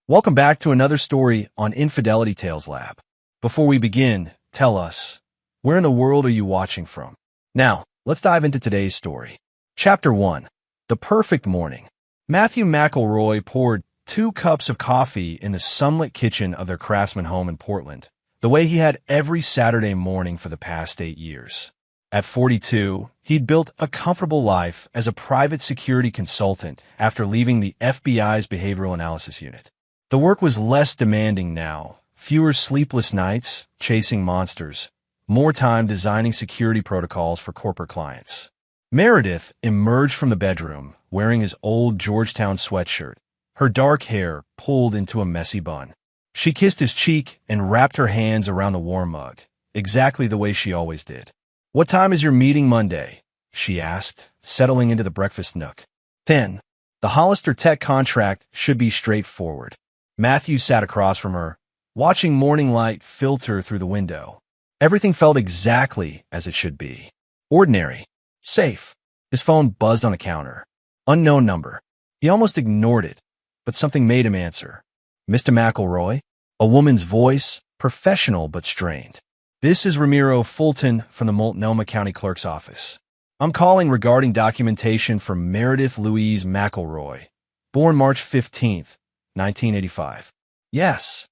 Welcome back to another story on Infidelity Tales Lab. Before we begin, tell us, where in the world are you watching from? Now, let's dive into today's story. Chapter 1. The Perfect Morning. Matthew McElroy poured 2 cups of coffee in the sunlit kitchen of their Craftsman home in Portland, the way he had every Saturday morning for the past 8 years. At 42, he'd built a comfortable life as a private security consultant after leaving the FBI's Behavioral Analysis Unit. The work was less demanding now, fewer sleepless nights chasing monsters, more time designing security protocols for corporate clients. Meredith emerged from the bedroom wearing his old Georgetown sweatshirt, her dark hair pulled into a messy bun. She kissed his cheek and wrapped her hands around the warm mug, exactly the way she always did. "What time is your meeting Monday?" she asked, settling into the breakfast nook. 10. The Hollister Tech contract should be straightforward. Matthew sat across from her, watching morning light filter through the window. Everything felt exactly as it should be. Ordinary. Safe. His phone buzzed on the counter. Unknown number. He almost ignored it, but something made him answer. "Mr. McElroy?" A woman's voice, professional but strained. "This is Ramiro Fulton from the Multnomah County Clerk's office. I'm calling regarding documentation for Meredith Louise McElroy, born March 15th, 1985. "Yes."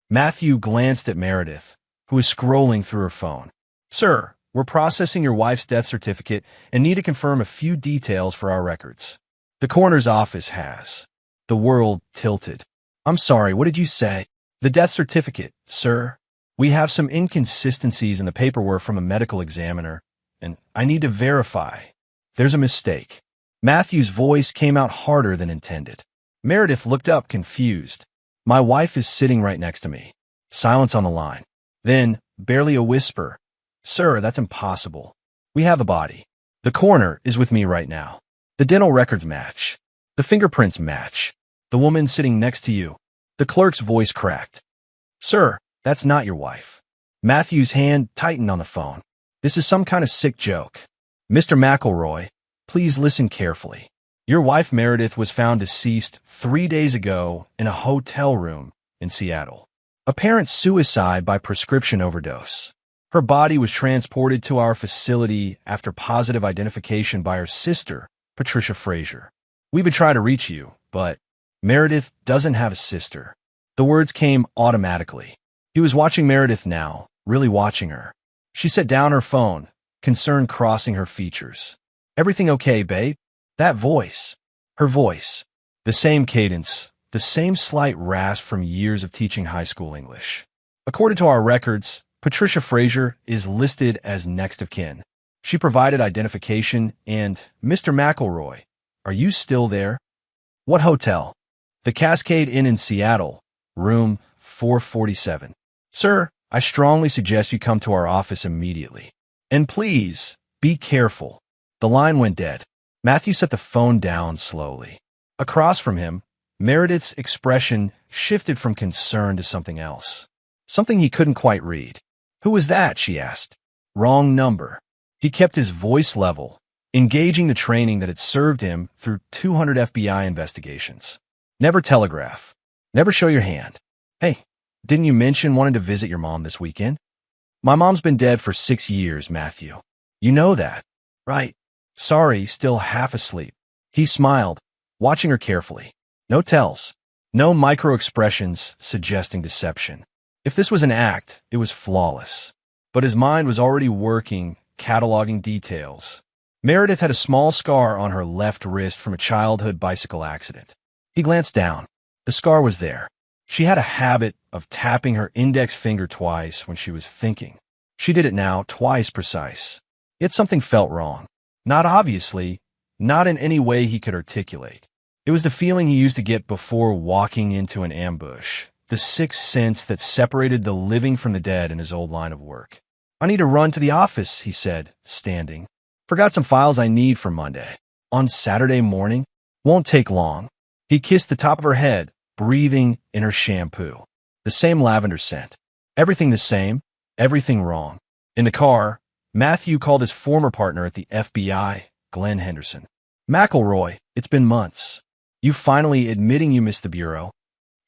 Matthew glanced at Meredith, who was scrolling through her phone. "Sir, we're processing your wife's death certificate and need to confirm a few details for our records. The coroner's office has." The world tilted. "I'm sorry, what did you say?" "The death certificate, sir. We have some inconsistencies in the paperwork from a medical examiner, and I need to verify. There's a mistake." Matthew's voice came out harder than intended. Meredith looked up, confused. "My wife is sitting right next to me." Silence on the line. Then, barely a whisper, "Sir, that's impossible. We have the body. The coroner is with me right now. The dental records match. The fingerprints match. The woman sitting next to you." The clerk's voice cracked. "Sir, that's not your wife." Matthew's hand tightened on the phone. "This is some kind of sick joke. Mr. McElroy, please listen carefully. Your wife Meredith was found deceased 3 days ago in a hotel room in Seattle. Apparent suicide by prescription overdose. Her body was transported to our facility after positive identification by her sister, Patricia Frazier. We've been trying to reach you, but Meredith doesn't have a sister." The words came automatically. He was watching Meredith now, really watching her. She set down her phone, concern crossing her features. "Everything okay, babe?" That voice. Her voice. The same cadence, the same slight rasp from years of teaching high school English. "According to our records, Patricia Frazier is listed as next of kin. She provided identification and, Mr. McElroy, are you still there?" "What hotel?" "The Cascade Inn in Seattle, room 447. "Sir, I strongly suggest you come to our office immediately. And please, be careful." The line went dead. Matthew set the phone down slowly. Across from him, Meredith's expression shifted from concern to something else. Something he couldn't quite read. "Who was that?" she asked. "Wrong number." He kept his voice level, engaging the training that had served him through 200 FBI investigations. "Never telegraph. Never show your hand. Hey, didn't you mention wanting to visit your mom this weekend?" "My mom's been dead for 6 years, Matthew. You know that, right?" "Sorry, still half asleep." He smiled, watching her carefully. No tells. No micro-expressions suggesting deception. If this was an act, it was flawless. But his mind was already working, cataloging details. Meredith had a small scar on her left wrist from a childhood bicycle accident. He glanced down. The scar was there. She had a habit of tapping her index finger twice when she was thinking. She did it now, twice precise. Yet something felt wrong. Not obviously, not in any way he could articulate. It was the feeling he used to get before walking into an ambush, the sixth sense that separated the living from the dead in his old line of work. "I need to run to the office," he said, standing. "Forgot some files I need for Monday." "On Saturday morning? Won't take long." He kissed the top of her head, breathing in her shampoo. The same lavender scent. Everything the same, everything wrong. In the car, Matthew called his former partner at the FBI, Glenn Henderson. "McElroy, it's been months. You finally admitting you missed the bureau."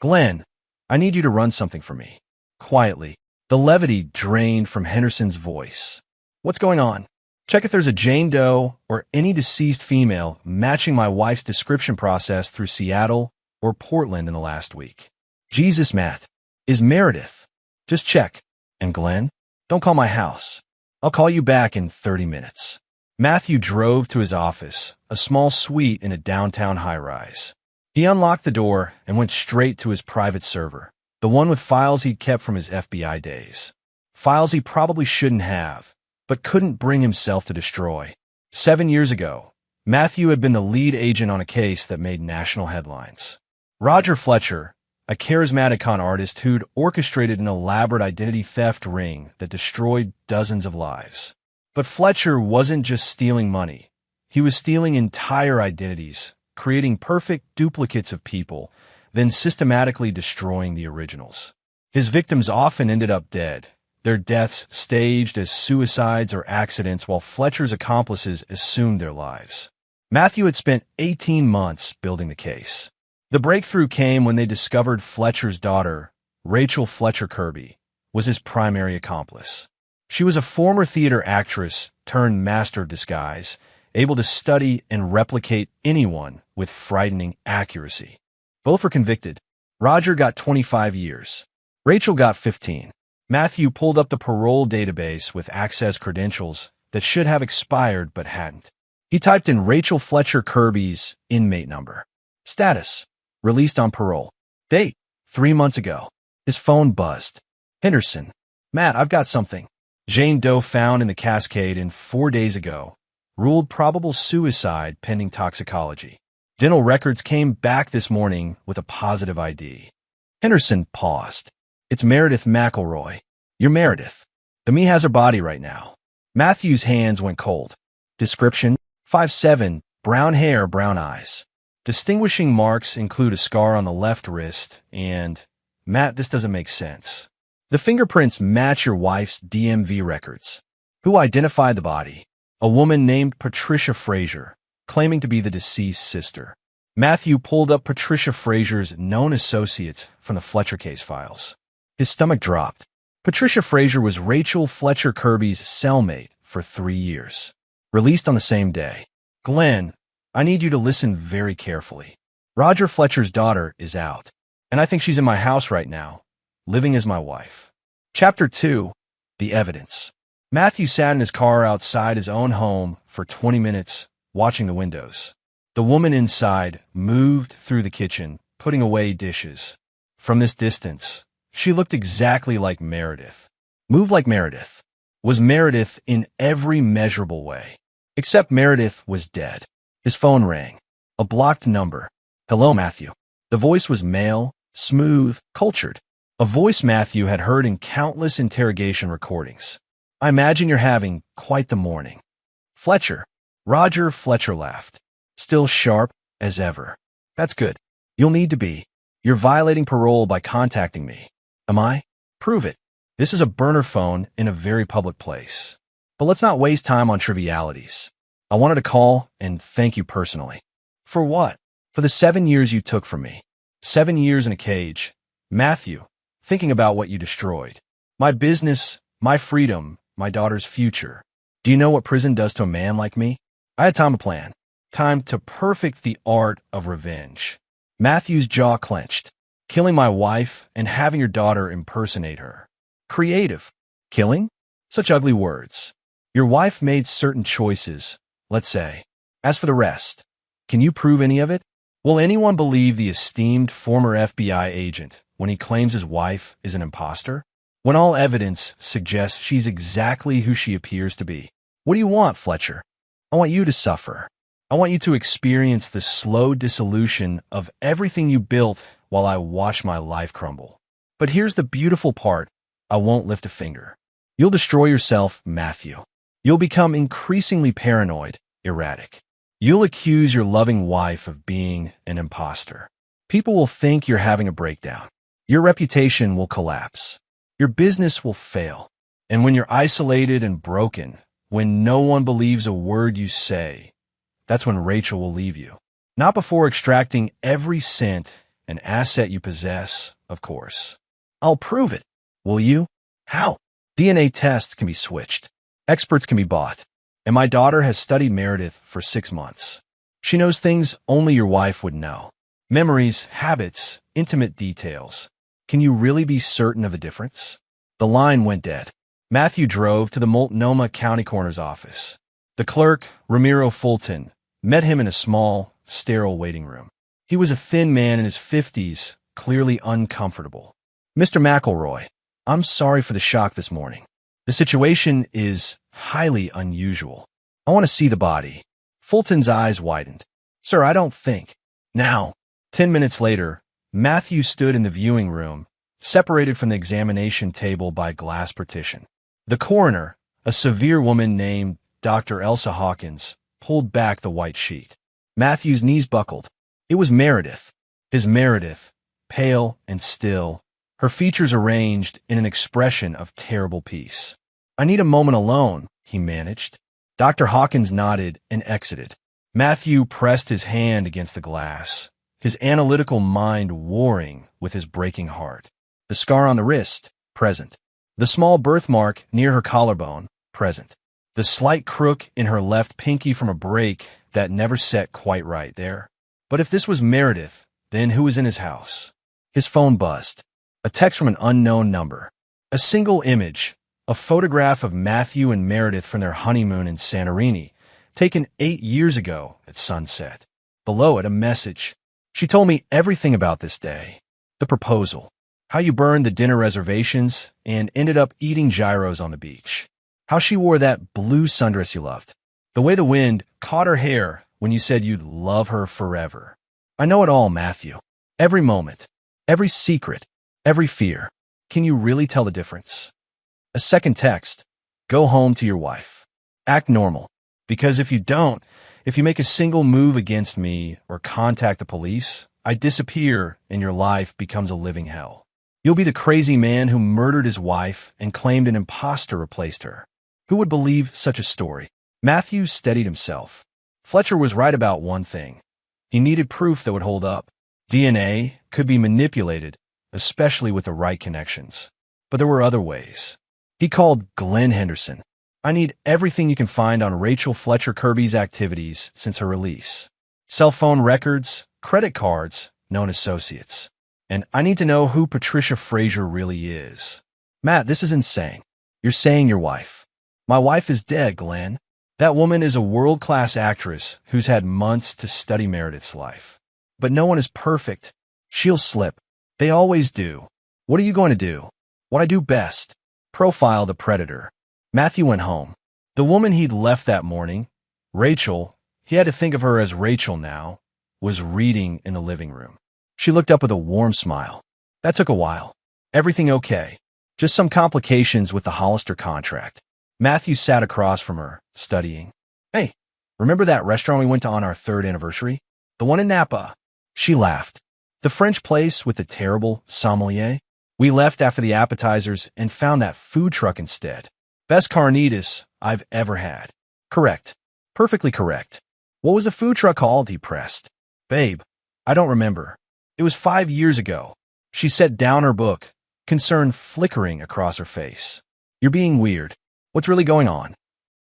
Glenn, I need you to run something for me. Quietly, the levity drained from Henderson's voice. What's going on? Check if there's a Jane Doe or any deceased female matching my wife's description process through Seattle or Portland in the last week. Jesus, Matt. Is Meredith? Just check. And Glenn, don't call my house. I'll call you back in 30 minutes. Matthew drove to his office, a small suite in a downtown high-rise. He unlocked the door and went straight to his private server, the one with files he'd kept from his FBI days. Files he probably shouldn't have, but couldn't bring himself to destroy. 7 years ago, Matthew had been the lead agent on a case that made national headlines. Roger Fletcher, a charismatic con artist who'd orchestrated an elaborate identity theft ring that destroyed dozens of lives. But Fletcher wasn't just stealing money. He was stealing entire identities, creating perfect duplicates of people, then systematically destroying the originals. His victims often ended up dead, their deaths staged as suicides or accidents while Fletcher's accomplices assumed their lives. Matthew had spent 18 months building the case. The breakthrough came when they discovered Fletcher's daughter, Rachel Fletcher Kirby, was his primary accomplice. She was a former theater actress turned master of disguise, able to study and replicate anyone with frightening accuracy. Both were convicted. Roger got 25 years. Rachel got 15. Matthew pulled up the parole database with access credentials that should have expired but hadn't. He typed in Rachel Fletcher Kirby's inmate number. Status: released on parole. Date: 3 months ago. His phone buzzed. Henderson. Matt, I've got something. Jane Doe found in the Cascade in 4 days ago. Ruled probable suicide pending toxicology. Dental records came back this morning with a positive ID. Henderson paused. It's Meredith McElroy. You're Meredith. The me has her body right now. Matthew's hands went cold. Description: 5'7", brown hair, brown eyes. Distinguishing marks include a scar on the left wrist and, Matt, this doesn't make sense. The fingerprints match your wife's DMV records. Who identified the body? A woman named Patricia Frazier, claiming to be the deceased sister. Matthew pulled up Patricia Frazier's known associates from the Fletcher case files. His stomach dropped. Patricia Frazier was Rachel Fletcher Kirby's cellmate for 3 years. Released on the same day. Glenn, I need you to listen very carefully. Roger Fletcher's daughter is out, and I think she's in my house right now, living as my wife. Chapter 2. The Evidence. Matthew sat in his car outside his own home for 20 minutes, watching the windows. The woman inside moved through the kitchen, putting away dishes. From this distance, she looked exactly like Meredith. Moved like Meredith. Was Meredith in every measurable way. Except Meredith was dead. His phone rang. A blocked number. Hello, Matthew. The voice was male, smooth, cultured. A voice Matthew had heard in countless interrogation recordings. I imagine you're having quite the morning. Fletcher. Roger Fletcher laughed. Still sharp as ever. That's good. You'll need to be. You're violating parole by contacting me. Am I? Prove it. This is a burner phone in a very public place. But let's not waste time on trivialities. I wanted to call and thank you personally. For what? For the 7 years you took from me. 7 years in a cage. Matthew, thinking about what you destroyed. My business, my freedom, my daughter's future. Do you know what prison does to a man like me? I had time to plan. Time to perfect the art of revenge. Matthew's jaw clenched. Killing my wife and having your daughter impersonate her. Creative. Killing? Such ugly words. Your wife made certain choices, let's say. As for the rest, can you prove any of it? Will anyone believe the esteemed former FBI agent when he claims his wife is an imposter? When all evidence suggests she's exactly who she appears to be. What do you want, Fletcher? I want you to suffer. I want you to experience the slow dissolution of everything you built while I watch my life crumble. But here's the beautiful part. I won't lift a finger. You'll destroy yourself, Matthew. You'll become increasingly paranoid, erratic. You'll accuse your loving wife of being an imposter. People will think you're having a breakdown. Your reputation will collapse. Your business will fail. And when you're isolated and broken, when no one believes a word you say, that's when Rachel will leave you. Not before extracting every cent An asset you possess, of course. I'll prove it. Will you? How? DNA tests can be switched. Experts can be bought. And my daughter has studied Meredith for 6 months. She knows things only your wife would know. Memories, habits, intimate details. Can you really be certain of the difference? The line went dead. Matthew drove to the Multnomah County Coroner's office. The clerk, Ramiro Fulton, met him in a small, sterile waiting room. He was a thin man in his 50s, clearly uncomfortable. Mr. McElroy, I'm sorry for the shock this morning. The situation is highly unusual. I want to see the body. Fulton's eyes widened. Sir, I don't think. Now, 10 minutes later, Matthew stood in the viewing room, separated from the examination table by a glass partition. The coroner, a severe woman named Dr. Elsa Hawkins, pulled back the white sheet. Matthew's knees buckled. It was Meredith. His Meredith, pale and still, her features arranged in an expression of terrible peace. I need a moment alone, he managed. Dr. Hawkins nodded and exited. Matthew pressed his hand against the glass, his analytical mind warring with his breaking heart. The scar on the wrist, present. The small birthmark near her collarbone, present. The slight crook in her left pinky from a break that never set quite right there. But if this was Meredith, then who was in his house? His phone buzzed. A text from an unknown number. A single image, a photograph of Matthew and Meredith from their honeymoon in Santorini, taken 8 years ago at sunset. Below it, a message. She told me everything about this day. The proposal. How you burned the dinner reservations and ended up eating gyros on the beach. How she wore that blue sundress you loved. The way the wind caught her hair when you said you'd love her forever. I know it all, Matthew. Every moment. Every secret. Every fear. Can you really tell the difference? A second text. Go home to your wife. Act normal. Because if you don't, if you make a single move against me or contact the police, I disappear and your life becomes a living hell. You'll be the crazy man who murdered his wife and claimed an imposter replaced her. Who would believe such a story? Matthew steadied himself. Fletcher was right about one thing. He needed proof that would hold up. DNA could be manipulated, especially with the right connections. But there were other ways. He called Glenn Henderson. I need everything you can find on Rachel Fletcher Kirby's activities since her release. Cell phone records, credit cards, known associates. And I need to know who Patricia Frazier really is. Matt, this is insane. You're saying your wife. My wife is dead, Glenn. That woman is a world-class actress who's had months to study Meredith's life. But no one is perfect. She'll slip. They always do. What are you going to do? What I do best. Profile the predator. Matthew went home. The woman he'd left that morning, Rachel, he had to think of her as Rachel now, was reading in the living room. She looked up with a warm smile. That took a while. Everything okay. Just some complications with the Hollister contract. Matthew sat across from her, studying. Hey, remember that restaurant we went to on our 3rd anniversary? The one in Napa. She laughed. The French place with the terrible sommelier? We left after the appetizers and found that food truck instead. Best carnitas I've ever had. Correct. Perfectly correct. What was the food truck called? He pressed. Babe, I don't remember. It was 5 years ago. She set down her book, concern flickering across her face. You're being weird. What's really going on?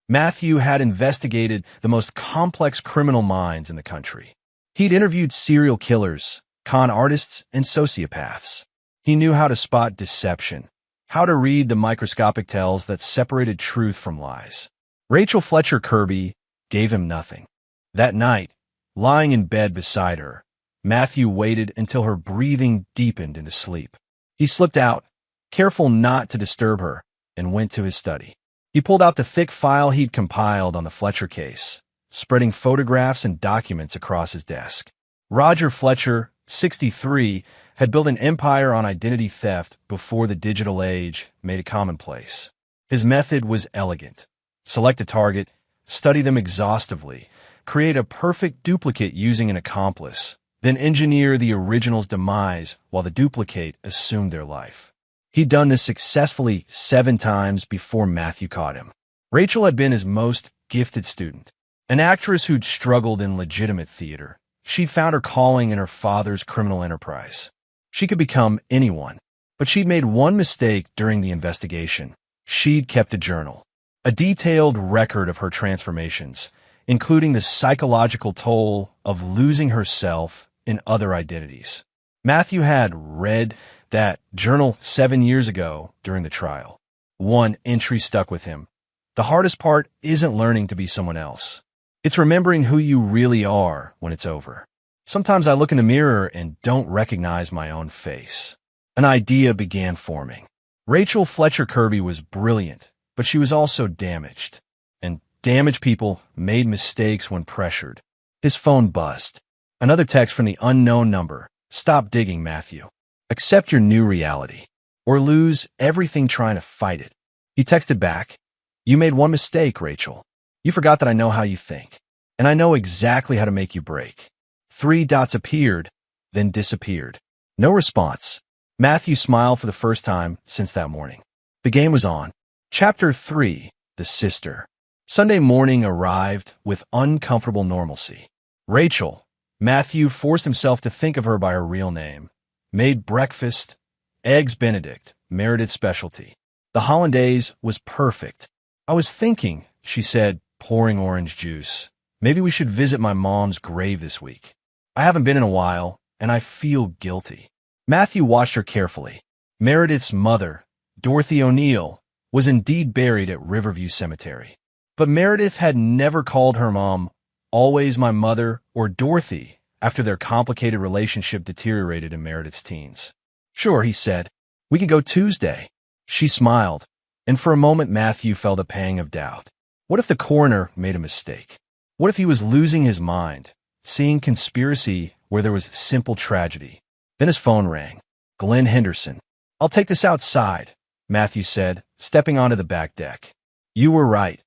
Matthew had investigated the most complex criminal minds in the country. He'd interviewed serial killers, con artists, and sociopaths. He knew how to spot deception, how to read the microscopic tells that separated truth from lies. Rachel Fletcher Kirby gave him nothing. That night, lying in bed beside her, Matthew waited until her breathing deepened into sleep. He slipped out, careful not to disturb her, and went to his study. He pulled out the thick file he'd compiled on the Fletcher case, spreading photographs and documents across his desk. Roger Fletcher, 63, had built an empire on identity theft before the digital age made it commonplace. His method was elegant. Select a target, study them exhaustively, create a perfect duplicate using an accomplice, then engineer the original's demise while the duplicate assumed their life. He'd done this successfully 7 times before Matthew caught him. Rachel had been his most gifted student. An actress who'd struggled in legitimate theater, She'd found her calling in her father's criminal enterprise. She could become anyone, but she'd made one mistake during the investigation. She'd kept a journal, a detailed record of her transformations, including the psychological toll of losing herself in other identities. Matthew had read that journal 7 years ago during the trial. One entry stuck with him. The hardest part isn't learning to be someone else. It's remembering who you really are when it's over. Sometimes I look in the mirror and don't recognize my own face. An idea began forming. Rachel Fletcher Kirby was brilliant, but she was also damaged. And damaged people made mistakes when pressured. His phone buzzed. Another text from the unknown number. Stop digging, Matthew. Accept your new reality, or lose everything trying to fight it. He texted back, You made one mistake, Rachel. You forgot that I know how you think, and I know exactly how to make you break. 3 dots appeared, then disappeared. No response. Matthew smiled for the first time since that morning. The game was on. Chapter 3, The Sister. Sunday morning arrived with uncomfortable normalcy. Rachel. Matthew forced himself to think of her by her real name. Made breakfast, Eggs Benedict, Meredith's specialty. The hollandaise was perfect. I was thinking, she said, pouring orange juice. Maybe we should visit my mom's grave this week. I haven't been in a while, and I feel guilty. Matthew watched her carefully. Meredith's mother, Dorothy O'Neill, was indeed buried at Riverview Cemetery. But Meredith had never called her mom always my mother or Dorothy after their complicated relationship deteriorated in Meredith's teens. Sure, he said. We could go Tuesday. She smiled, and for a moment Matthew felt a pang of doubt. What if the coroner made a mistake? What if he was losing his mind, seeing conspiracy where there was simple tragedy? Then his phone rang. Glenn Henderson. I'll take this outside, Matthew said, stepping onto the back deck. You were right,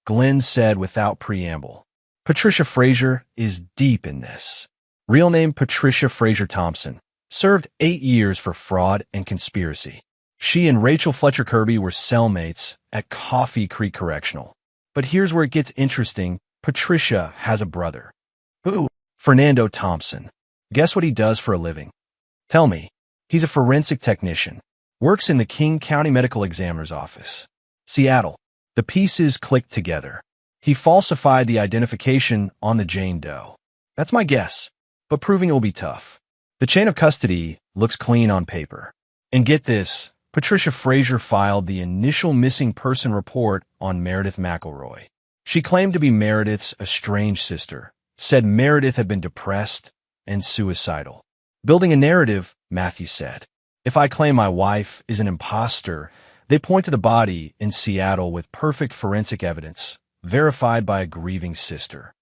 Glenn said without preamble. Patricia Fraser is deep in this. Real name Patricia Fraser Thompson. Served 8 years for fraud and conspiracy. She and Rachel Fletcher Kirby were cellmates at Coffee Creek Correctional. But here's where it gets interesting. Patricia has a brother. Who? Fernando Thompson. Guess what he does for a living? Tell me. He's a forensic technician. Works in the King County Medical Examiner's office. Seattle. The pieces clicked together. He falsified the identification on the Jane Doe. That's my guess, but proving it will be tough. The chain of custody looks clean on paper. And get this, Patricia Fraser filed the initial missing person report on Meredith McElroy. She claimed to be Meredith's estranged sister, said Meredith had been depressed and suicidal. Building a narrative, Matthew said. If I claim my wife is an imposter, they point to the body in Seattle with perfect forensic evidence, verified by a grieving sister.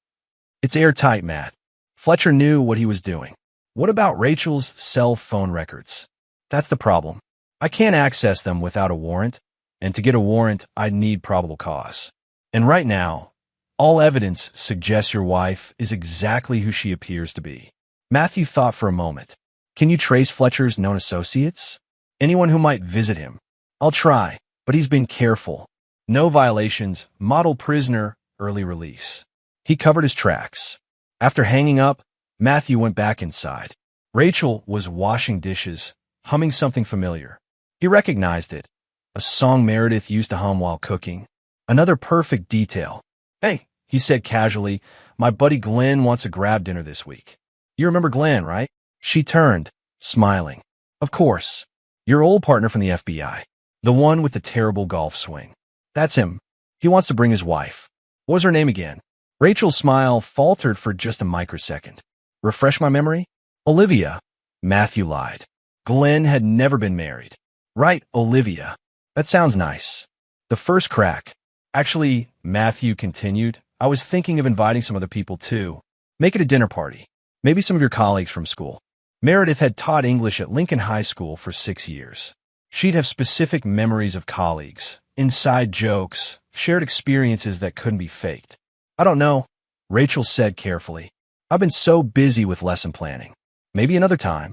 It's airtight, Matt. Fletcher knew what he was doing. What about Rachel's cell phone records? That's the problem. I can't access them without a warrant, and to get a warrant, I'd need probable cause. And right now, all evidence suggests your wife is exactly who she appears to be. Matthew thought for a moment. Can you trace Fletcher's known associates? Anyone who might visit him? I'll try, but he's been careful. No violations, model prisoner, early release. He covered his tracks. After hanging up, Matthew went back inside. Rachel was washing dishes, humming something familiar. He recognized it. A song Meredith used to hum while cooking. Another perfect detail. Hey, he said casually, my buddy Glenn wants a grab dinner this week. You remember Glenn, right? She turned, smiling. Of course. Your old partner from the FBI. The one with the terrible golf swing. That's him. He wants to bring his wife. What was her name again? Rachel's smile faltered for just a microsecond. Refresh my memory? Olivia. Matthew lied. Glenn had never been married. Right, Olivia. That sounds nice. The first crack. Actually, Matthew continued, I was thinking of inviting some other people too. Make it a dinner party. Maybe some of your colleagues from school. Meredith had taught English at Lincoln High School for 6 years. She'd have specific memories of colleagues, inside jokes, shared experiences that couldn't be faked. I don't know, Rachel said carefully. I've been so busy with lesson planning. Maybe another time.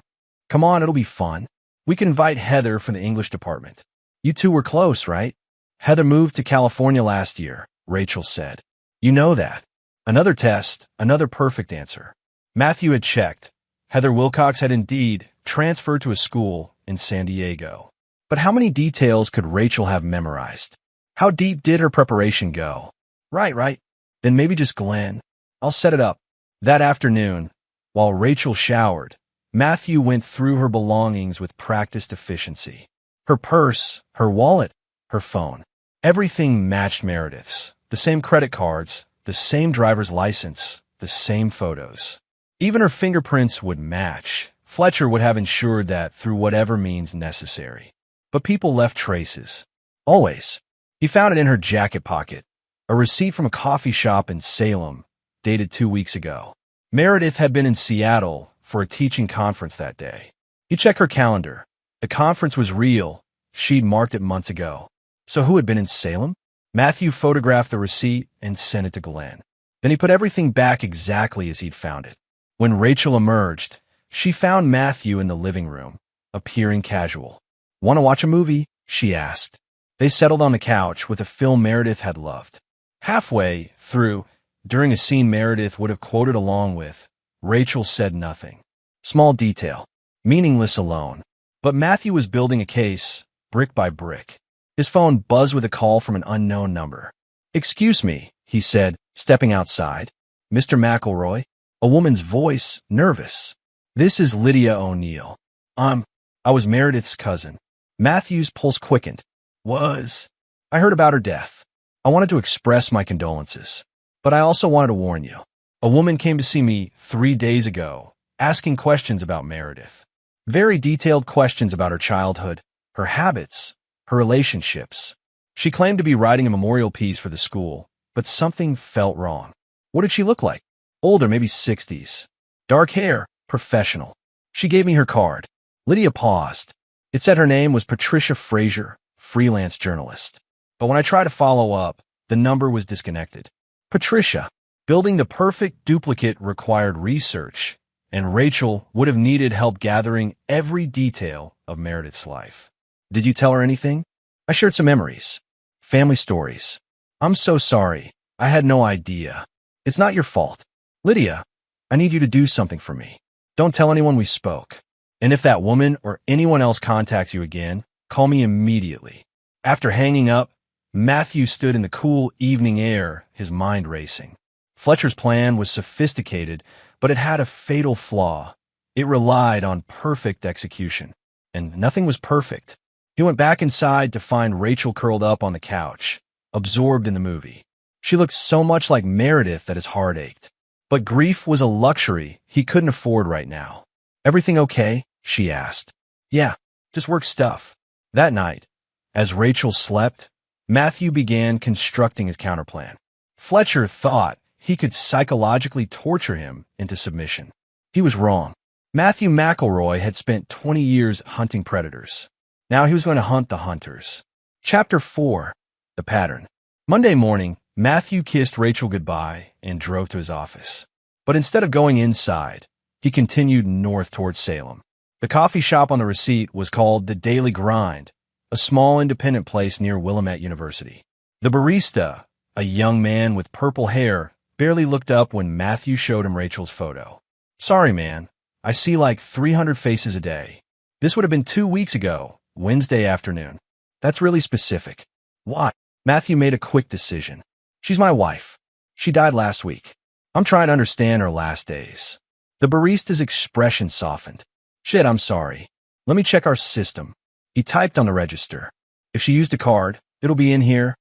Come on, it'll be fun. We can invite Heather from the English department. You two were close, right? Heather moved to California last year, Rachel said. You know that. Another test, another perfect answer. Matthew had checked. Heather Wilcox had indeed transferred to a school in San Diego. But how many details could Rachel have memorized? How deep did her preparation go? Right. Then maybe just Glenn. I'll set it up. That afternoon, while Rachel showered, Matthew went through her belongings with practiced efficiency. Her purse, her wallet, her phone. Everything matched Meredith's. The same credit cards, the same driver's license, the same photos. Even her fingerprints would match. Fletcher would have ensured that through whatever means necessary. But people left traces. Always. He found it in her jacket pocket. A receipt from a coffee shop in Salem, dated 2 weeks ago. Meredith had been in Seattle for a teaching conference that day. He checked her calendar. The conference was real. She'd marked it months ago. So who had been in Salem? Matthew photographed the receipt and sent it to Glenn. Then he put everything back exactly as he'd found it. When Rachel emerged, she found Matthew in the living room, appearing casual. "Want to watch a movie?" she asked. They settled on the couch with a film Meredith had loved. Halfway through, during a scene Meredith would have quoted along with, Rachel said nothing. Small detail, meaningless alone. But Matthew was building a case, brick by brick. His phone buzzed with a call from an unknown number. "Excuse me," he said, stepping outside. "Mr. McElroy?" A woman's voice, nervous. "This is Lydia O'Neill. I was Meredith's cousin." Matthew's pulse quickened. I heard about her death. I wanted to express my condolences. But I also wanted to warn you. A woman came to see me 3 days ago, asking questions about Meredith. Very detailed questions about her childhood, her habits, her relationships. She claimed to be writing a memorial piece for the school, but something felt wrong. What did she look like? Older, maybe 60s. Dark hair, professional. She gave me her card. Lydia paused. It said her name was Patricia Frazier, freelance journalist. But when I tried to follow up, the number was disconnected. Patricia, building the perfect duplicate required research, and Rachel would have needed help gathering every detail of Meredith's life. "Did you tell her anything?" I shared some memories. Family stories. "I'm so sorry. I had no idea." "It's not your fault. Lydia, I need you to do something for me. Don't tell anyone we spoke. And if that woman or anyone else contacts you again, call me immediately." After hanging up, Matthew stood in the cool evening air, his mind racing. Fletcher's plan was sophisticated, but it had a fatal flaw. It relied on perfect execution. And nothing was perfect. He went back inside to find Rachel curled up on the couch, absorbed in the movie. She looked so much like Meredith that his heart ached. But grief was a luxury he couldn't afford right now. "Everything okay?" she asked. "Yeah, just work stuff." That night, as Rachel slept, Matthew began constructing his counterplan. Fletcher thought he could psychologically torture him into submission. He was wrong. Matthew McElroy had spent 20 years hunting predators. Now he was going to hunt the hunters. Chapter 4. The Pattern. Monday morning, Matthew kissed Rachel goodbye and drove to his office. But instead of going inside, he continued north toward Salem. The coffee shop on the receipt was called The Daily Grind, a small independent place near Willamette University. The barista, a young man with purple hair, barely looked up when Matthew showed him Rachel's photo. "Sorry, man. I see like 300 faces a day. This would have been 2 weeks ago, Wednesday afternoon." "That's really specific." "Why?" Matthew made a quick decision. "She's my wife. She died last week. I'm trying to understand her last days." The barista's expression softened. "Shit, I'm sorry. Let me check our system." He typed on the register. "If she used a card, it'll be in here."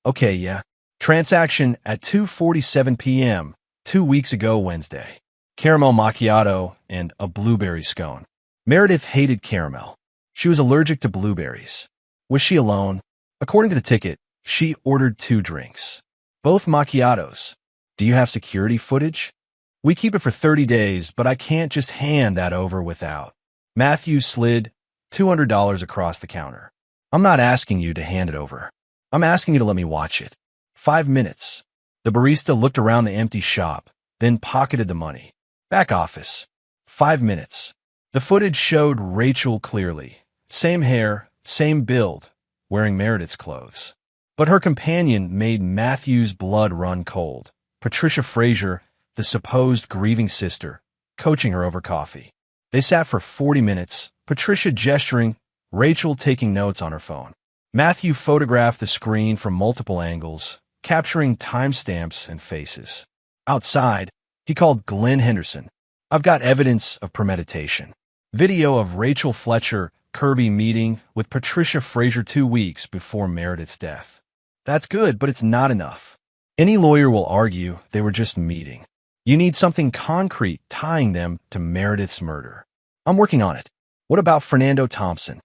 "Okay, yeah. Transaction at 2:47 p.m., 2 weeks ago Wednesday. Caramel macchiato and a blueberry scone." Meredith hated caramel. She was allergic to blueberries. Was she alone? According to the ticket, she ordered 2 drinks. Both macchiatos. "Do you have security footage?" "We keep it for 30 days, but I can't just hand that over without." Matthew slid $200 across the counter. "I'm not asking you to hand it over. I'm asking you to let me watch it. 5 minutes." The barista looked around the empty shop, then pocketed the money. "Back office. 5 minutes." The footage showed Rachel clearly. Same hair, same build, wearing Meredith's clothes. But her companion made Matthew's blood run cold. Patricia Frazier, the supposed grieving sister, coaching her over coffee. They sat for 40 minutes, Patricia gesturing, Rachel taking notes on her phone. Matthew photographed the screen from multiple angles, capturing timestamps and faces. Outside, he called Glenn Henderson. I've got evidence of premeditation. Video of Rachel Fletcher Kirby meeting with Patricia Frazier 2 weeks before Meredith's death. That's good, but it's not enough. Any lawyer will argue they were just meeting. You need something concrete tying them to Meredith's murder. I'm working on it. What about Fernando Thompson?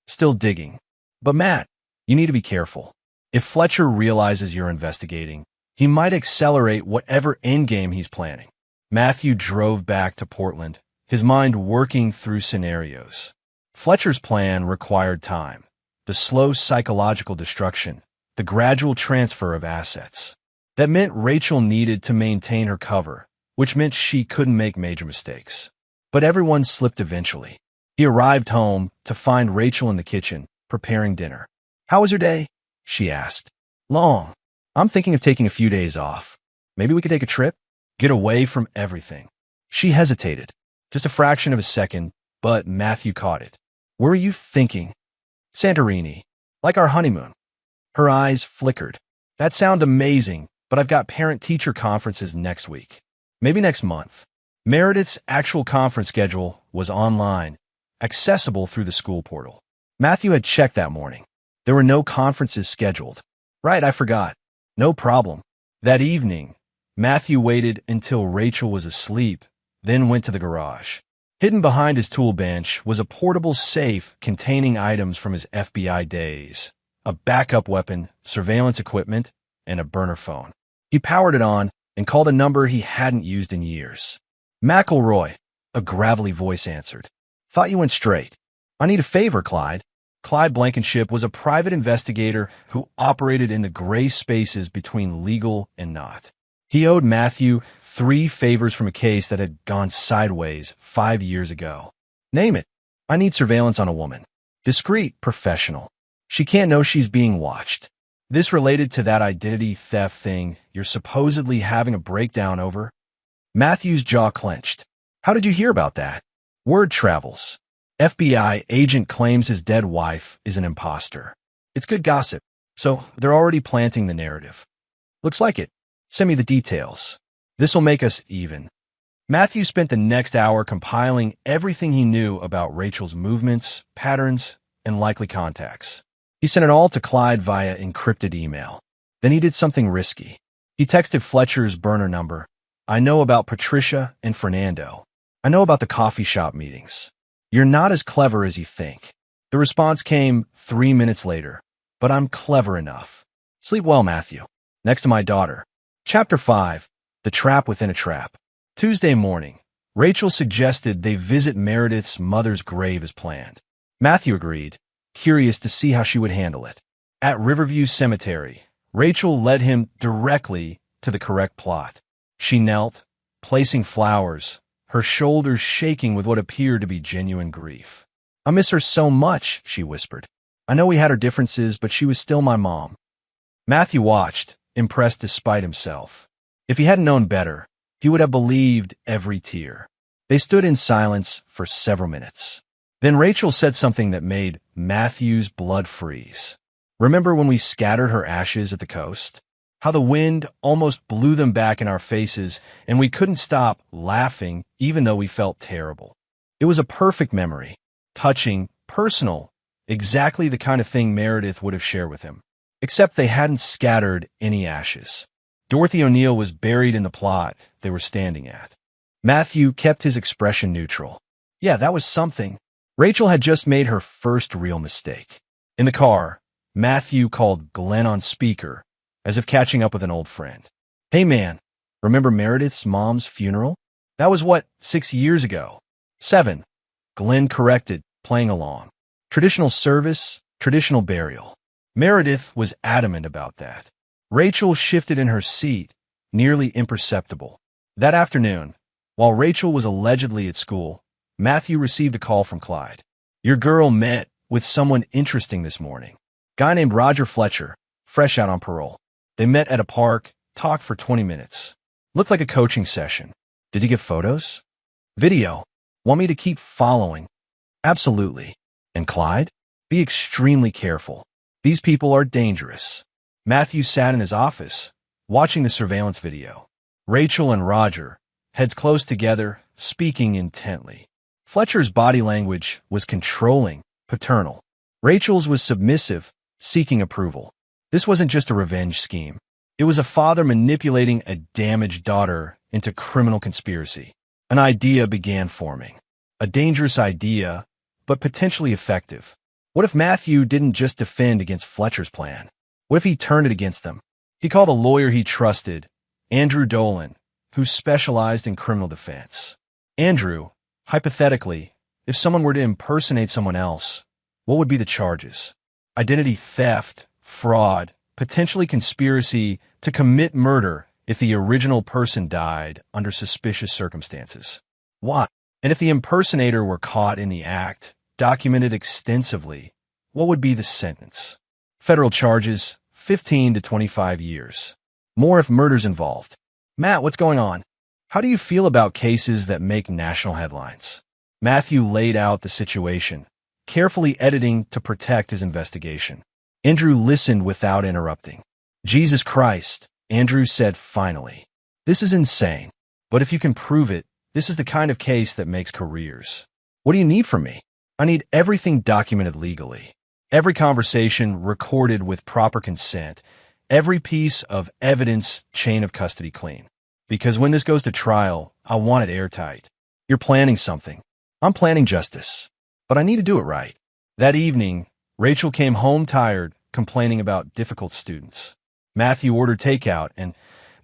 Still digging. But Matt, you need to be careful. If Fletcher realizes you're investigating, he might accelerate whatever endgame he's planning. Matthew drove back to Portland, his mind working through scenarios. Fletcher's plan required time, the slow psychological destruction, the gradual transfer of assets. That meant Rachel needed to maintain her cover, which meant she couldn't make major mistakes. But everyone slipped eventually. He arrived home to find Rachel in the kitchen, preparing dinner. "How was your day?" she asked. "Long. I'm thinking of taking a few days off. Maybe we could take a trip? Get away from everything." She hesitated, just a fraction of a second, but Matthew caught it. "Where are you thinking?" "Santorini. Like our honeymoon." Her eyes flickered. "That sounds amazing, but I've got parent-teacher conferences next week. Maybe next month." Meredith's actual conference schedule was online, accessible through the school portal. Matthew had checked that morning. There were no conferences scheduled. "Right, I forgot." "No problem." That evening, Matthew waited until Rachel was asleep, then went to the garage. Hidden behind his tool bench was a portable safe containing items from his FBI days, a backup weapon, surveillance equipment, and a burner phone. He powered it on and called a number he hadn't used in years. "McElroy," a gravelly voice answered. "Thought you went straight." "I need a favor, Clyde." Clyde Blankenship was a private investigator who operated in the gray spaces between legal and not. He owed Matthew 3 favors from a case that had gone sideways 5 years ago. "Name it." "I need surveillance on a woman. Discreet, professional. She can't know she's being watched." This related to that identity theft thing you're supposedly having a breakdown over. Matthew's jaw clenched. "How did you hear about that?" "Word travels. FBI agent claims his dead wife is an imposter." "It's good gossip, so they're already planting the narrative." "Looks like it. Send me the details. This'll make us even." Matthew spent the next hour compiling everything he knew about Rachel's movements, patterns, and likely contacts. He sent it all to Clyde via encrypted email. Then he did something risky. He texted Fletcher's burner number. "I know about Patricia and Fernando. I know about the coffee shop meetings. You're not as clever as you think." The response came 3 minutes later. "But I'm clever enough. Sleep well, Matthew. Next to my daughter." Chapter 5. The Trap Within a Trap. Tuesday morning, Rachel suggested they visit Meredith's mother's grave as planned. Matthew agreed, curious to see how she would handle it. At Riverview Cemetery, Rachel led him directly to the correct plot. She knelt, placing flowers, her shoulders shaking with what appeared to be genuine grief. "I miss her so much," she whispered. "I know we had our differences, but she was still my mom." Matthew watched, impressed despite himself. If he hadn't known better, he would have believed every tear. They stood in silence for several minutes. Then Rachel said something that made Matthew's blood freeze. "Remember when we scattered her ashes at the coast? How the wind almost blew them back in our faces, and we couldn't stop laughing even though we felt terrible. It was a perfect memory, touching, personal, exactly the kind of thing Meredith would have shared with him. Except they hadn't scattered any ashes. Dorothy O'Neill was buried in the plot they were standing at." Matthew kept his expression neutral. "Yeah, that was something." Rachel had just made her first real mistake. In the car, Matthew called Glenn on speaker, as if catching up with an old friend. "Hey man, remember Meredith's mom's funeral? That was 6 years ago?" "7. Glenn corrected, playing along. "Traditional service, traditional burial." Meredith was adamant about that. Rachel shifted in her seat, nearly imperceptible. That afternoon, while Rachel was allegedly at school, Matthew received a call from Clyde. "Your girl met with someone interesting this morning. Guy named Roger Fletcher, fresh out on parole. They met at a park, talked for 20 minutes. Looked like a coaching session. Did you get photos?" Video. Want me to keep following? Absolutely. And Clyde? Be extremely careful. These people are dangerous. Matthew sat in his office, watching the surveillance video. Rachel and Roger, heads close together, speaking intently. Fletcher's body language was controlling, paternal. Rachel's was submissive, seeking approval. This wasn't just a revenge scheme. It was a father manipulating a damaged daughter into criminal conspiracy. An idea began forming. A dangerous idea, but potentially effective. What if Matthew didn't just defend against Fletcher's plan? What if he turned it against them? He called a lawyer he trusted, Andrew Dolan, who specialized in criminal defense. Andrew, hypothetically, if someone were to impersonate someone else, what would be the charges? Identity theft, fraud, potentially conspiracy to commit murder if the original person died under suspicious circumstances. Why? And if the impersonator were caught in the act, documented extensively, what would be the sentence? Federal charges, 15 to 25 years. More if murder's involved. Matt, what's going on? How do you feel about cases that make national headlines? Matthew laid out the situation, carefully editing to protect his investigation. Andrew listened without interrupting. Jesus Christ, Andrew said finally. This is insane, but if you can prove it, this is the kind of case that makes careers. What do you need from me? I need everything documented legally. Every conversation recorded with proper consent. Every piece of evidence, chain of custody clean. Because when this goes to trial, I want it airtight. You're planning something. I'm planning justice. But I need to do it right. That evening, Rachel came home tired, complaining about difficult students. Matthew ordered takeout, and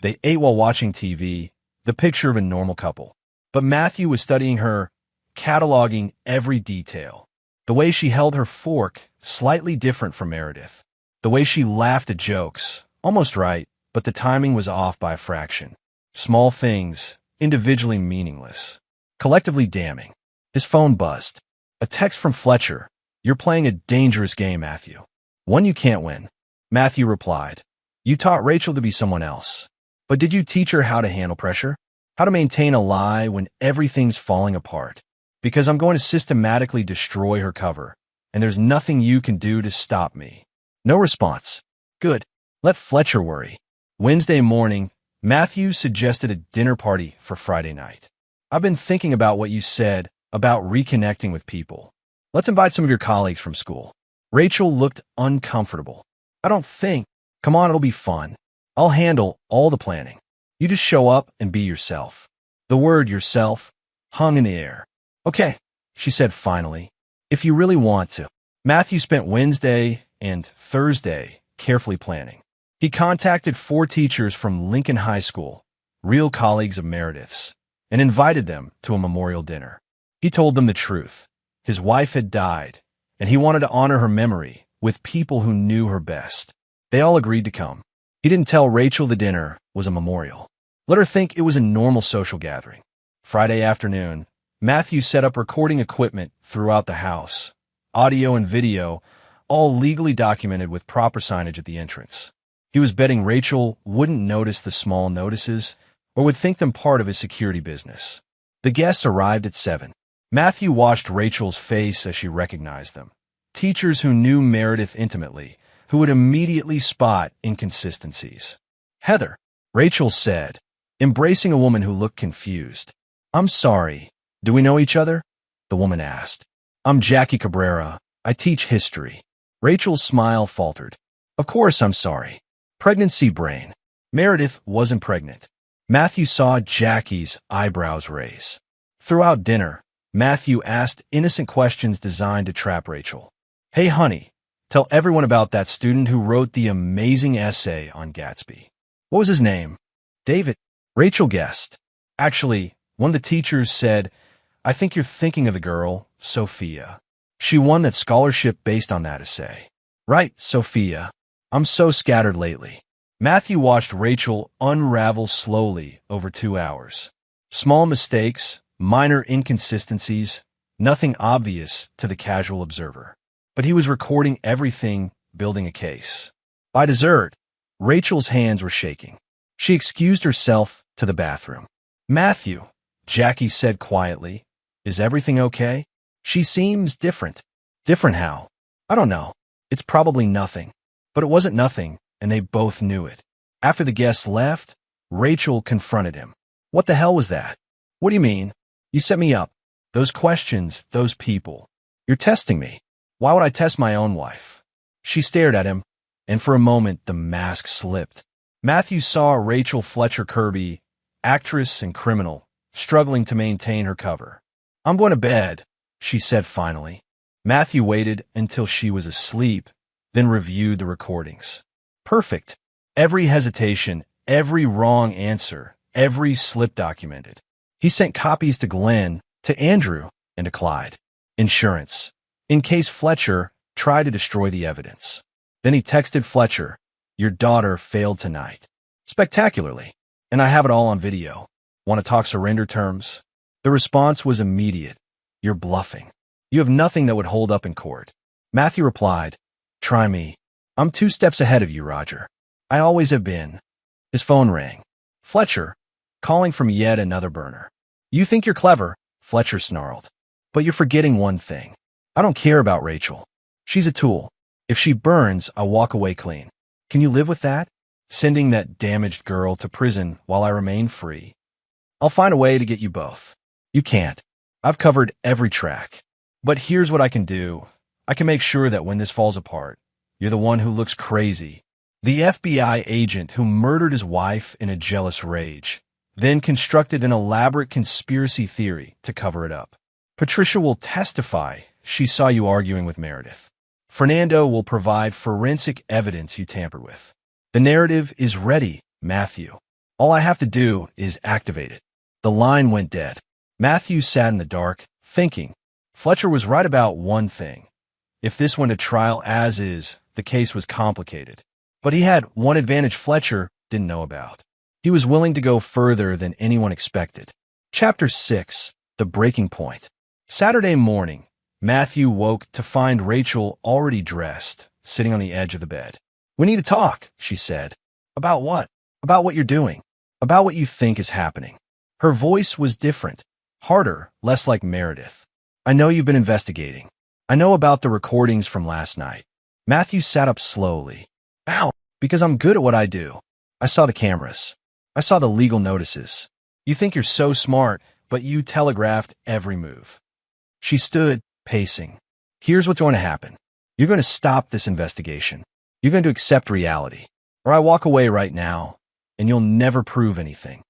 they ate while watching TV, the picture of a normal couple. But Matthew was studying her, cataloging every detail. The way she held her fork, slightly different from Meredith. The way she laughed at jokes, almost right, but the timing was off by a fraction. Small things, individually meaningless. Collectively damning. His phone buzzed. A text from Fletcher. You're playing a dangerous game, Matthew. One you can't win. Matthew replied. You taught Rachel to be someone else. But did you teach her how to handle pressure? How to maintain a lie when everything's falling apart? Because I'm going to systematically destroy her cover, and there's nothing you can do to stop me. No response. Good. Let Fletcher worry. Wednesday morning, Matthew suggested a dinner party for Friday night. I've been thinking about what you said about reconnecting with people. Let's invite some of your colleagues from school. Rachel looked uncomfortable. I don't think. Come on, it'll be fun. I'll handle all the planning. You just show up and be yourself. The word yourself hung in the air. Okay, she said finally, if you really want to. Matthew spent Wednesday and Thursday carefully planning. He contacted 4 teachers from Lincoln High School, real colleagues of Meredith's, and invited them to a memorial dinner. He told them the truth. His wife had died, and he wanted to honor her memory with people who knew her best. They all agreed to come. He didn't tell Rachel the dinner was a memorial. Let her think it was a normal social gathering. Friday afternoon, Matthew set up recording equipment throughout the house, audio and video, all legally documented with proper signage at the entrance. He was betting Rachel wouldn't notice the small notices or would think them part of his security business. The guests arrived at 7. Matthew watched Rachel's face as she recognized them. Teachers who knew Meredith intimately, who would immediately spot inconsistencies. Heather, Rachel said, embracing a woman who looked confused. I'm sorry. Do we know each other? The woman asked. I'm Jackie Cabrera. I teach history. Rachel's smile faltered. Of course I'm sorry. Pregnancy brain. Meredith wasn't pregnant. Matthew saw Jackie's eyebrows raise. Throughout dinner, Matthew asked innocent questions designed to trap Rachel. Hey, honey, tell everyone about that student who wrote the amazing essay on Gatsby. What was his name? David. Rachel guessed. Actually, one of the teachers said, I think you're thinking of the girl, Sophia. She won that scholarship based on that essay. Right, Sophia. I'm so scattered lately. Matthew watched Rachel unravel slowly over 2 hours. Small mistakes, minor inconsistencies, nothing obvious to the casual observer. But he was recording everything, building a case. By dessert, Rachel's hands were shaking. She excused herself to the bathroom. Matthew, Jackie said quietly. Is everything okay? She seems different. Different how? I don't know. It's probably nothing. But it wasn't nothing, and they both knew it. After the guests left, Rachel confronted him. What the hell was that? What do you mean? You set me up. Those questions, those people. You're testing me. Why would I test my own wife? She stared at him, and for a moment the mask slipped. Matthew saw Rachel Fletcher Kirby, actress and criminal, struggling to maintain her cover. I'm going to bed, she said finally. Matthew waited until she was asleep, then reviewed the recordings. Perfect. Every hesitation, every wrong answer, every slip documented. He sent copies to Glenn, to Andrew, and to Clyde. Insurance. In case Fletcher tried to destroy the evidence. Then he texted Fletcher, your daughter failed tonight. Spectacularly. And I have it all on video. Want to talk surrender terms? The response was immediate. You're bluffing. You have nothing that would hold up in court. Matthew replied, try me. I'm 2 steps ahead of you, Roger. I always have been. His phone rang. Fletcher, calling from yet another burner. You think you're clever, Fletcher snarled. But you're forgetting one thing. I don't care about Rachel. She's a tool. If she burns, I'll walk away clean. Can you live with that? Sending that damaged girl to prison while I remain free. I'll find a way to get you both. You can't. I've covered every track. But here's what I can do. I can make sure that when this falls apart, you're the one who looks crazy. The FBI agent who murdered his wife in a jealous rage, then constructed an elaborate conspiracy theory to cover it up. Patricia will testify she saw you arguing with Meredith. Fernando will provide forensic evidence you tampered with. The narrative is ready, Matthew. All I have to do is activate it. The line went dead. Matthew sat in the dark, thinking. Fletcher was right about one thing. If this went to trial as is, the case was complicated. But he had one advantage Fletcher didn't know about. He was willing to go further than anyone expected. Chapter 6. The Breaking Point. Saturday morning, Matthew woke to find Rachel already dressed, sitting on the edge of the bed. We need to talk, she said. About what? About what you're doing. About what you think is happening. Her voice was different, harder, less like Meredith. I know you've been investigating. I know about the recordings from last night. Matthew sat up slowly. Ow, because I'm good at what I do. I saw the cameras. I saw the legal notices. You think you're so smart, but you telegraphed every move. She stood, pacing. Here's what's going to happen. You're going to stop this investigation. You're going to accept reality. Or I walk away right now, and you'll never prove anything.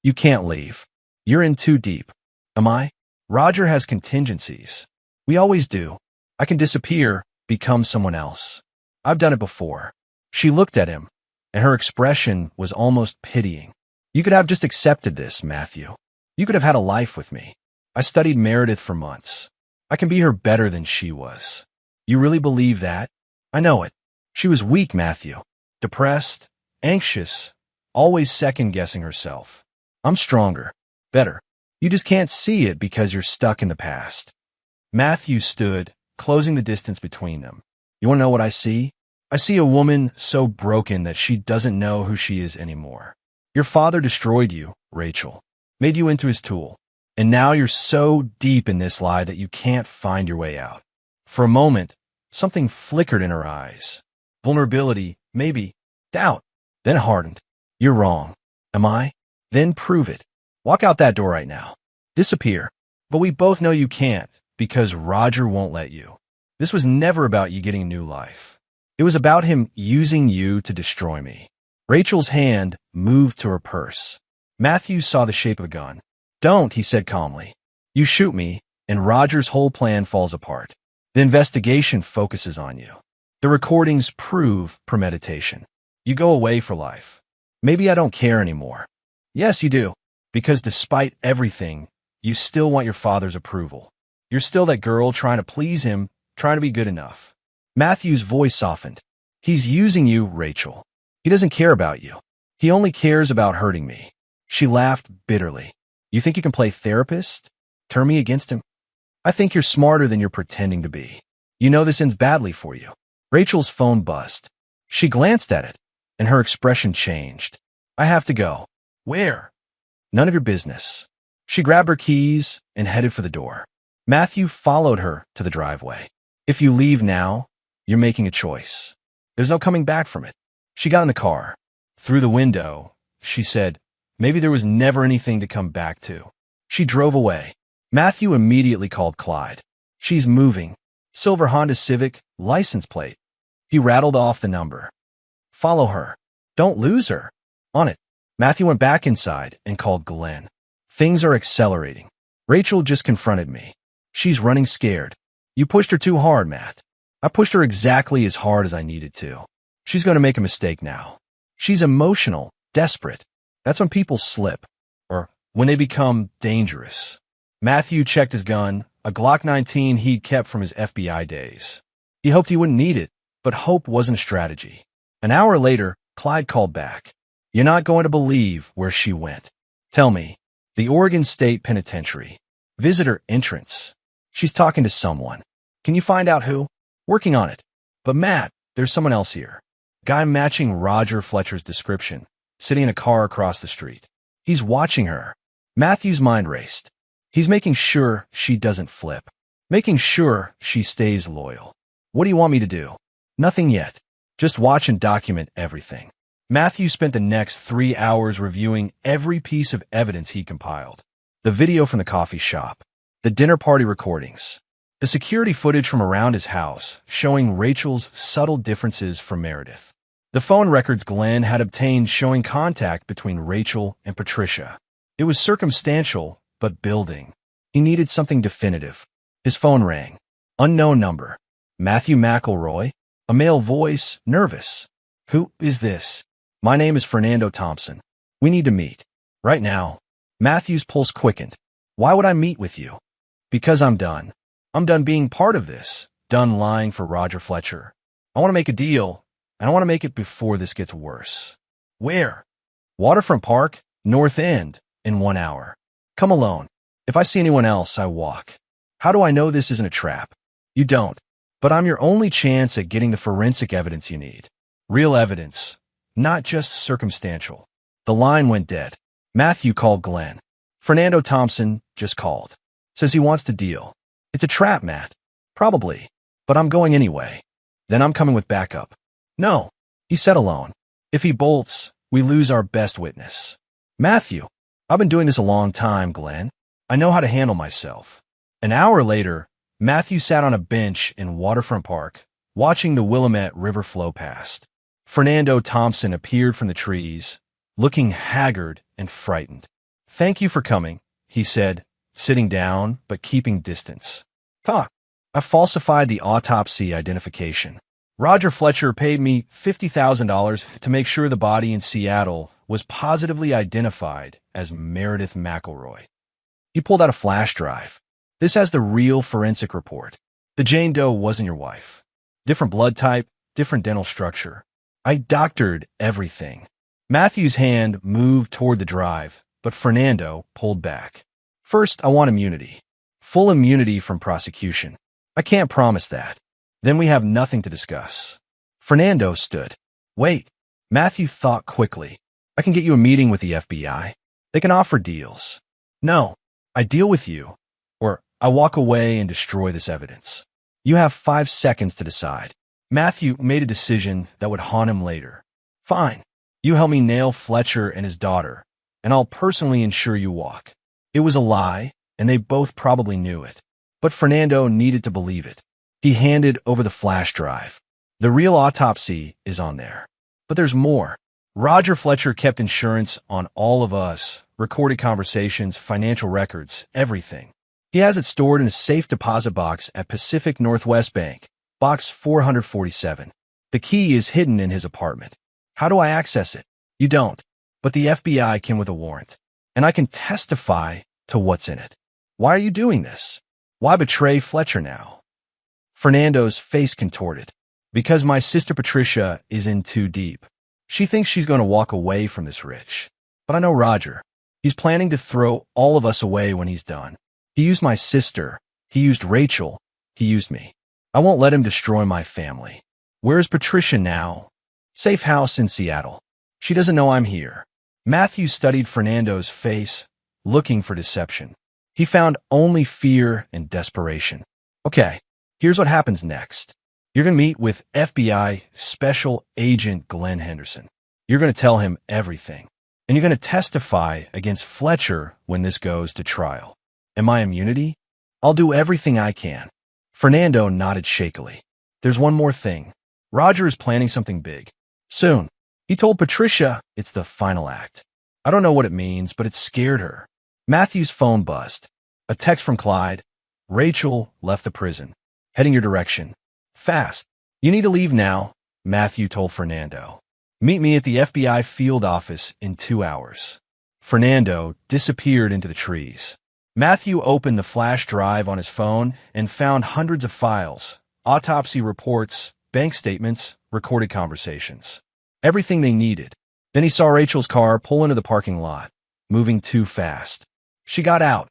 You can't leave. You're in too deep. Am I? Roger has contingencies. We always do. I can disappear, become someone else. I've done it before. She looked at him, and her expression was almost pitying. You could have just accepted this, Matthew. You could have had a life with me. I studied Meredith for months. I can be her better than she was. You really believe that? I know it. She was weak, Matthew. Depressed, anxious, always second-guessing herself. I'm stronger, better. You just can't see it because you're stuck in the past. Matthew stood, closing the distance between them. You want to know what I see? I see a woman so broken that she doesn't know who she is anymore. Your father destroyed you, Rachel, made you into his tool. And now you're so deep in this lie that you can't find your way out. For a moment, something flickered in her eyes. Vulnerability, maybe, doubt, then hardened. You're wrong. Am I? Then prove it. Walk out that door right now. Disappear. But we both know you can't, because Roger won't let you. This was never about you getting a new life. It was about him using you to destroy me. Rachel's hand moved to her purse. Matthew saw the shape of a gun. Don't, he said calmly. You shoot me, and Roger's whole plan falls apart. The investigation focuses on you. The recordings prove premeditation. You go away for life. Maybe I don't care anymore. Yes, you do. Because despite everything, you still want your father's approval. You're still that girl trying to please him, trying to be good enough. Matthew's voice softened. He's using you, Rachel. He doesn't care about you. He only cares about hurting me. She laughed bitterly. You think you can play therapist? Turn me against him? I think you're smarter than you're pretending to be. You know this ends badly for you. Rachel's phone buzzed. She glanced at it, and her expression changed. I have to go. Where? None of your business. She grabbed her keys and headed for the door. Matthew followed her to the driveway. If you leave now, you're making a choice. There's no coming back from it. She got in the car. Through the window, she said, maybe there was never anything to come back to. She drove away. Matthew immediately called Clyde. She's moving. Silver Honda Civic, license plate. He rattled off the number. Follow her. Don't lose her. On it. Matthew went back inside and called Glenn. Things are accelerating. Rachel just confronted me. She's running scared. You pushed her too hard, Matt. I pushed her exactly as hard as I needed to. She's going to make a mistake now. She's emotional, desperate. That's when people slip, or when they become dangerous. Matthew checked his gun, a Glock 19 he'd kept from his FBI days. He hoped he wouldn't need it, but hope wasn't a strategy. An hour later, Clyde called back. You're not going to believe where she went. Tell me. The Oregon State Penitentiary. Visitor entrance. She's talking to someone. Can you find out who? Working on it. But Matt, there's someone else here. Guy matching Roger Fletcher's description, sitting in a car across the street. He's watching her. Matthew's mind raced. He's making sure she doesn't flip. Making sure she stays loyal. What do you want me to do? Nothing yet. Just watch and document everything. Matthew spent the next 3 hours reviewing every piece of evidence he compiled. The video from the coffee shop. The dinner party recordings. The security footage from around his house, showing Rachel's subtle differences from Meredith. The phone records Glenn had obtained showing contact between Rachel and Patricia. It was circumstantial, but building. He needed something definitive. His phone rang. Unknown number. Matthew McElroy. A male voice, nervous. Who is this? My name is Fernando Thompson. We need to meet. Right now. Matthew's pulse quickened. Why would I meet with you? Because I'm done. I'm done being part of this. Done lying for Roger Fletcher. I want to make a deal, and I want to make it before this gets worse. Where? Waterfront Park, North End, in 1 hour. Come alone. If I see anyone else, I walk. How do I know this isn't a trap? You don't. But I'm your only chance at getting the forensic evidence you need. Real evidence, not just circumstantial. The line went dead. Matthew called Glenn. Fernando Thompson just called. Says he wants to deal. It's a trap, Matt. Probably. But I'm going anyway. Then I'm coming with backup. No. He said alone. If he bolts, we lose our best witness. Matthew. I've been doing this a long time, Glenn. I know how to handle myself. An hour later, Matthew sat on a bench in Waterfront Park, watching the Willamette River flow past. Fernando Thompson appeared from the trees, looking haggard and frightened. Thank you for coming, he said, sitting down but keeping distance. Talk. I falsified the autopsy identification. Roger Fletcher paid me $50,000 to make sure the body in Seattle was positively identified as Meredith McElroy. He pulled out a flash drive. This has the real forensic report. The Jane Doe wasn't your wife. Different blood type, different dental structure. I doctored everything. Matthew's hand moved toward the drive, but Fernando pulled back. First, I want immunity. Full immunity from prosecution. I can't promise that. Then we have nothing to discuss. Fernando stood. Wait. Matthew thought quickly. I can get you a meeting with the FBI. They can offer deals. No. I deal with you. Or I walk away and destroy this evidence. You have 5 seconds to decide. Matthew made a decision that would haunt him later. Fine. You help me nail Fletcher and his daughter, and I'll personally ensure you walk. It was a lie, and they both probably knew it. But Fernando needed to believe it. He handed over the flash drive. The real autopsy is on there. But there's more. Roger Fletcher kept insurance on all of us, recorded conversations, financial records, everything. He has it stored in a safe deposit box at Pacific Northwest Bank, box 447. The key is hidden in his apartment. How do I access it? You don't. But the FBI can with a warrant. And I can testify to what's in it. Why are you doing this? Why betray Fletcher now? Fernando's face contorted. Because my sister Patricia is in too deep. She thinks she's going to walk away from this rich. But I know Roger. He's planning to throw all of us away when he's done. He used my sister. He used Rachel. He used me. I won't let him destroy my family. Where's Patricia now? Safe house in Seattle. She doesn't know I'm here. Matthew studied Fernando's face, looking for deception. He found only fear and desperation. Okay, here's what happens next. You're going to meet with FBI Special Agent Glenn Henderson. You're going to tell him everything. And you're going to testify against Fletcher when this goes to trial. And my immunity? I'll do everything I can. Fernando nodded shakily. There's one more thing. Roger is planning something big. Soon. He told Patricia it's the final act. I don't know what it means, but it scared her. Matthew's phone buzzed. A text from Clyde. Rachel left the prison. Heading your direction. Fast. You need to leave now, Matthew told Fernando. Meet me at the FBI field office in 2 hours. Fernando disappeared into the trees. Matthew opened the flash drive on his phone and found hundreds of files, autopsy reports, bank statements, recorded conversations. Everything they needed. Then he saw Rachel's car pull into the parking lot, moving too fast. She got out,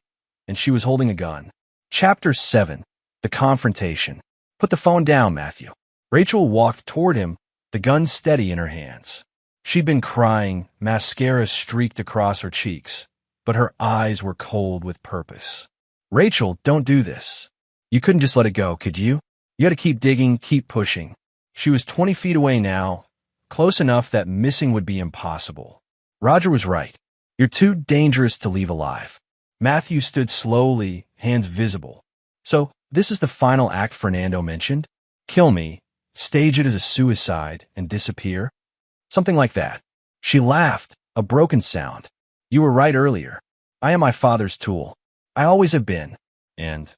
and she was holding a gun. Chapter 7. The Confrontation. Put the phone down, Matthew. Rachel walked toward him, the gun steady in her hands. She'd been crying, mascara streaked across her cheeks, but her eyes were cold with purpose. Rachel, don't do this. You couldn't just let it go, could you? You had to keep digging, keep pushing. She was 20 feet away now, close enough that missing would be impossible. Roger was right. You're too dangerous to leave alive. Matthew stood slowly, hands visible. So, this is the final act Fernando mentioned? Kill me, stage it as a suicide, and disappear? Something like that. She laughed, a broken sound. You were right earlier. I am my father's tool. I always have been. And,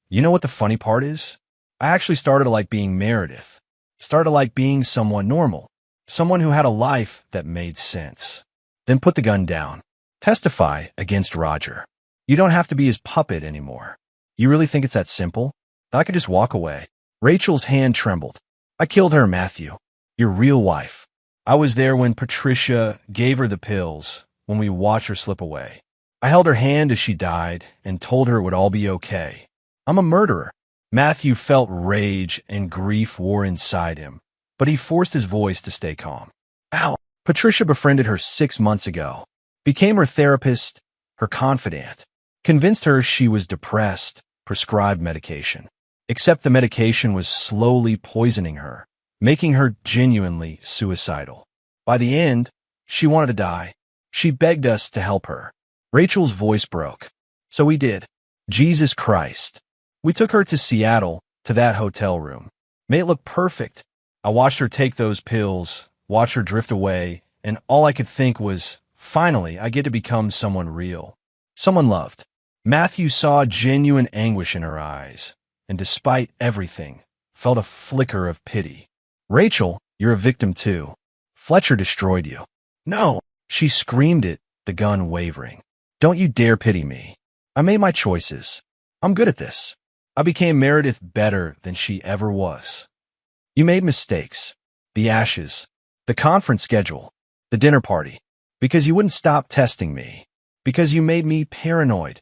you know what the funny part is? I actually started to like being Meredith. Started to like being someone normal. Someone who had a life that made sense. Then put the gun down. Testify against Roger. You don't have to be his puppet anymore. You really think it's that simple? I could just walk away. Rachel's hand trembled. I killed her, Matthew. Your real wife. I was there when Patricia gave her the pills, when we watched her slip away. I held her hand as she died and told her it would all be okay. I'm a murderer. Matthew felt rage and grief war inside him, but he forced his voice to stay calm. Ow! Patricia befriended her 6 months ago, became her therapist, her confidant, convinced her she was depressed, prescribed medication. Except the medication was slowly poisoning her, making her genuinely suicidal. By the end, she wanted to die. She begged us to help her. Rachel's voice broke. So we did. Jesus Christ. We took her to Seattle, to that hotel room. Made it look perfect. I watched her take those pills, watch her drift away, and all I could think was, finally, I get to become someone real. Someone loved. Matthew saw genuine anguish in her eyes, and despite everything, felt a flicker of pity. Rachel, you're a victim too. Fletcher destroyed you. No, she screamed it, the gun wavering. Don't you dare pity me. I made my choices. I'm good at this. I became Meredith better than she ever was. You made mistakes. The ashes. The conference schedule. The dinner party. Because you wouldn't stop testing me. Because you made me paranoid.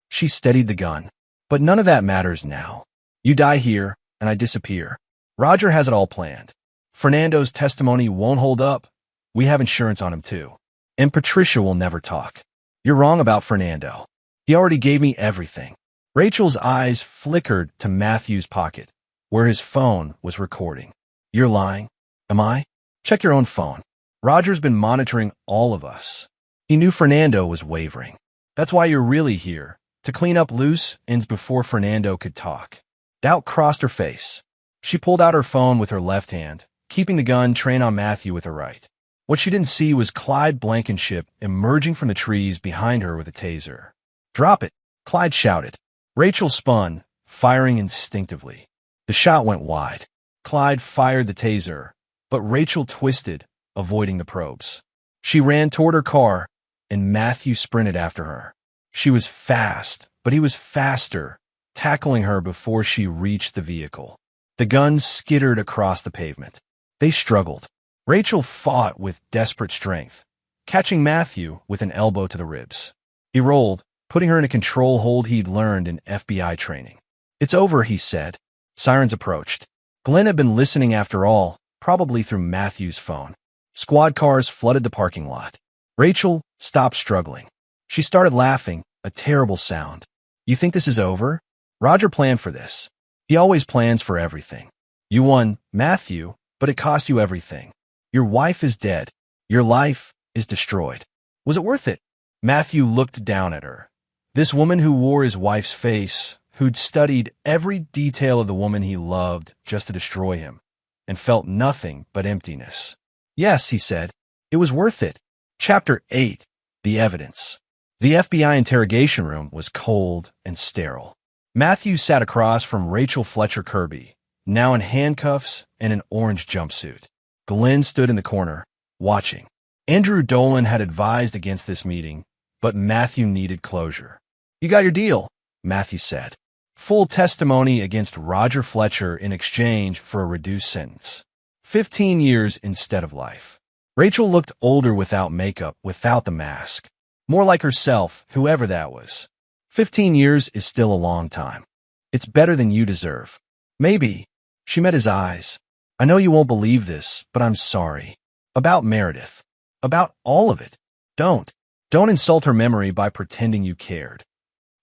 She steadied the gun. But none of that matters now. You die here, and I disappear. Roger has it all planned. Fernando's testimony won't hold up. We have insurance on him too. And Patricia will never talk. You're wrong about Fernando. He already gave me everything. Rachel's eyes flickered to Matthew's pocket, where his phone was recording. You're lying. Am I? Check your own phone. Roger's been monitoring all of us. He knew Fernando was wavering. That's why you're really here, to clean up loose ends before Fernando could talk. Doubt crossed her face. She pulled out her phone with her left hand, keeping the gun trained on Matthew with her right. What she didn't see was Clyde Blankenship emerging from the trees behind her with a taser. Drop it, Clyde shouted. Rachel spun, firing instinctively. The shot went wide. Clyde fired the taser, but Rachel twisted, avoiding the probes. She ran toward her car, and Matthew sprinted after her. She was fast, but he was faster, tackling her before she reached the vehicle. The gun skittered across the pavement. They struggled. Rachel fought with desperate strength, catching Matthew with an elbow to the ribs. He rolled, putting her in a control hold he'd learned in FBI training. It's over, he said. Sirens approached. Glenn had been listening after all, probably through Matthew's phone. Squad cars flooded the parking lot. Rachel stopped struggling. She started laughing, a terrible sound. You think this is over? Roger planned for this. He always plans for everything. You won, Matthew, but it cost you everything. Your wife is dead. Your life is destroyed. Was it worth it? Matthew looked down at her. This woman who wore his wife's face, who'd studied every detail of the woman he loved just to destroy him, and felt nothing but emptiness. Yes, he said, it was worth it. Chapter 8. The Evidence. The FBI interrogation room was cold and sterile. Matthew sat across from Rachel Fletcher Kirby, now in handcuffs and an orange jumpsuit. Glenn stood in the corner, watching. Andrew Dolan had advised against this meeting, but Matthew needed closure. You got your deal, Matthew said. Full testimony against Roger Fletcher in exchange for a reduced sentence. 15 years instead of life. Rachel looked older without makeup, without the mask. More like herself, whoever that was. 15 years is still a long time. It's better than you deserve. Maybe. She met his eyes. I know you won't believe this, but I'm sorry. About Meredith. About all of it. Don't insult her memory by pretending you cared.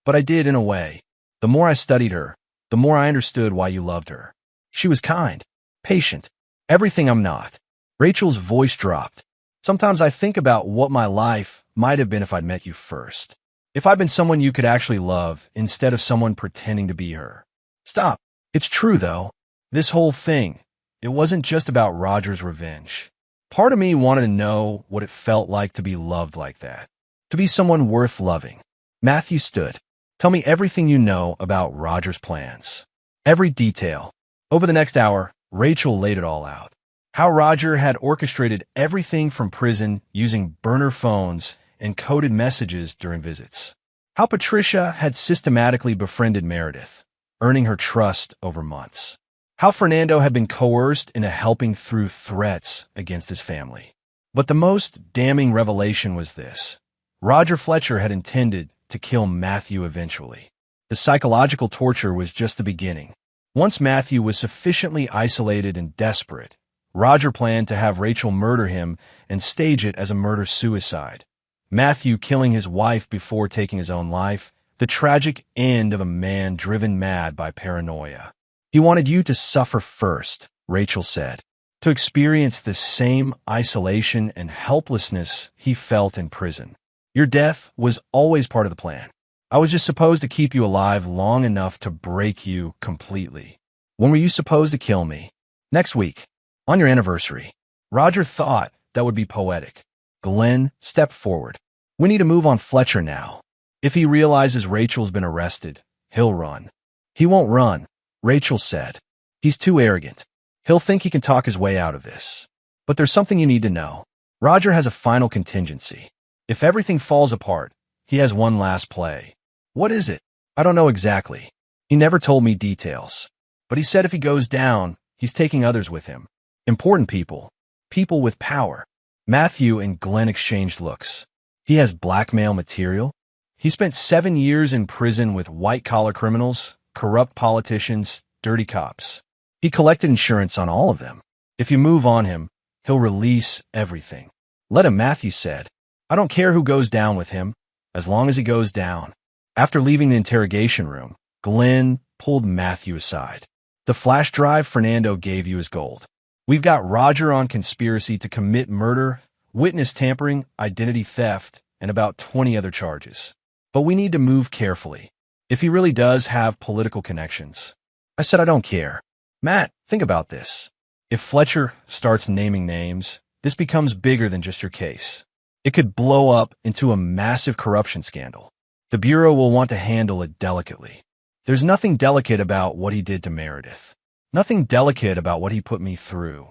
But I did in a way. The more I studied her, the more I understood why you loved her. She was kind, patient, everything I'm not. Rachel's voice dropped. Sometimes I think about what my life might have been if I'd met you first. If I'd been someone you could actually love instead of someone pretending to be her. Stop. It's true, though. This whole thing, it wasn't just about Roger's revenge. Part of me wanted to know what it felt like to be loved like that. To be someone worth loving. Matthew stood. Tell me everything you know about Roger's plans. Every detail. Over the next hour, Rachel laid it all out. How Roger had orchestrated everything from prison using burner phones and coded messages during visits. How Patricia had systematically befriended Meredith, earning her trust over months. How Fernando had been coerced into helping through threats against his family. But the most damning revelation was this. Roger Fletcher had intended to kill Matthew eventually. The psychological torture was just the beginning. Once Matthew was sufficiently isolated and desperate, Roger planned to have Rachel murder him and stage it as a murder-suicide. Matthew killing his wife before taking his own life, the tragic end of a man driven mad by paranoia. He wanted you to suffer first, Rachel said, to experience the same isolation and helplessness he felt in prison. Your death was always part of the plan. I was just supposed to keep you alive long enough to break you completely. When were you supposed to kill me? Next week. On your anniversary. Roger thought that would be poetic. Glenn stepped forward. We need to move on Fletcher now. If he realizes Rachel's been arrested, he'll run. He won't run, Rachel said. He's too arrogant. He'll think he can talk his way out of this. But there's something you need to know. Roger has a final contingency. If everything falls apart, he has one last play. What is it? I don't know exactly. He never told me details. But he said if he goes down, he's taking others with him. Important people. People with power. Matthew and Glenn exchanged looks. He has blackmail material? He spent 7 years in prison with white-collar criminals, corrupt politicians, dirty cops. He collected insurance on all of them. If you move on him, he'll release everything. Let him, Matthew said. I don't care who goes down with him, as long as he goes down. After leaving the interrogation room, Glenn pulled Matthew aside. The flash drive Fernando gave you is gold. We've got Roger on conspiracy to commit murder, witness tampering, identity theft, and about 20 other charges. But we need to move carefully. If he really does have political connections. I said I don't care. Matt, think about this. If Fletcher starts naming names, this becomes bigger than just your case. It could blow up into a massive corruption scandal. The Bureau will want to handle it delicately. There's nothing delicate about what he did to Meredith. Nothing delicate about what he put me through.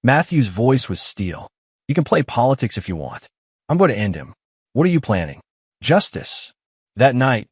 Matthew's voice was steel. You can play politics if you want. I'm going to end him. What are you planning? Justice. That night,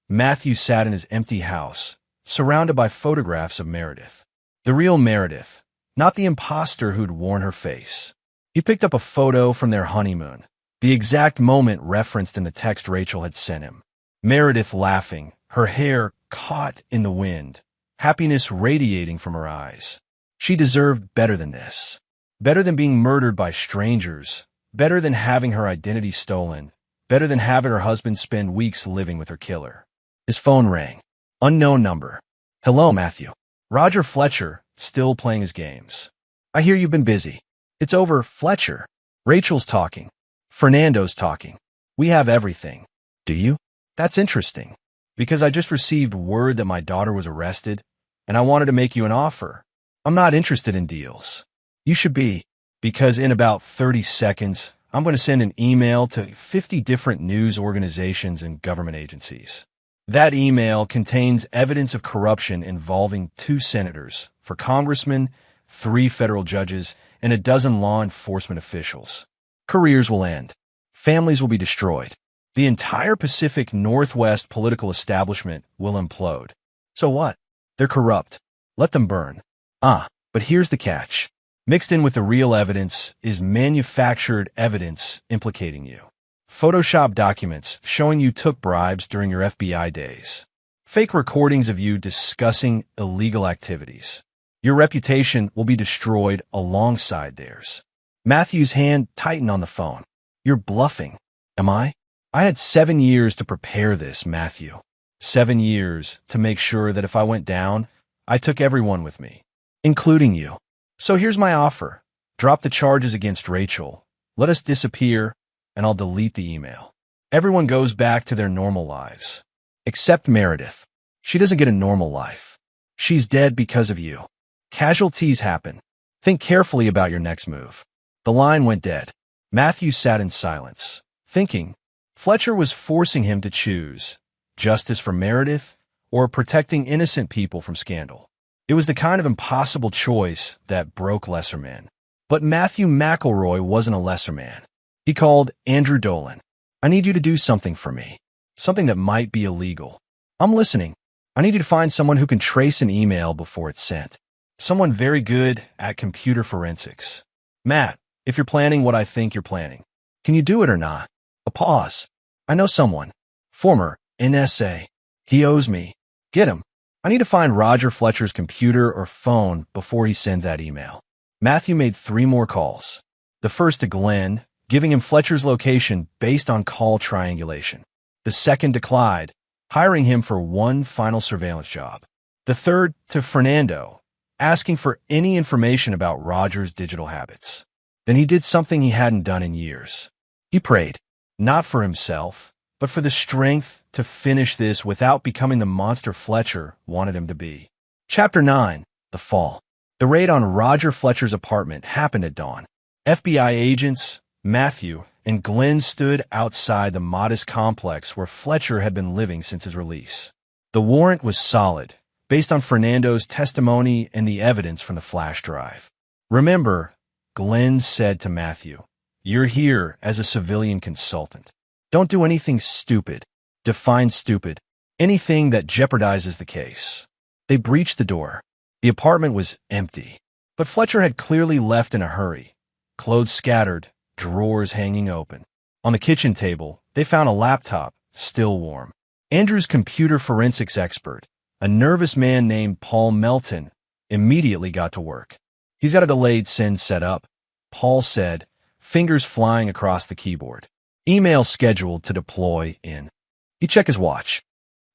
Matthew sat in his empty house, surrounded by photographs of Meredith. The real Meredith, not the imposter who'd worn her face. He picked up a photo from their honeymoon, the exact moment referenced in the text Rachel had sent him. Meredith laughing, her hair caught in the wind, happiness radiating from her eyes. She deserved better than this. Better than being murdered by strangers. Better than having her identity stolen. Better than having her husband spend weeks living with her killer. His phone rang. Unknown number. Hello, Matthew. Roger Fletcher, still playing his games. I hear you've been busy. It's over, Fletcher. Rachel's talking. Fernando's talking. We have everything. Do you? That's interesting. Because I just received word that my daughter was arrested, and I wanted to make you an offer. I'm not interested in deals. You should be, because in about 30 seconds, I'm going to send an email to 50 different news organizations and government agencies. That email contains evidence of corruption involving 2 senators, for congressmen, 3 federal judges, and a dozen law enforcement officials. Careers will end. Families will be destroyed. The entire Pacific Northwest political establishment will implode. So what? They're corrupt. Let them burn. But here's the catch. Mixed in with the real evidence is manufactured evidence implicating you. Photoshop documents showing you took bribes during your FBI days. Fake recordings of you discussing illegal activities. Your reputation will be destroyed alongside theirs. Matthew's hand tightened on the phone. You're bluffing. Am I? I had 7 years to prepare this, Matthew. 7 years to make sure that if I went down, I took everyone with me, including you. So here's my offer. Drop the charges against Rachel. Let us disappear, and I'll delete the email. Everyone goes back to their normal lives. Except Meredith. She doesn't get a normal life. She's dead because of you. Casualties happen. Think carefully about your next move. The line went dead. Matthew sat in silence, thinking. Fletcher was forcing him to choose justice for Meredith or protecting innocent people from scandal. It was the kind of impossible choice that broke lesser men. But Matthew McElroy wasn't a lesser man. He called Andrew Dolan. I need you to do something for me. Something that might be illegal. I'm listening. I need you to find someone who can trace an email before it's sent. Someone very good at computer forensics. Matt, if you're planning what I think you're planning, can you do it or not? A pause. I know someone. Former NSA. He owes me. Get him. I need to find Roger Fletcher's computer or phone before he sends that email. Matthew made 3 more calls. The first to Glenn, giving him Fletcher's location based on call triangulation. The second to Clyde, hiring him for one final surveillance job. The third to Fernando, asking for any information about Roger's digital habits. Then he did something he hadn't done in years. He prayed, not for himself, but for the strength to finish this without becoming the monster Fletcher wanted him to be. Chapter 9. The Fall. The raid on Roger Fletcher's apartment happened at dawn. FBI agents, Matthew, and Glenn stood outside the modest complex where Fletcher had been living since his release. The warrant was solid, based on Fernando's testimony and the evidence from the flash drive. Remember, Glenn said to Matthew, you're here as a civilian consultant. Don't do anything stupid. Define stupid. Anything that jeopardizes the case. They breached the door. The apartment was empty, but Fletcher had clearly left in a hurry. Clothes scattered, drawers hanging open. On the kitchen table, they found a laptop, still warm. Andrew's computer forensics expert, a nervous man named Paul Melton, immediately got to work. He's got a delayed send set up, Paul said, fingers flying across the keyboard. Email scheduled to deploy in. He checked his watch.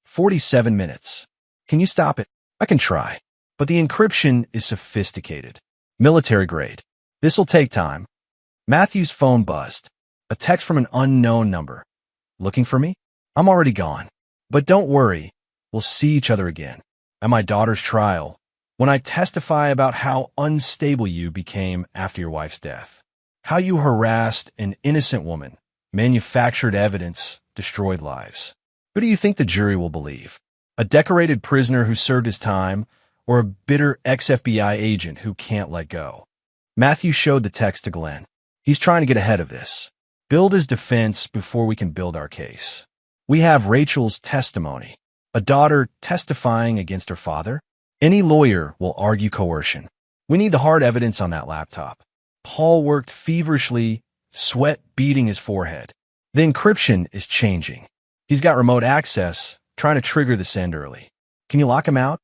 47 minutes. Can you stop it? I can try. But the encryption is sophisticated. Military grade. This'll take time. Matthew's phone buzzed. A text from an unknown number. Looking for me? I'm already gone. But don't worry. We'll see each other again. At my daughter's trial, when I testify about how unstable you became after your wife's death. How you harassed an innocent woman, manufactured evidence, destroyed lives. Who do you think the jury will believe? A decorated prisoner who served his time, or a bitter ex-FBI agent who can't let go? Matthew showed the text to Glenn. He's trying to get ahead of this. Build his defense before we can build our case. We have Rachel's testimony. A daughter testifying against her father? Any lawyer will argue coercion. We need the hard evidence on that laptop. Paul worked feverishly, sweat beading his forehead. The encryption is changing. He's got remote access, trying to trigger the send early. Can you lock him out?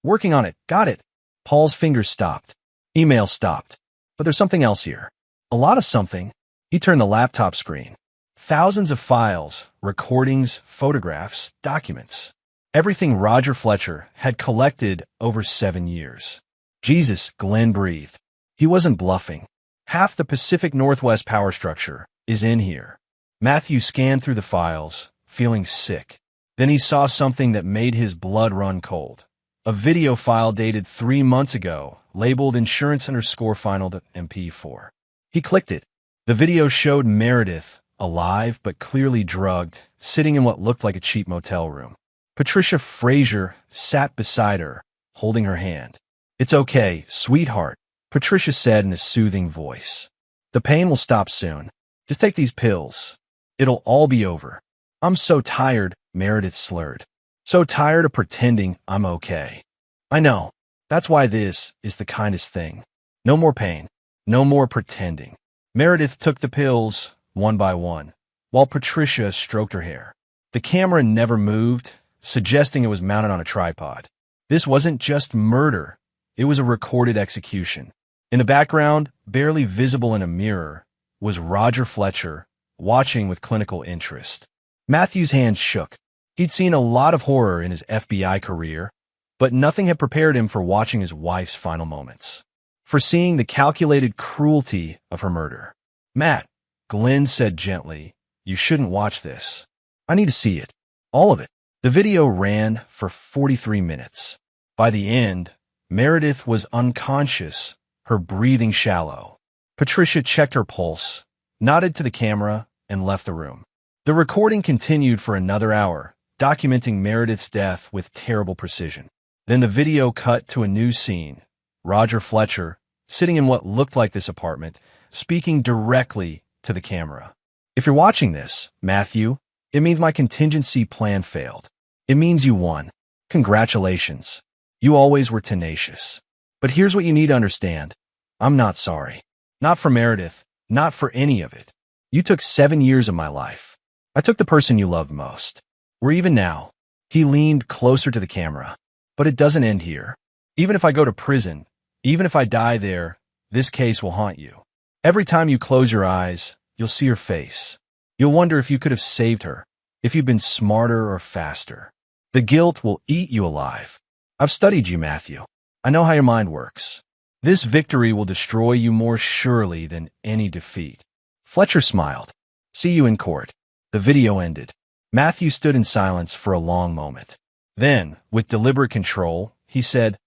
Working on it. Got it. Paul's fingers stopped. Email stopped. But there's something else here. A lot of something. He turned the laptop screen. Thousands of files, recordings, photographs, documents. Everything Roger Fletcher had collected over 7 years. Jesus, Glenn breathed. He wasn't bluffing. Half the Pacific Northwest power structure is in here. Matthew scanned through the files, feeling sick. Then he saw something that made his blood run cold. A video file dated 3 months ago, labeled insurance_final.mp4. He clicked it. The video showed Meredith, alive but clearly drugged, sitting in what looked like a cheap motel room. Patricia Frazier sat beside her, holding her hand. "It's okay, sweetheart," Patricia said in a soothing voice. "The pain will stop soon. Just take these pills. It'll all be over." "I'm so tired," Meredith slurred. "So tired of pretending I'm okay." "I know. That's why this is the kindest thing. No more pain. No more pretending." Meredith took the pills, one by one, while Patricia stroked her hair. The camera never moved, suggesting it was mounted on a tripod. This wasn't just murder. It was a recorded execution. In the background, barely visible in a mirror, was Roger Fletcher, watching with clinical interest. Matthew's hand shook. He'd seen a lot of horror in his FBI career, but nothing had prepared him for watching his wife's final moments, for seeing the calculated cruelty of her murder. "Matt," Glenn said gently, "you shouldn't watch this. I need to see it. All of it." The video ran for 43 minutes. By the end, Meredith was unconscious, her breathing shallow. Patricia checked her pulse, nodded to the camera, and left the room. The recording continued for another hour, documenting Meredith's death with terrible precision. Then the video cut to a new scene. Roger Fletcher, sitting in what looked like this apartment, speaking directly to the camera. "If you're watching this, Matthew, it means my contingency plan failed. It means you won. Congratulations. You always were tenacious. But here's what you need to understand. I'm not sorry. Not for Meredith. Not for any of it. You took 7 years of my life. I took the person you loved most. We're even now." He leaned closer to the camera. "But it doesn't end here. Even if I go to prison, even if I die there, this case will haunt you. Every time you close your eyes, you'll see her face. You'll wonder if you could have saved her, if you'd been smarter or faster. The guilt will eat you alive. I've studied you, Matthew. I know how your mind works. This victory will destroy you more surely than any defeat." Fletcher smiled. "See you in court." The video ended. Matthew stood in silence for a long moment. Then, with deliberate control, he said,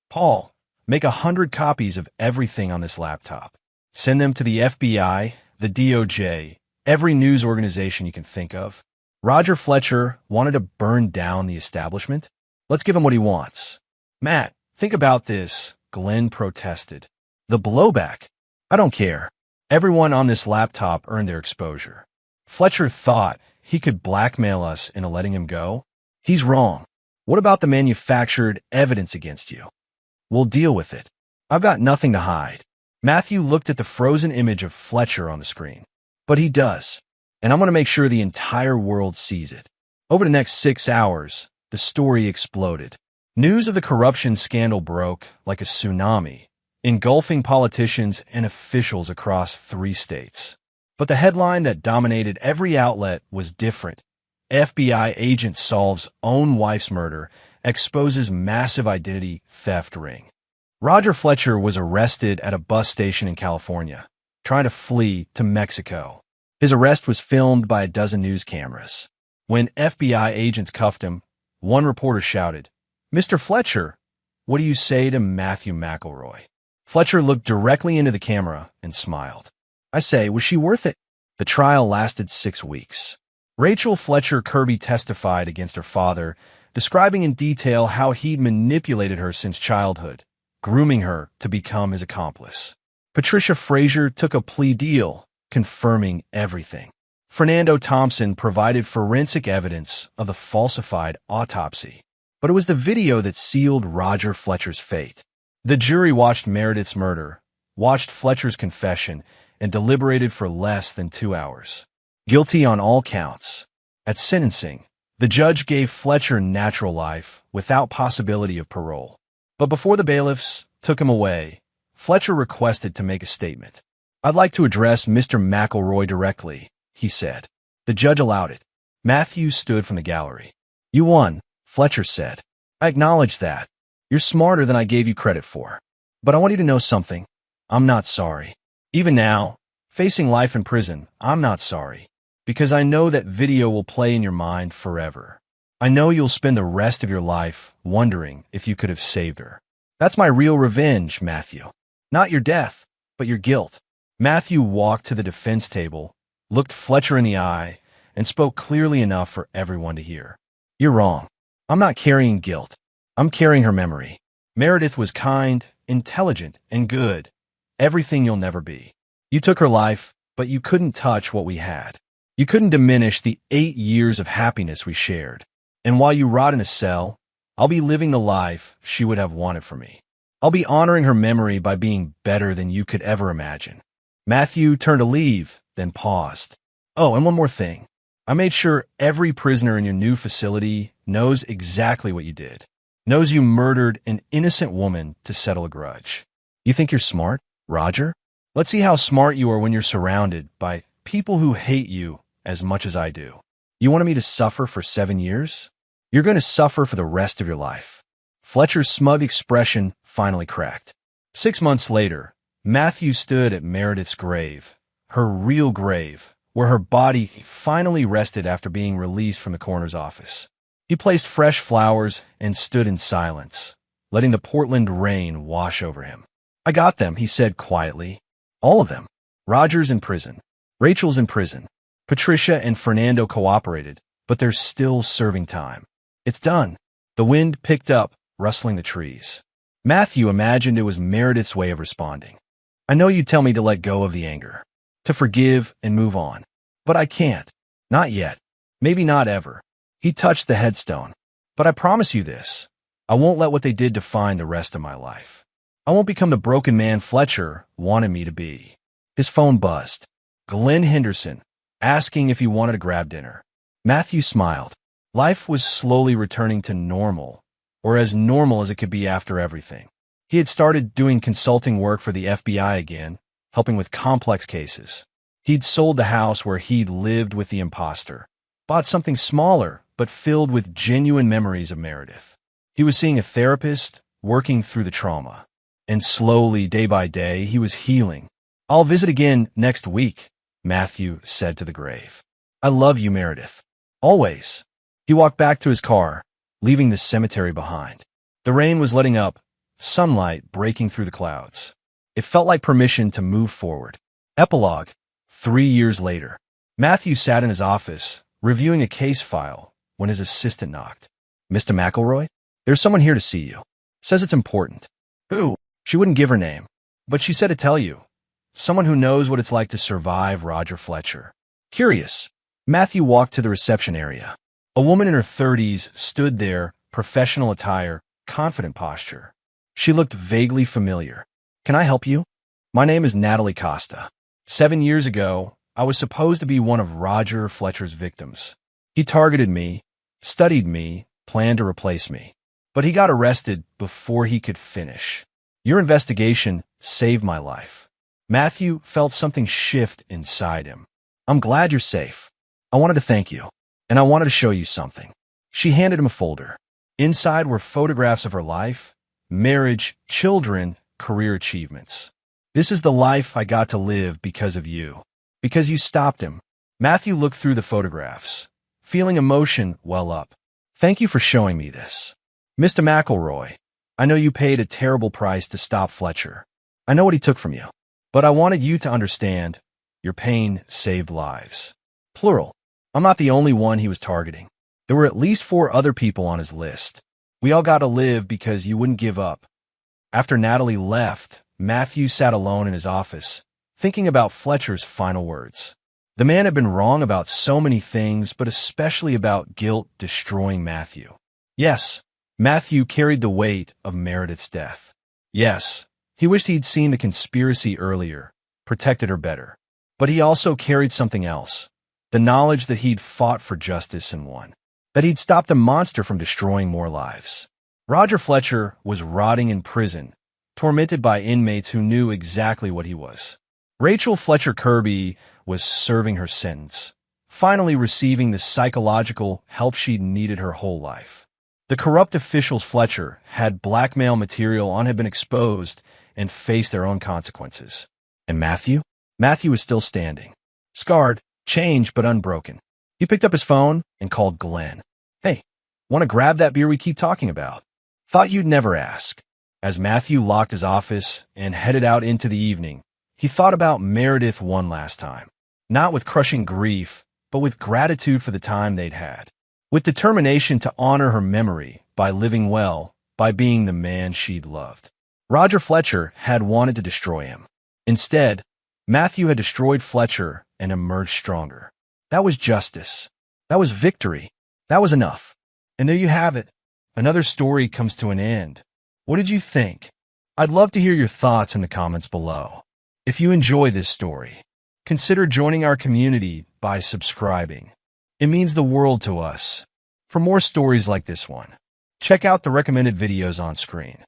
"Paul, make 100 copies of everything on this laptop. Send them to the FBI, the DOJ, every news organization you can think of. Roger Fletcher wanted to burn down the establishment. Let's give him what he wants." "Matt, think about this," Glenn protested. "The blowback. I don't care. Everyone on this laptop earned their exposure. Fletcher thought he could blackmail us into letting him go. He's wrong. What about the manufactured evidence against you? We'll deal with it. I've got nothing to hide." Matthew looked at the frozen image of Fletcher on the screen. "But he does, and I'm going to make sure the entire world sees it." Over the next 6 hours, the story exploded. News of the corruption scandal broke like a tsunami, engulfing politicians and officials across 3 states. But the headline that dominated every outlet was different. FBI agent solves own wife's murder, exposes massive identity theft ring. Roger Fletcher was arrested at a bus station in California, trying to flee to Mexico. His arrest was filmed by a dozen news cameras. When FBI agents cuffed him, one reporter shouted, "Mr. Fletcher, what do you say to Matthew McElroy?" Fletcher looked directly into the camera and smiled. "I say, was she worth it?" The trial lasted 6 weeks. Rachel Fletcher Kirby testified against her father, describing in detail how he'd manipulated her since childhood, grooming her to become his accomplice. Patricia Frazier took a plea deal, confirming everything. Fernando Thompson provided forensic evidence of the falsified autopsy. But it was the video that sealed Roger Fletcher's fate. The jury watched Meredith's murder, watched Fletcher's confession, and deliberated for less than 2 hours. Guilty on all counts. At sentencing, the judge gave Fletcher natural life without possibility of parole. But before the bailiffs took him away, Fletcher requested to make a statement. "I'd like to address Mr. McElroy directly," he said. The judge allowed it. Matthew stood from the gallery. You won, Fletcher said. I acknowledge that. You're smarter than I gave you credit for. But I want you to know something. I'm not sorry. Even now, facing life in prison, I'm not sorry. Because I know that video will play in your mind forever. I know you'll spend the rest of your life wondering if you could have saved her. That's my real revenge, Matthew. Not your death, but your guilt. Matthew walked to the defense table, looked Fletcher in the eye, and spoke clearly enough for everyone to hear. You're wrong. I'm not carrying guilt. I'm carrying her memory. Meredith was kind, intelligent, and good. Everything you'll never be. You took her life, but you couldn't touch what we had. You couldn't diminish the 8 years of happiness we shared. And while you rot in a cell, I'll be living the life she would have wanted for me. I'll be honoring her memory by being better than you could ever imagine. Matthew turned to leave, then paused. Oh, and one more thing. I made sure every prisoner in your new facility knows exactly what you did. Knows you murdered an innocent woman to settle a grudge. You think you're smart, Roger? Let's see how smart you are when you're surrounded by people who hate you as much as I do. You wanted me to suffer for 7 years? You're going to suffer for the rest of your life. Fletcher's smug expression finally cracked. 6 months later, Matthew stood at Meredith's grave, her real grave, where her body finally rested after being released from the coroner's office. He placed fresh flowers and stood in silence, letting the Portland rain wash over him. I got them, he said quietly. All of them. Roger's in prison. Rachel's in prison. Patricia and Fernando cooperated, but they're still serving time. It's done. The wind picked up, rustling the trees. Matthew imagined it was Meredith's way of responding. I know you tell me to let go of the anger, to forgive and move on. But I can't. Not yet. Maybe not ever. He touched the headstone. But I promise you this. I won't let what they did define the rest of my life. I won't become the broken man Fletcher wanted me to be. His phone buzzed. Glenn Henderson, asking if he wanted to grab dinner. Matthew smiled. Life was slowly returning to normal, or as normal as it could be after everything. He had started doing consulting work for the FBI again, helping with complex cases. He'd sold the house where he'd lived with the imposter, bought something smaller, but filled with genuine memories of Meredith. He was seeing a therapist, working through the trauma. And slowly, day by day, he was healing. I'll visit again next week, Matthew said to the grave. I love you, Meredith. Always. He walked back to his car, leaving the cemetery behind. The rain was letting up, sunlight breaking through the clouds. It felt like permission to move forward. Epilogue. 3 years later. Matthew sat in his office, reviewing a case file, when his assistant knocked. Mr. McElroy? There's someone here to see you. Says it's important. Who? She wouldn't give her name, but she said to tell you. Someone who knows what it's like to survive Roger Fletcher. Curious. Matthew walked to the reception area. A woman in her 30s stood there, professional attire, confident posture. She looked vaguely familiar. Can I help you? My name is Natalie Costa. 7 years ago, I was supposed to be one of Roger Fletcher's victims. He targeted me, studied me, planned to replace me. But he got arrested before he could finish. Your investigation saved my life. Matthew felt something shift inside him. I'm glad you're safe. I wanted to thank you, and I wanted to show you something. She handed him a folder. Inside were photographs of her life, marriage, children, career achievements. This is the life I got to live because of you. Because you stopped him. Matthew looked through the photographs, feeling emotion well up. Thank you for showing me this. Mr. McElroy, I know you paid a terrible price to stop Fletcher. I know what he took from you. But I wanted you to understand, your pain saved lives. Plural. I'm not the only one he was targeting. There were at least 4 other people on his list. We all got to live because you wouldn't give up. After Natalie left, Matthew sat alone in his office, thinking about Fletcher's final words. The man had been wrong about so many things, but especially about guilt destroying Matthew. Yes, Matthew carried the weight of Meredith's death. Yes, he wished he'd seen the conspiracy earlier, protected her better. But he also carried something else, the knowledge that he'd fought for justice and won, that he'd stopped a monster from destroying more lives. Roger Fletcher was rotting in prison, tormented by inmates who knew exactly what he was. Rachel Fletcher Kirby was serving her sentence, finally receiving the psychological help she'd needed her whole life. The corrupt officials Fletcher had blackmail material on had been exposed and faced their own consequences. And Matthew? Matthew was still standing. Scarred, changed but unbroken. He picked up his phone and called Glenn. "Hey, want to grab that beer we keep talking about? Thought you'd never ask." As Matthew locked his office and headed out into the evening, he thought about Meredith one last time. Not with crushing grief, but with gratitude for the time they'd had. With determination to honor her memory by living well, by being the man she'd loved. Roger Fletcher had wanted to destroy him. Instead, Matthew had destroyed Fletcher and emerged stronger. That was justice. That was victory. That was enough. And there you have it. Another story comes to an end. What did you think? I'd love to hear your thoughts in the comments below. If you enjoy this story, consider joining our community by subscribing. It means the world to us. For more stories like this one, check out the recommended videos on screen.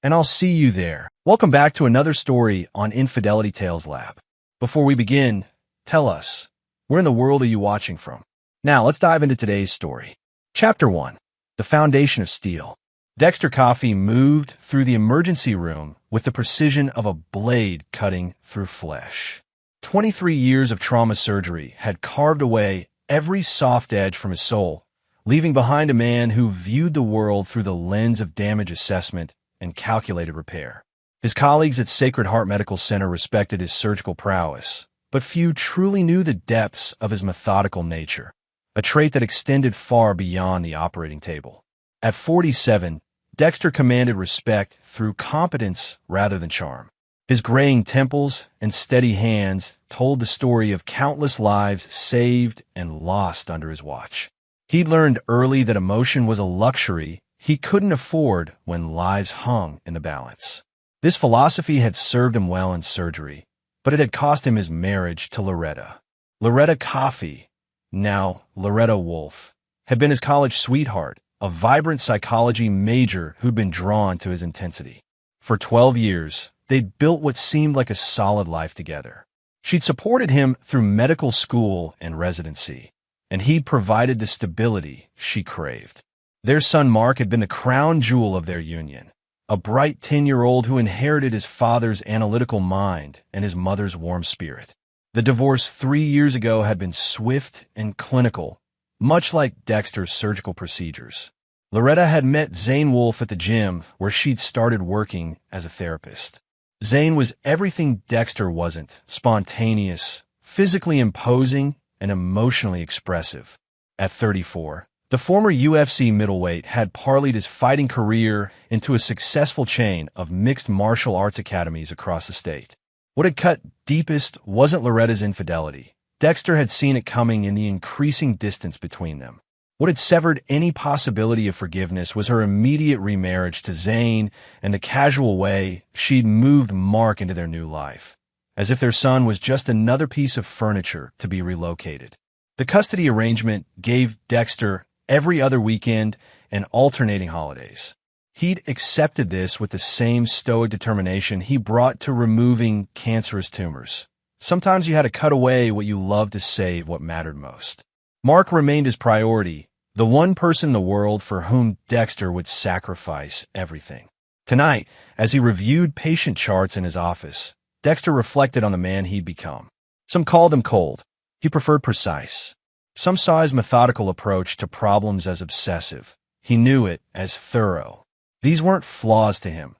And I'll see you there. Welcome back to another story on Infidelity Tales Lab. Before we begin, tell us, where in the world are you watching from? Now, let's dive into today's story. Chapter 1. The Foundation of Steel. Dexter Coffey moved through the emergency room with the precision of a blade cutting through flesh. 23 years of trauma surgery had carved away every soft edge from his soul, leaving behind a man who viewed the world through the lens of damage assessment and calculated repair. His colleagues at Sacred Heart Medical Center respected his surgical prowess, but few truly knew the depths of his methodical nature, a trait that extended far beyond the operating table. At 47, Dexter commanded respect through competence rather than charm. His graying temples and steady hands told the story of countless lives saved and lost under his watch. He'd learned early that emotion was a luxury he couldn't afford when lives hung in the balance. This philosophy had served him well in surgery, but it had cost him his marriage to Loretta. Loretta Coffey, now Loretta Wolfe, had been his college sweetheart, a vibrant psychology major who'd been drawn to his intensity. For 12 years, they'd built what seemed like a solid life together. She'd supported him through medical school and residency, and he'd provided the stability she craved. Their son Mark had been the crown jewel of their union, a bright 10-year-old who inherited his father's analytical mind and his mother's warm spirit. The divorce 3 years ago had been swift and clinical, much like Dexter's surgical procedures. Loretta had met Zane Wolfe at the gym where she'd started working as a therapist. Zane was everything Dexter wasn't: spontaneous, physically imposing, and emotionally expressive. At 34, the former UFC middleweight had parlayed his fighting career into a successful chain of mixed martial arts academies across the state. What had cut deepest wasn't Loretta's infidelity. Dexter had seen it coming in the increasing distance between them. What had severed any possibility of forgiveness was her immediate remarriage to Zane and the casual way she'd moved Mark into their new life, as if their son was just another piece of furniture to be relocated. The custody arrangement gave Dexter every other weekend and alternating holidays. He'd accepted this with the same stoic determination he brought to removing cancerous tumors. Sometimes you had to cut away what you loved to save what mattered most. Mark remained his priority, the one person in the world for whom Dexter would sacrifice everything. Tonight, as he reviewed patient charts in his office, Dexter reflected on the man he'd become. Some called him cold. He preferred precise. Some saw his methodical approach to problems as obsessive. He knew it as thorough. These weren't flaws to him.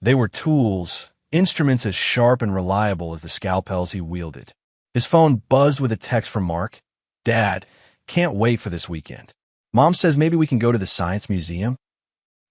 They were tools, instruments as sharp and reliable as the scalpels he wielded. His phone buzzed with a text from Mark. "Dad, can't wait for this weekend. Mom says maybe we can go to the Science Museum."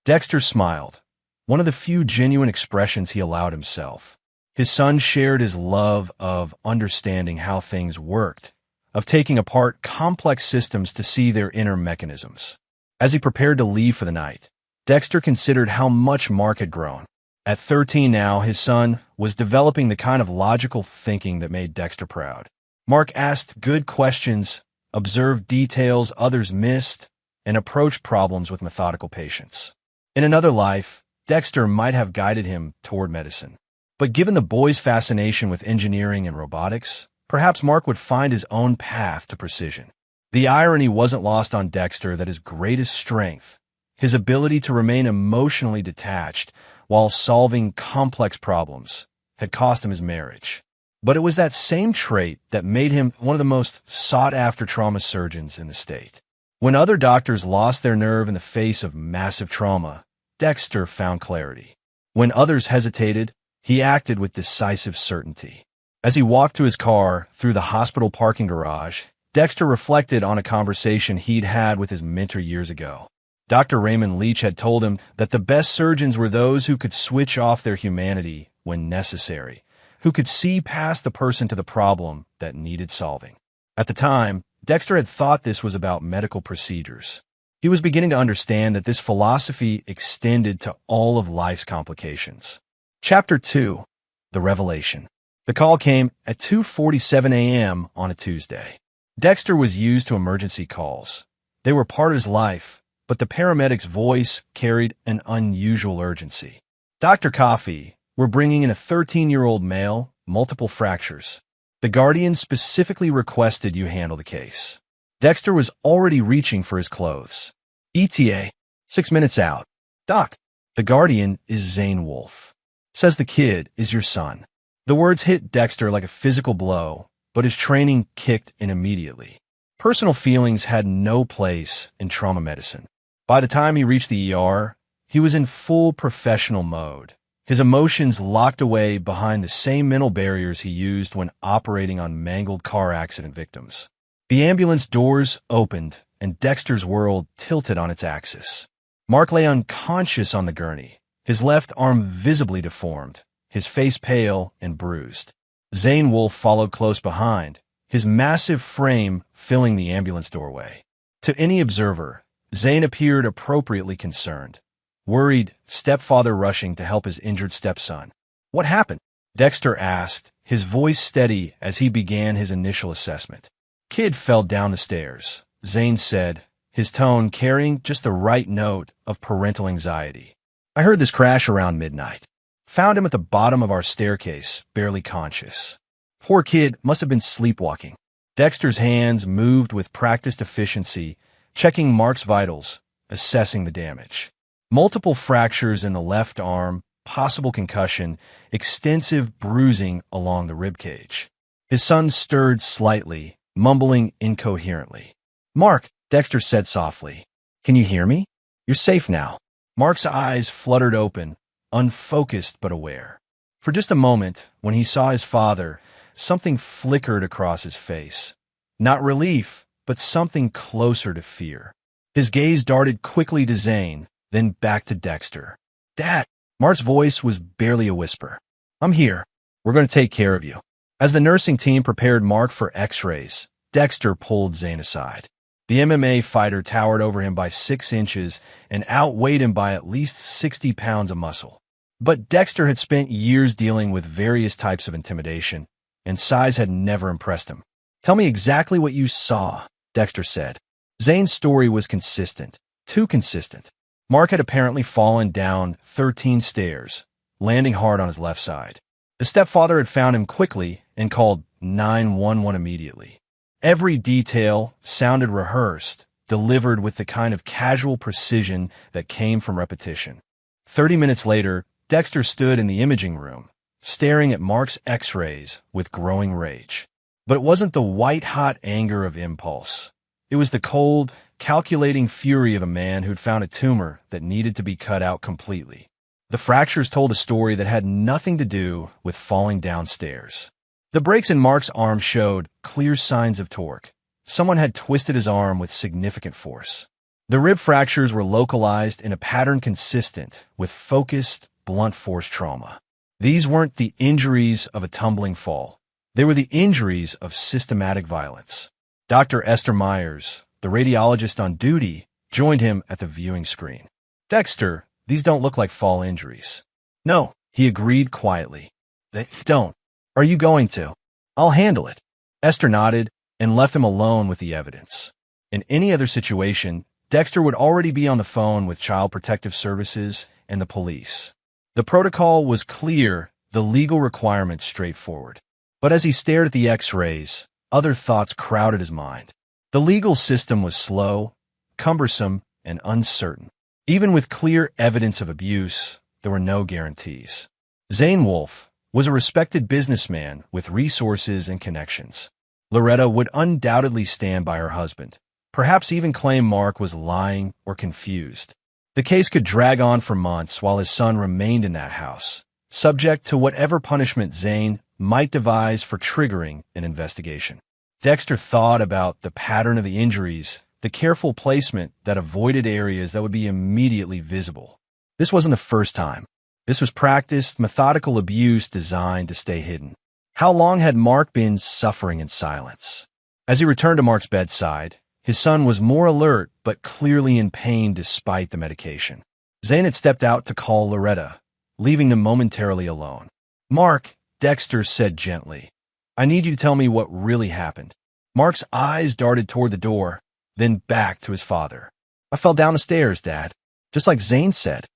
Dexter smiled, one of the few genuine expressions he allowed himself. His son shared his love of understanding how things worked, of taking apart complex systems to see their inner mechanisms. As he prepared to leave for the night, Dexter considered how much Mark had grown. At 13 now, his son was developing the kind of logical thinking that made Dexter proud. Mark asked good questions, observed details others missed, and approached problems with methodical patience. In another life, Dexter might have guided him toward medicine. But given the boy's fascination with engineering and robotics, perhaps Mark would find his own path to precision. The irony wasn't lost on Dexter that his greatest strength, his ability to remain emotionally detached while solving complex problems, had cost him his marriage. But it was that same trait that made him one of the most sought-after trauma surgeons in the state. When other doctors lost their nerve in the face of massive trauma, Dexter found clarity. When others hesitated, he acted with decisive certainty. As he walked to his car through the hospital parking garage, Dexter reflected on a conversation he'd had with his mentor years ago. Dr. Raymond Leach had told him that the best surgeons were those who could switch off their humanity when necessary, who could see past the person to the problem that needed solving. At the time, Dexter had thought this was about medical procedures. He was beginning to understand that this philosophy extended to all of life's complications. Chapter 2. The Revelation. The call came at 2:47 a.m. on a Tuesday. Dexter was used to emergency calls. They were part of his life, but the paramedic's voice carried an unusual urgency. Dr. Coffey, we're bringing in a 13-year-old male, multiple fractures. The Guardian specifically requested you handle the case. Dexter was already reaching for his clothes. ETA, 6 minutes out. Doc, the Guardian is Zane Wolfe. Says the kid is your son. The words hit Dexter like a physical blow, but his training kicked in immediately. Personal feelings had no place in trauma medicine. By the time he reached the ER, he was in full professional mode. His emotions locked away behind the same mental barriers he used when operating on mangled car accident victims. The ambulance doors opened, and Dexter's world tilted on its axis. Mark lay unconscious on the gurney, his left arm visibly deformed, his face pale and bruised. Zane Wolfe followed close behind, his massive frame filling the ambulance doorway. To any observer, Zane appeared appropriately concerned. Worried stepfather rushing to help his injured stepson. What happened? Dexter asked, his voice steady as he began his initial assessment. Kid fell down the stairs, Zane said, his tone carrying just the right note of parental anxiety. I heard this crash around midnight. Found him at the bottom of our staircase, barely conscious. Poor kid must have been sleepwalking. Dexter's hands moved with practiced efficiency, checking Mark's vitals, assessing the damage. Multiple fractures in the left arm, possible concussion, extensive bruising along the ribcage. His son stirred slightly, mumbling incoherently. Mark, Dexter said softly. Can you hear me? You're safe now. Mark's eyes fluttered open, unfocused but aware. For just a moment, when he saw his father, something flickered across his face. Not relief, but something closer to fear. His gaze darted quickly to Zane, then back to Dexter. Dad! Mark's voice was barely a whisper. I'm here. We're going to take care of you. As the nursing team prepared Mark for x-rays, Dexter pulled Zane aside. The MMA fighter towered over him by 6 inches and outweighed him by at least 60 pounds of muscle. But Dexter had spent years dealing with various types of intimidation, and size had never impressed him. Tell me exactly what you saw, Dexter said. Zane's story was consistent, too consistent. Mark had apparently fallen down 13 stairs, landing hard on his left side. The stepfather had found him quickly and called 911 immediately. Every detail sounded rehearsed, delivered with the kind of casual precision that came from repetition. 30 minutes later, Dexter stood in the imaging room, staring at Mark's x-rays with growing rage. But it wasn't the white-hot anger of impulse. It was the cold, calculating fury of a man who'd found a tumor that needed to be cut out completely. The fractures told a story that had nothing to do with falling downstairs. The breaks in Mark's arm showed clear signs of torque. Someone had twisted his arm with significant force. The rib fractures were localized in a pattern consistent with focused, blunt force trauma. These weren't the injuries of a tumbling fall. They were the injuries of systematic violence. Dr. Esther Myers, the radiologist on duty, joined him at the viewing screen. Dexter, these don't look like fall injuries. No, he agreed quietly. They don't. Are you going to? I'll handle it. Esther nodded and left him alone with the evidence. In any other situation, Dexter would already be on the phone with Child Protective Services and the police. The protocol was clear, the legal requirements straightforward. But as he stared at the x-rays, other thoughts crowded his mind. The legal system was slow, cumbersome, and uncertain. Even with clear evidence of abuse, there were no guarantees. Zane Wolfe was a respected businessman with resources and connections. Loretta would undoubtedly stand by her husband, perhaps even claim Mark was lying or confused. The case could drag on for months while his son remained in that house, subject to whatever punishment Zane might devise for triggering an investigation. Dexter thought about the pattern of the injuries, the careful placement that avoided areas that would be immediately visible. This wasn't the first time. This was practiced, methodical abuse designed to stay hidden. How long had Mark been suffering in silence? As he returned to Mark's bedside, his son was more alert but clearly in pain despite the medication. Zane had stepped out to call Loretta, leaving them momentarily alone. "Mark," Dexter said gently, "I need you to tell me what really happened." Mark's eyes darted toward the door, then back to his father. "I fell down the stairs, Dad, just like Zane said."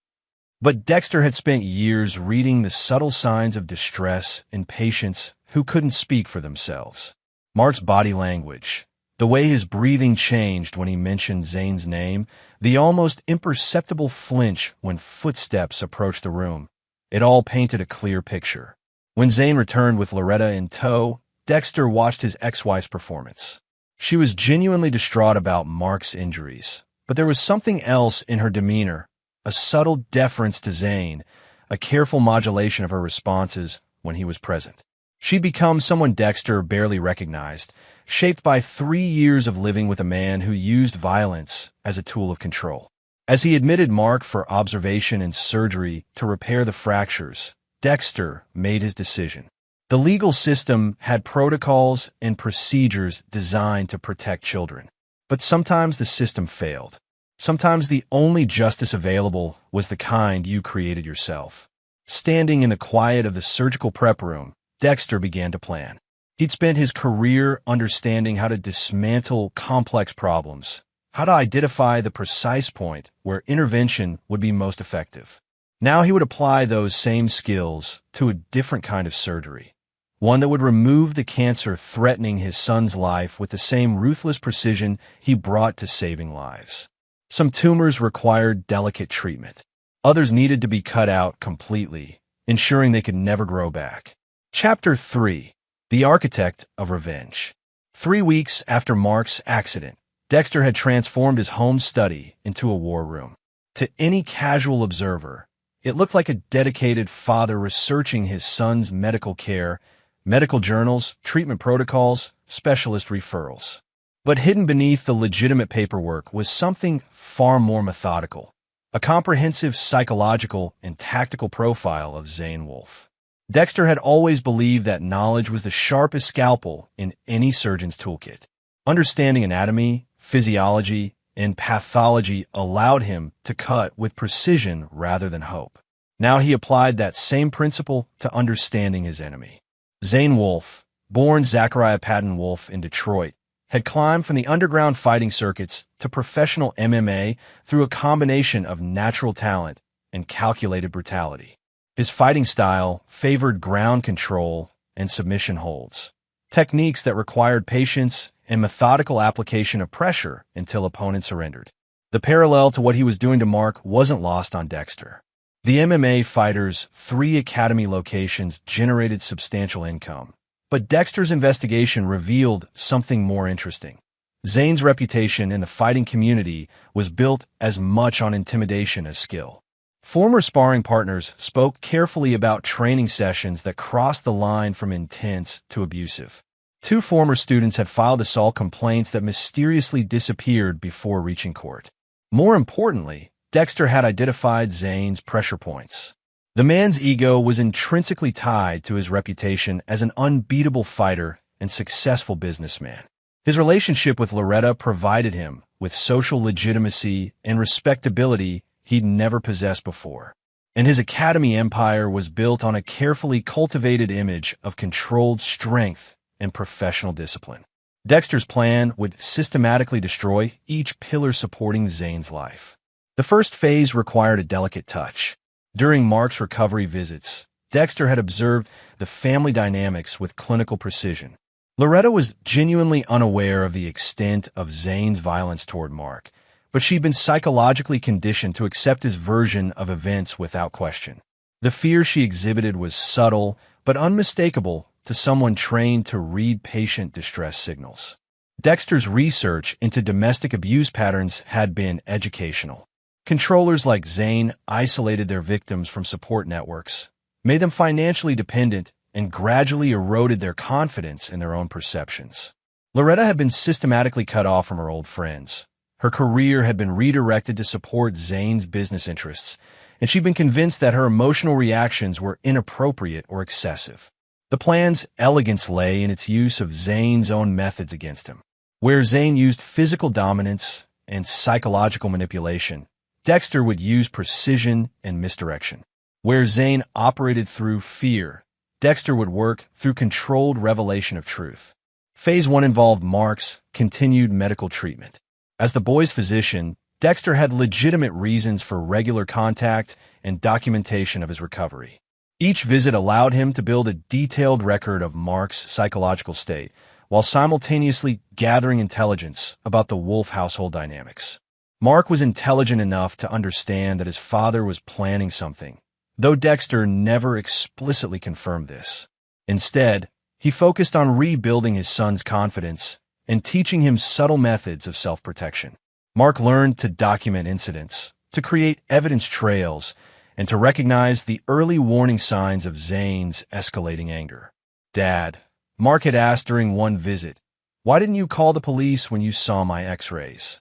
But Dexter had spent years reading the subtle signs of distress in patients who couldn't speak for themselves. Mark's body language, the way his breathing changed when he mentioned Zane's name, the almost imperceptible flinch when footsteps approached the room, it all painted a clear picture. When Zane returned with Loretta in tow, Dexter watched his ex-wife's performance. She was genuinely distraught about Mark's injuries, but there was something else in her demeanor, a subtle deference to Zane, a careful modulation of her responses when he was present. She'd become someone Dexter barely recognized, shaped by 3 years of living with a man who used violence as a tool of control. As he admitted Mark for observation and surgery to repair the fractures, Dexter made his decision. The legal system had protocols and procedures designed to protect children. But sometimes the system failed. Sometimes the only justice available was the kind you created yourself. Standing in the quiet of the surgical prep room, Dexter began to plan. He'd spent his career understanding how to dismantle complex problems, how to identify the precise point where intervention would be most effective. Now he would apply those same skills to a different kind of surgery, one that would remove the cancer threatening his son's life with the same ruthless precision he brought to saving lives. Some tumors required delicate treatment. Others needed to be cut out completely, ensuring they could never grow back. Chapter 3. The Architect of Revenge. 3 weeks after Mark's accident, Dexter had transformed his home study into a war room. To any casual observer, it looked like a dedicated father researching his son's medical care, medical journals, treatment protocols, specialist referrals. But hidden beneath the legitimate paperwork was something far more methodical, a comprehensive psychological and tactical profile of Zane Wolfe. Dexter had always believed that knowledge was the sharpest scalpel in any surgeon's toolkit. Understanding anatomy, physiology, and pathology allowed him to cut with precision rather than hope. Now he applied that same principle to understanding his enemy. Zane Wolfe, born Zachariah Patton Wolfe in Detroit, had climbed from the underground fighting circuits to professional MMA through a combination of natural talent and calculated brutality. His fighting style favored ground control and submission holds, techniques that required patience and methodical application of pressure until opponents surrendered. The parallel to what he was doing to Mark wasn't lost on Dexter. The MMA fighter's 3 academy locations generated substantial income. But Dexter's investigation revealed something more interesting. Zane's reputation in the fighting community was built as much on intimidation as skill. Former sparring partners spoke carefully about training sessions that crossed the line from intense to abusive. 2 former students had filed assault complaints that mysteriously disappeared before reaching court. More importantly, Dexter had identified Zane's pressure points. The man's ego was intrinsically tied to his reputation as an unbeatable fighter and successful businessman. His relationship with Loretta provided him with social legitimacy and respectability he'd never possessed before. And his academy empire was built on a carefully cultivated image of controlled strength and professional discipline. Dexter's plan would systematically destroy each pillar supporting Zane's life. The first phase required a delicate touch. During Mark's recovery visits, Dexter had observed the family dynamics with clinical precision. Loretta was genuinely unaware of the extent of Zane's violence toward Mark, but she'd been psychologically conditioned to accept his version of events without question. The fear she exhibited was subtle, but unmistakable to someone trained to read patient distress signals. Dexter's research into domestic abuse patterns had been educational. Controllers like Zane isolated their victims from support networks, made them financially dependent, and gradually eroded their confidence in their own perceptions. Loretta had been systematically cut off from her old friends. Her career had been redirected to support Zane's business interests, and she'd been convinced that her emotional reactions were inappropriate or excessive. The plan's elegance lay in its use of Zane's own methods against him. Where Zane used physical dominance and psychological manipulation, Dexter would use precision and misdirection. Where Zane operated through fear, Dexter would work through controlled revelation of truth. Phase 1 involved Mark's continued medical treatment. As the boy's physician, Dexter had legitimate reasons for regular contact and documentation of his recovery. Each visit allowed him to build a detailed record of Mark's psychological state, while simultaneously gathering intelligence about the Wolf household dynamics. Mark was intelligent enough to understand that his father was planning something, though Dexter never explicitly confirmed this. Instead, he focused on rebuilding his son's confidence and teaching him subtle methods of self-protection. Mark learned to document incidents, to create evidence trails, and to recognize the early warning signs of Zane's escalating anger. "Dad," Mark had asked during one visit, "why didn't you call the police when you saw my x-rays?"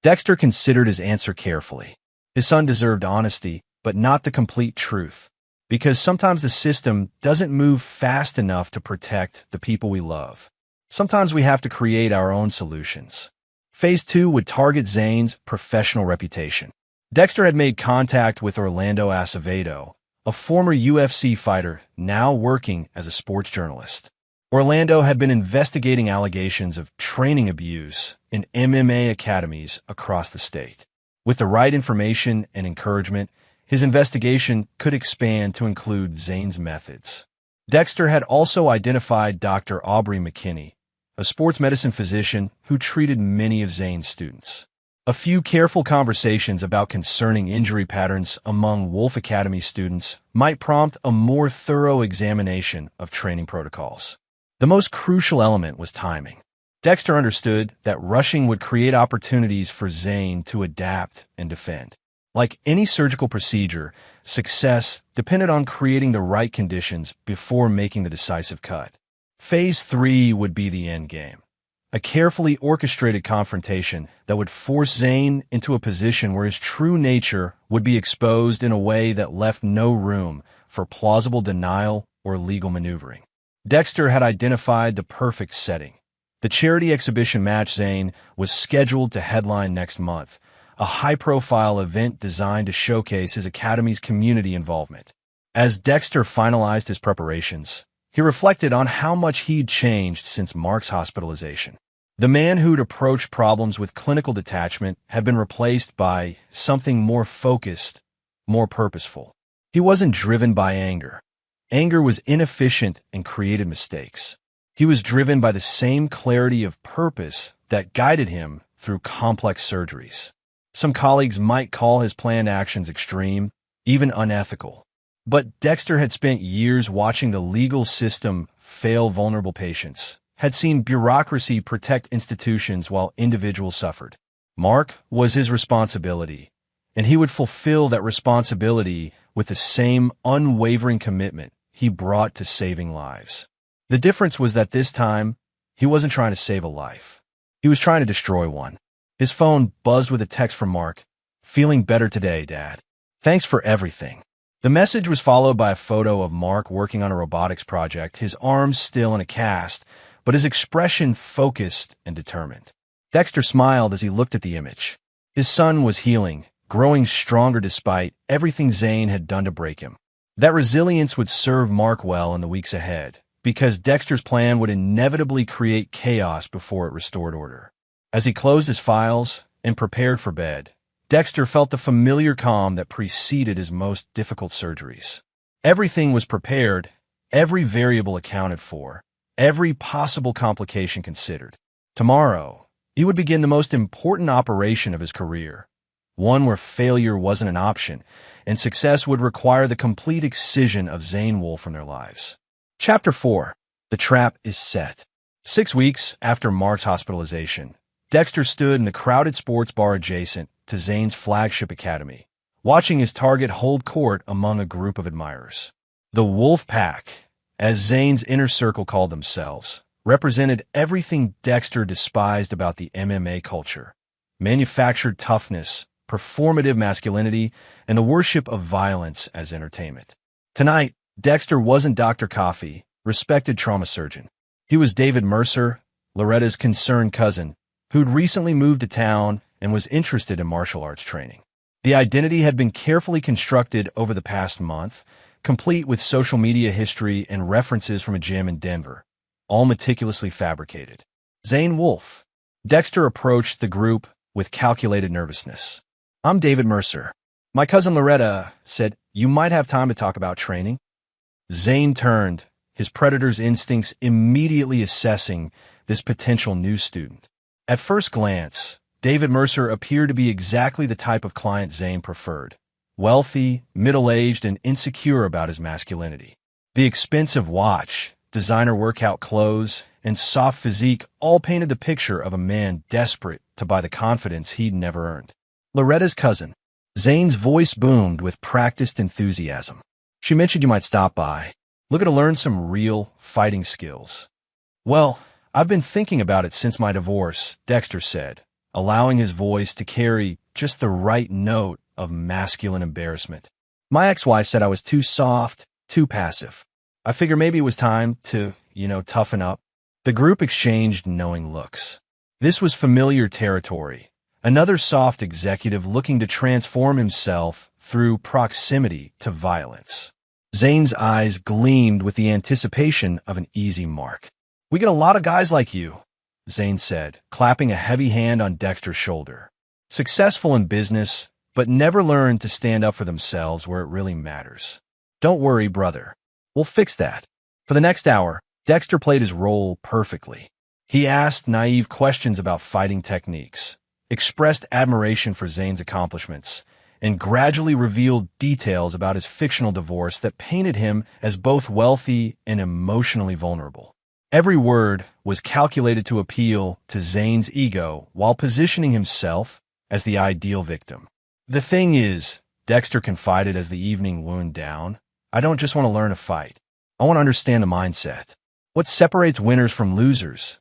Dexter considered his answer carefully. His son deserved honesty, but not the complete truth, because sometimes the system doesn't move fast enough to protect the people we love. Sometimes we have to create our own solutions. Phase 2 would target Zane's professional reputation. Dexter had made contact with Orlando Acevedo, a former UFC fighter now working as a sports journalist. Orlando had been investigating allegations of training abuse in MMA academies across the state. With the right information and encouragement, his investigation could expand to include Zane's methods. Dexter had also identified Dr. Aubrey McKinney, a sports medicine physician who treated many of Zane's students. A few careful conversations about concerning injury patterns among Wolf Academy students might prompt a more thorough examination of training protocols. The most crucial element was timing. Dexter understood that rushing would create opportunities for Zane to adapt and defend. Like any surgical procedure, success depended on creating the right conditions before making the decisive cut. Phase 3 would be the end game. A carefully orchestrated confrontation that would force Zane into a position where his true nature would be exposed in a way that left no room for plausible denial or legal maneuvering. Dexter had identified the perfect setting. The charity exhibition match Zane was scheduled to headline next month, a high-profile event designed to showcase his academy's community involvement. As Dexter finalized his preparations, he reflected on how much he'd changed since Mark's hospitalization. The man who'd approached problems with clinical detachment had been replaced by something more focused, more purposeful. He wasn't driven by anger. Anger was inefficient and created mistakes. He was driven by the same clarity of purpose that guided him through complex surgeries. Some colleagues might call his planned actions extreme, even unethical. But Dexter had spent years watching the legal system fail vulnerable patients, had seen bureaucracy protect institutions while individuals suffered. Mark was his responsibility, and he would fulfill that responsibility with the same unwavering commitment he brought to saving lives. The difference was that this time, he wasn't trying to save a life. He was trying to destroy one. His phone buzzed with a text from Mark. "Feeling better today, Dad. Thanks for everything." The message was followed by a photo of Mark working on a robotics project, his arms still in a cast, but his expression focused and determined. Dexter smiled as he looked at the image. His son was healing, growing stronger despite everything Zane had done to break him. That resilience would serve Mark well in the weeks ahead, because Dexter's plan would inevitably create chaos before it restored order. As he closed his files and prepared for bed, Dexter felt the familiar calm that preceded his most difficult surgeries. Everything was prepared, every variable accounted for, every possible complication considered. Tomorrow, he would begin the most important operation of his career, one where failure wasn't an option, and success would require the complete excision of Zane Wolfe from their lives. Chapter 4. The Trap is Set. 6 weeks after Mark's hospitalization, Dexter stood in the crowded sports bar adjacent to Zane's flagship academy, watching his target hold court among a group of admirers. The Wolf Pack, as Zane's inner circle called themselves, represented everything Dexter despised about the MMA culture: manufactured toughness, performative masculinity, and the worship of violence as entertainment. Tonight, Dexter wasn't Dr. Coffee, respected trauma surgeon. He was David Mercer, Loretta's concerned cousin, who'd recently moved to town and was interested in martial arts training. The identity had been carefully constructed over the past month, complete with social media history and references from a gym in Denver, all meticulously fabricated. Zane Wolfe. Dexter approached the group with calculated nervousness. "I'm David Mercer. My cousin Loretta said you might have time to talk about training." Zane turned, his predator's instincts immediately assessing this potential new student. At first glance, David Mercer appeared to be exactly the type of client Zane preferred: wealthy, middle-aged, and insecure about his masculinity. The expensive watch, designer workout clothes, and soft physique all painted the picture of a man desperate to buy the confidence he'd never earned. Loretta's cousin. Zane's voice boomed with practiced enthusiasm. "She mentioned you might stop by. Looking to learn some real fighting skills." "Well, I've been thinking about it since my divorce," Dexter said, allowing his voice to carry just the right note of masculine embarrassment. "My ex-wife said I was too soft, too passive. I figure maybe it was time to, toughen up." The group exchanged knowing looks. This was familiar territory. Another soft executive looking to transform himself through proximity to violence. Zane's eyes gleamed with the anticipation of an easy mark. "We get a lot of guys like you," Zane said, clapping a heavy hand on Dexter's shoulder. "Successful in business, but never learned to stand up for themselves where it really matters. Don't worry, brother. We'll fix that." For the next hour, Dexter played his role perfectly. He asked naive questions about fighting techniques, expressed admiration for Zane's accomplishments, and gradually revealed details about his fictional divorce that painted him as both wealthy and emotionally vulnerable. Every word was calculated to appeal to Zane's ego while positioning himself as the ideal victim. "The thing is," Dexter confided as the evening wound down, "I don't just want to learn a fight. I want to understand the mindset. What separates winners from losers,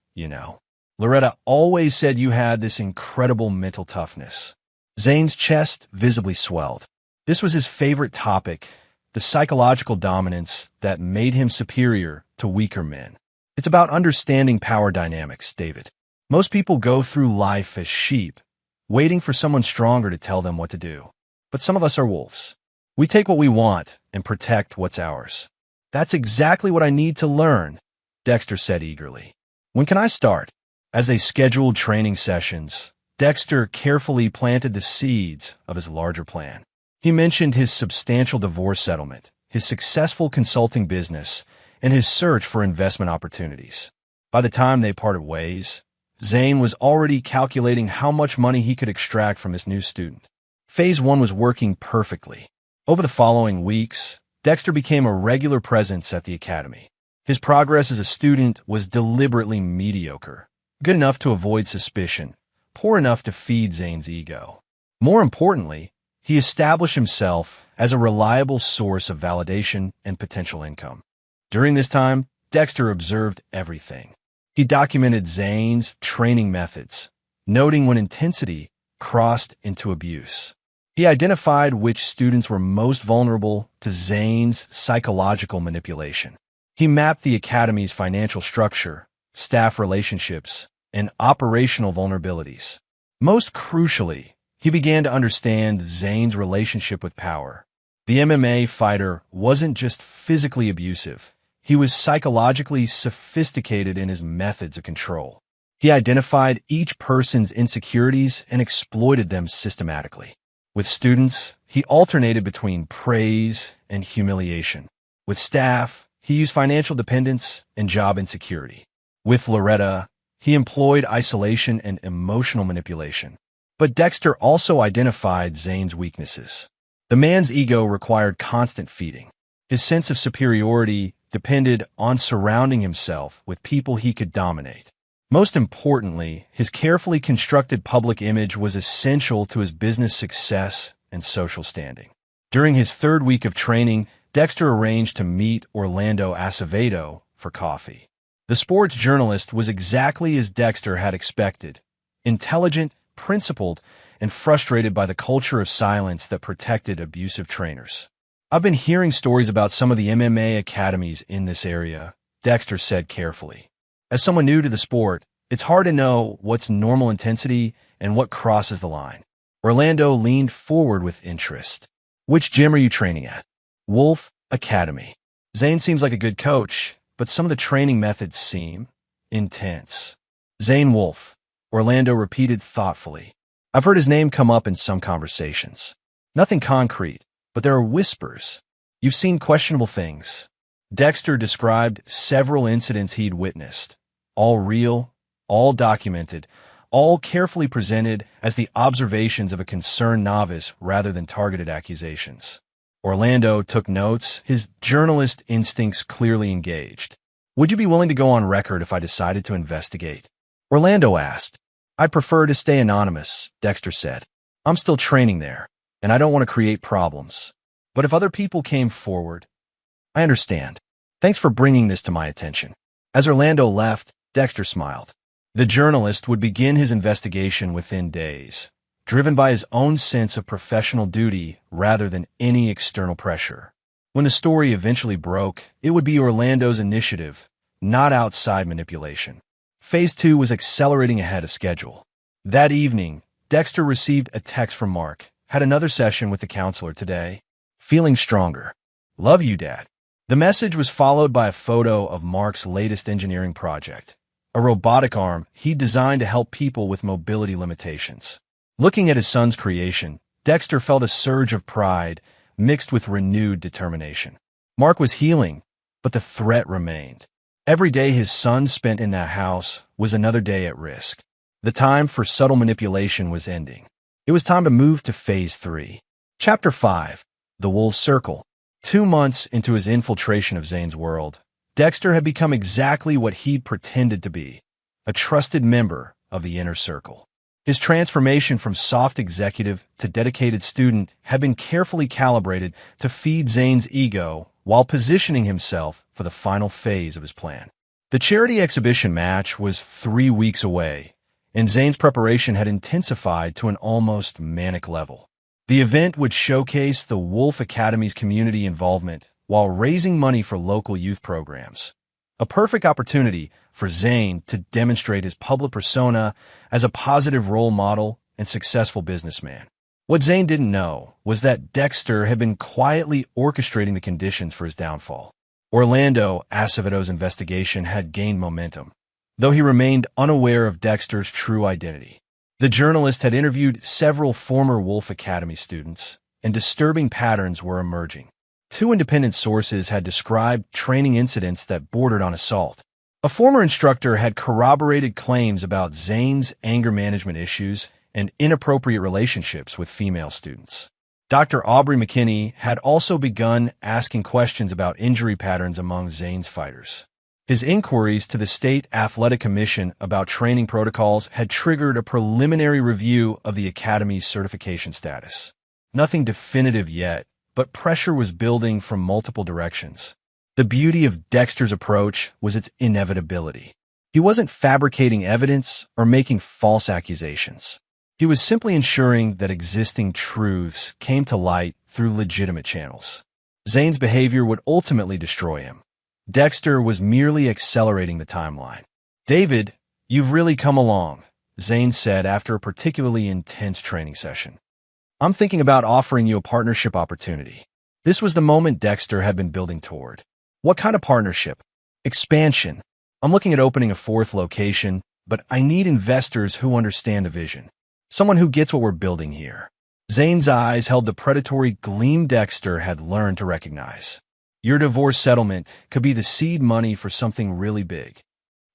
Loretta always said you had this incredible mental toughness." Zane's chest visibly swelled. This was his favorite topic, the psychological dominance that made him superior to weaker men. "It's about understanding power dynamics, David. Most people go through life as sheep, waiting for someone stronger to tell them what to do. But some of us are wolves. We take what we want and protect what's ours." "That's exactly what I need to learn," Dexter said eagerly. "When can I start?" As they scheduled training sessions, Dexter carefully planted the seeds of his larger plan. He mentioned his substantial divorce settlement, his successful consulting business, and his search for investment opportunities. By the time they parted ways, Zane was already calculating how much money he could extract from this new student. Phase 1 was working perfectly. Over the following weeks, Dexter became a regular presence at the academy. His progress as a student was deliberately mediocre, good enough to avoid suspicion, poor enough to feed Zane's ego. More importantly, he established himself as a reliable source of validation and potential income. During this time, Dexter observed everything. He documented Zane's training methods, noting when intensity crossed into abuse. He identified which students were most vulnerable to Zane's psychological manipulation. He mapped the academy's financial structure, staff relationships, and operational vulnerabilities. Most crucially, he began to understand Zane's relationship with power. The MMA fighter wasn't just physically abusive. He was psychologically sophisticated in his methods of control. He identified each person's insecurities and exploited them systematically. With students, he alternated between praise and humiliation. With staff, he used financial dependence and job insecurity. With Loretta, he employed isolation and emotional manipulation. But Dexter also identified Zane's weaknesses. The man's ego required constant feeding. His sense of superiority depended on surrounding himself with people he could dominate. Most importantly, his carefully constructed public image was essential to his business success and social standing. During his third week of training, Dexter arranged to meet Orlando Acevedo for coffee. The sports journalist was exactly as Dexter had expected: intelligent, principled, and frustrated by the culture of silence that protected abusive trainers. "I've been hearing stories about some of the MMA academies in this area," Dexter said carefully. "As someone new to the sport, it's hard to know what's normal intensity and what crosses the line." Orlando leaned forward with interest. "Which gym are you training at?" "Wolf Academy." "Zane seems like a good coach, but some of the training methods seem intense." "Zane Wolf," Orlando repeated thoughtfully. "I've heard his name come up in some conversations. Nothing concrete, but there are whispers. You've seen questionable things." Dexter described several incidents he'd witnessed, all real, all documented, all carefully presented as the observations of a concerned novice rather than targeted accusations. Orlando took notes, his journalist instincts clearly engaged. "Would you be willing to go on record if I decided to investigate?" Orlando asked. "I'd prefer to stay anonymous," Dexter said. "I'm still training there, and I don't want to create problems. But if other people came forward—" "I understand. Thanks for bringing this to my attention." As Orlando left, Dexter smiled. The journalist would begin his investigation within days, driven by his own sense of professional duty rather than any external pressure. When the story eventually broke, it would be Orlando's initiative, not outside manipulation. Phase 2 was accelerating ahead of schedule. That evening, Dexter received a text from Mark. "Had another session with the counselor today. Feeling stronger. Love you, Dad." The message was followed by a photo of Mark's latest engineering project, a robotic arm he'd designed to help people with mobility limitations. Looking at his son's creation, Dexter felt a surge of pride mixed with renewed determination. Mark was healing, but the threat remained. Every day his son spent in that house was another day at risk. The time for subtle manipulation was ending. It was time to move to Phase 3. Chapter 5. The Wolf Circle. 2 months into his infiltration of Zane's world, Dexter had become exactly what he'd pretended to be: a trusted member of the inner circle. His transformation from soft executive to dedicated student had been carefully calibrated to feed Zane's ego while positioning himself for the final phase of his plan. The charity exhibition match was 3 weeks away, and Zane's preparation had intensified to an almost manic level. The event would showcase the Wolf Academy's community involvement while raising money for local youth programs. A perfect opportunity for Zane to demonstrate his public persona as a positive role model and successful businessman. What Zane didn't know was that Dexter had been quietly orchestrating the conditions for his downfall. Orlando Acevedo's investigation had gained momentum, though he remained unaware of Dexter's true identity. The journalist had interviewed several former Wolf Academy students, and disturbing patterns were emerging. 2 independent sources had described training incidents that bordered on assault. A former instructor had corroborated claims about Zane's anger management issues and inappropriate relationships with female students. Dr. Aubrey McKinney had also begun asking questions about injury patterns among Zane's fighters. His inquiries to the State Athletic Commission about training protocols had triggered a preliminary review of the Academy's certification status. Nothing definitive yet, but pressure was building from multiple directions. The beauty of Dexter's approach was its inevitability. He wasn't fabricating evidence or making false accusations. He was simply ensuring that existing truths came to light through legitimate channels. Zane's behavior would ultimately destroy him. Dexter was merely accelerating the timeline. "David, you've really come along," Zane said after a particularly intense training session. "I'm thinking about offering you a partnership opportunity." This was the moment Dexter had been building toward. "What kind of partnership?" "Expansion. I'm looking at opening a 4th location, but I need investors who understand the vision. Someone who gets what we're building here." Zane's eyes held the predatory gleam Dexter had learned to recognize. Your divorce settlement could be the seed money for something really big.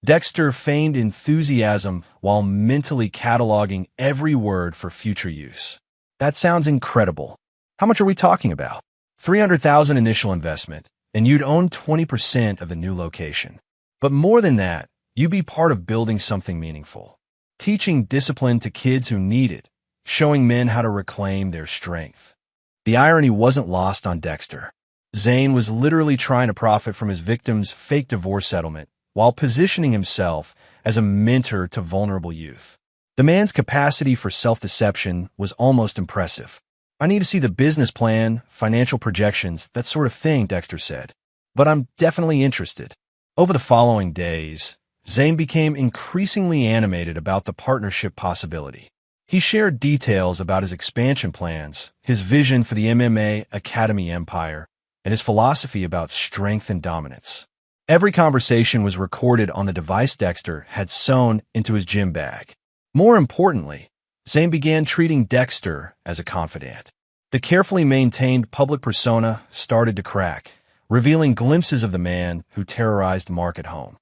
Dexter feigned enthusiasm while mentally cataloging every word for future use. That sounds incredible. How much are we talking about? $300,000 initial investment, and you'd own 20% of the new location. But more than that, you'd be part of building something meaningful. Teaching discipline to kids who need it, showing men how to reclaim their strength. The irony wasn't lost on Dexter. Zane was literally trying to profit from his victim's fake divorce settlement while positioning himself as a mentor to vulnerable youth. The man's capacity for self-deception was almost impressive. "I need to see the business plan, financial projections, that sort of thing," Dexter said. "But I'm definitely interested." Over the following days, Zane became increasingly animated about the partnership possibility. He shared details about his expansion plans, his vision for the MMA Academy empire, and his philosophy about strength and dominance. Every conversation was recorded on the device Dexter had sewn into his gym bag. More importantly, Zane began treating Dexter as a confidant. The carefully maintained public persona started to crack, revealing glimpses of the man who terrorized Mark at home.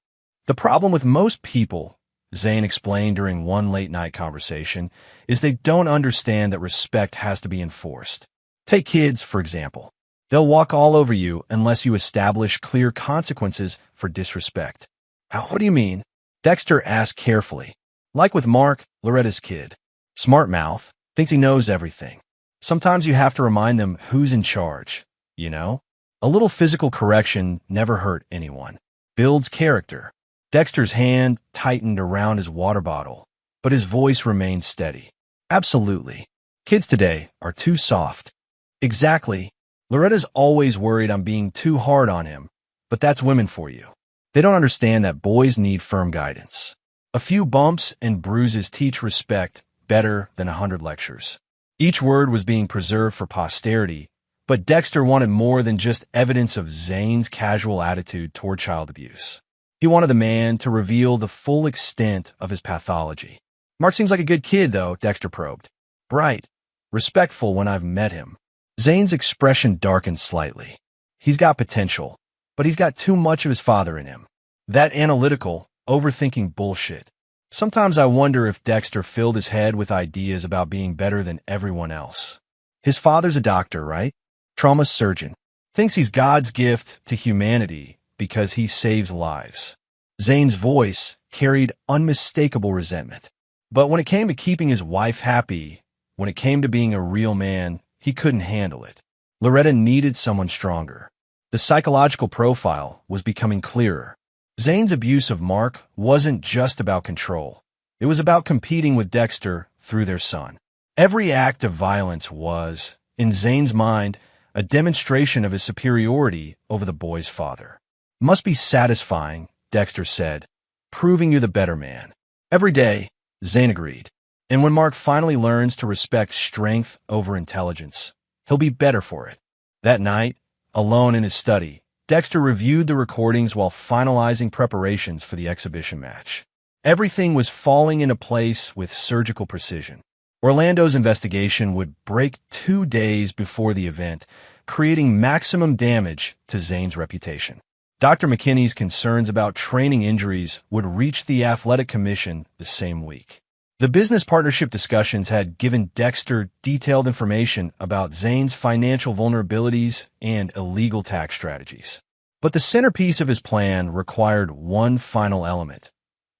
"The problem with most people," Zane explained during one late-night conversation, "is they don't understand that respect has to be enforced. Take kids, for example. They'll walk all over you unless you establish clear consequences for disrespect." "What do you mean?" Dexter asked carefully. "Like with Mark, Loretta's kid. Smart mouth, thinks he knows everything. Sometimes you have to remind them who's in charge, you know? A little physical correction never hurt anyone. Builds character." Dexter's hand tightened around his water bottle, but his voice remained steady. "Absolutely. Kids today are too soft." "Exactly. Loretta's always worried I'm being too hard on him, but that's women for you. They don't understand that boys need firm guidance. A few bumps and bruises teach respect better than 100 lectures." Each word was being preserved for posterity, but Dexter wanted more than just evidence of Zane's casual attitude toward child abuse. He wanted the man to reveal the full extent of his pathology. "Mark seems like a good kid, though," Dexter probed. "Bright, respectful when I've met him." Zane's expression darkened slightly. "He's got potential, but he's got too much of his father in him. That analytical, overthinking bullshit. Sometimes I wonder if Dexter filled his head with ideas about being better than everyone else. His father's a doctor, right? Trauma surgeon. Thinks he's God's gift to humanity because he saves lives." Zane's voice carried unmistakable resentment. But when it came to keeping his wife happy, when it came to being a real man, he couldn't handle it. Loretta needed someone stronger. The psychological profile was becoming clearer. Zane's abuse of Mark wasn't just about control. It was about competing with Dexter through their son. Every act of violence was, in Zane's mind, a demonstration of his superiority over the boy's father. "Must be satisfying," Dexter said, "proving you're the better man." "Every day," Zane agreed. "And when Mark finally learns to respect strength over intelligence, he'll be better for it." That night, alone in his study, Dexter reviewed the recordings while finalizing preparations for the exhibition match. Everything was falling into place with surgical precision. Orlando's investigation would break 2 days before the event, creating maximum damage to Zane's reputation. Dr. McKinney's concerns about training injuries would reach the athletic commission the same week. The business partnership discussions had given Dexter detailed information about Zane's financial vulnerabilities and illegal tax strategies. But the centerpiece of his plan required one final element: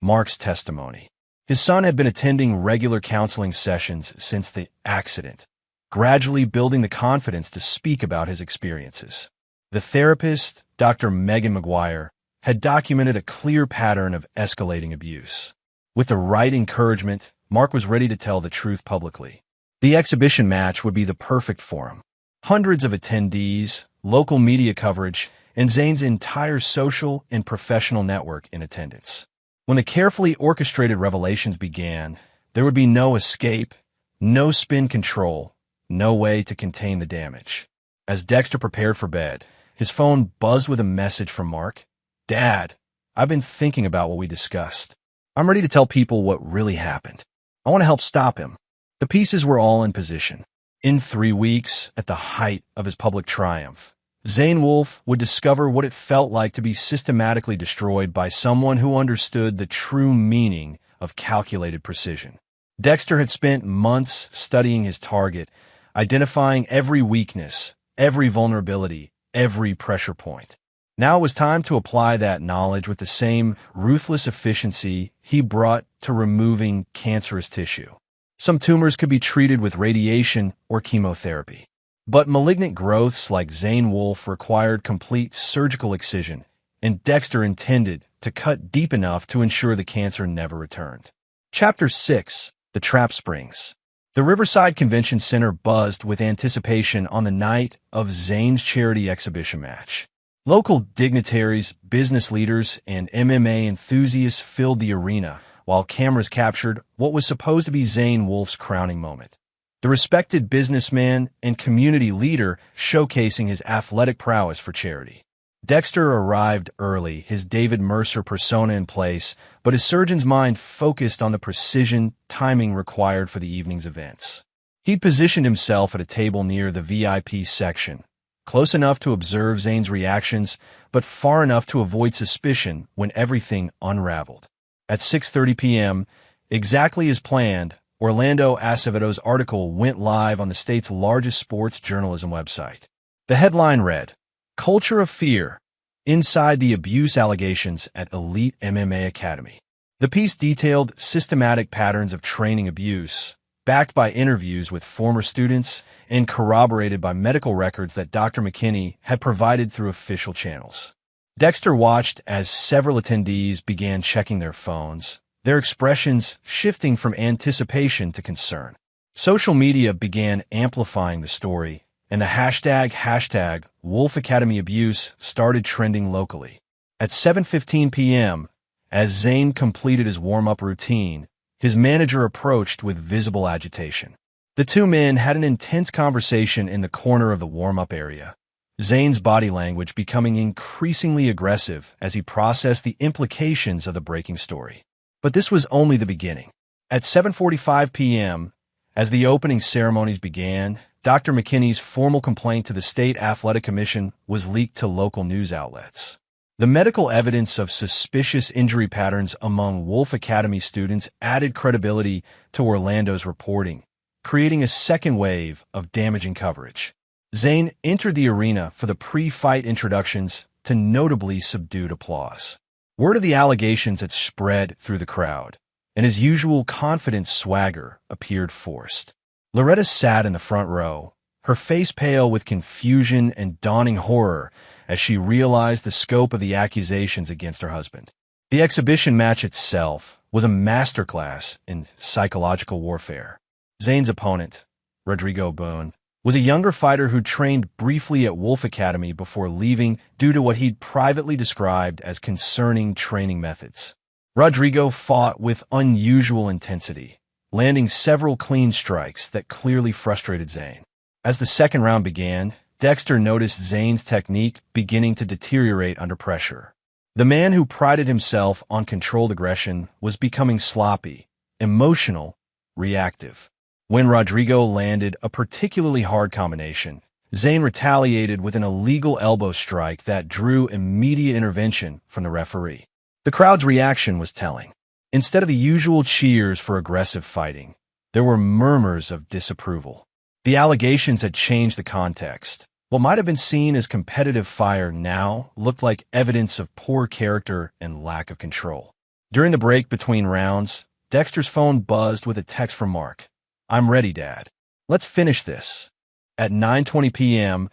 Mark's testimony. His son had been attending regular counseling sessions since the accident, gradually building the confidence to speak about his experiences. The therapist, Dr. Megan McGuire, had documented a clear pattern of escalating abuse. With the right encouragement, Mark was ready to tell the truth publicly. The exhibition match would be the perfect forum. Hundreds of attendees, local media coverage, and Zane's entire social and professional network in attendance. When the carefully orchestrated revelations began, there would be no escape, no spin control, no way to contain the damage. As Dexter prepared for bed, his phone buzzed with a message from Mark. "Dad, I've been thinking about what we discussed. I'm ready to tell people what really happened. I want to help stop him." The pieces were all in position. In 3 weeks, at the height of his public triumph, Zane Wolfe would discover what it felt like to be systematically destroyed by someone who understood the true meaning of calculated precision. Dexter had spent months studying his target, identifying every weakness, every vulnerability, every pressure point. Now it was time to apply that knowledge with the same ruthless efficiency he brought to removing cancerous tissue. Some tumors could be treated with radiation or chemotherapy. But malignant growths like Zane Wolfe required complete surgical excision, and Dexter intended to cut deep enough to ensure the cancer never returned. Chapter 6. The Trap Springs. The Riverside Convention Center buzzed with anticipation on the night of Zane's charity exhibition match. Local dignitaries, business leaders, and MMA enthusiasts filled the arena, while cameras captured what was supposed to be Zane Wolfe's crowning moment. The respected businessman and community leader showcasing his athletic prowess for charity. Dexter arrived early, his David Mercer persona in place, but his surgeon's mind focused on the precision timing required for the evening's events. He positioned himself at a table near the VIP section, close enough to observe Zane's reactions, but far enough to avoid suspicion when everything unraveled. At 6:30 p.m., exactly as planned, Orlando Acevedo's article went live on the state's largest sports journalism website. The headline read, "Culture of Fear, Inside the Abuse Allegations at Elite MMA Academy." The piece detailed systematic patterns of training abuse, backed by interviews with former students and corroborated by medical records that Dr. McKinney had provided through official channels. Dexter watched as several attendees began checking their phones, their expressions shifting from anticipation to concern. Social media began amplifying the story, and the hashtag Wolf Academy Abuse started trending locally. At 7:15 p.m., as Zane completed his warm-up routine, his manager approached with visible agitation. The two men had an intense conversation in the corner of the warm-up area, Zane's body language becoming increasingly aggressive as he processed the implications of the breaking story. But this was only the beginning. At 7:45 p.m., as the opening ceremonies began, Dr. McKinney's formal complaint to the State Athletic Commission was leaked to local news outlets. The medical evidence of suspicious injury patterns among Wolf Academy students added credibility to Orlando's reporting, creating a second wave of damaging coverage. Zane entered the arena for the pre-fight introductions to notably subdued applause. Word of the allegations had spread through the crowd, and his usual confident swagger appeared forced. Loretta sat in the front row, her face pale with confusion and dawning horror as she realized the scope of the accusations against her husband. The exhibition match itself was a masterclass in psychological warfare. Zane's opponent, Rodrigo Boone, was a younger fighter who trained briefly at Wolf Academy before leaving due to what he'd privately described as concerning training methods. Rodrigo fought with unusual intensity, landing several clean strikes that clearly frustrated Zane. As the second round began, Dexter noticed Zane's technique beginning to deteriorate under pressure. The man who prided himself on controlled aggression was becoming sloppy, emotional, reactive. When Rodrigo landed a particularly hard combination, Zane retaliated with an illegal elbow strike that drew immediate intervention from the referee. The crowd's reaction was telling. Instead of the usual cheers for aggressive fighting, there were murmurs of disapproval. The allegations had changed the context. What might have been seen as competitive fire now looked like evidence of poor character and lack of control. During the break between rounds, Dexter's phone buzzed with a text from Mark. "I'm ready, Dad. Let's finish this." At 9:20 p.m.,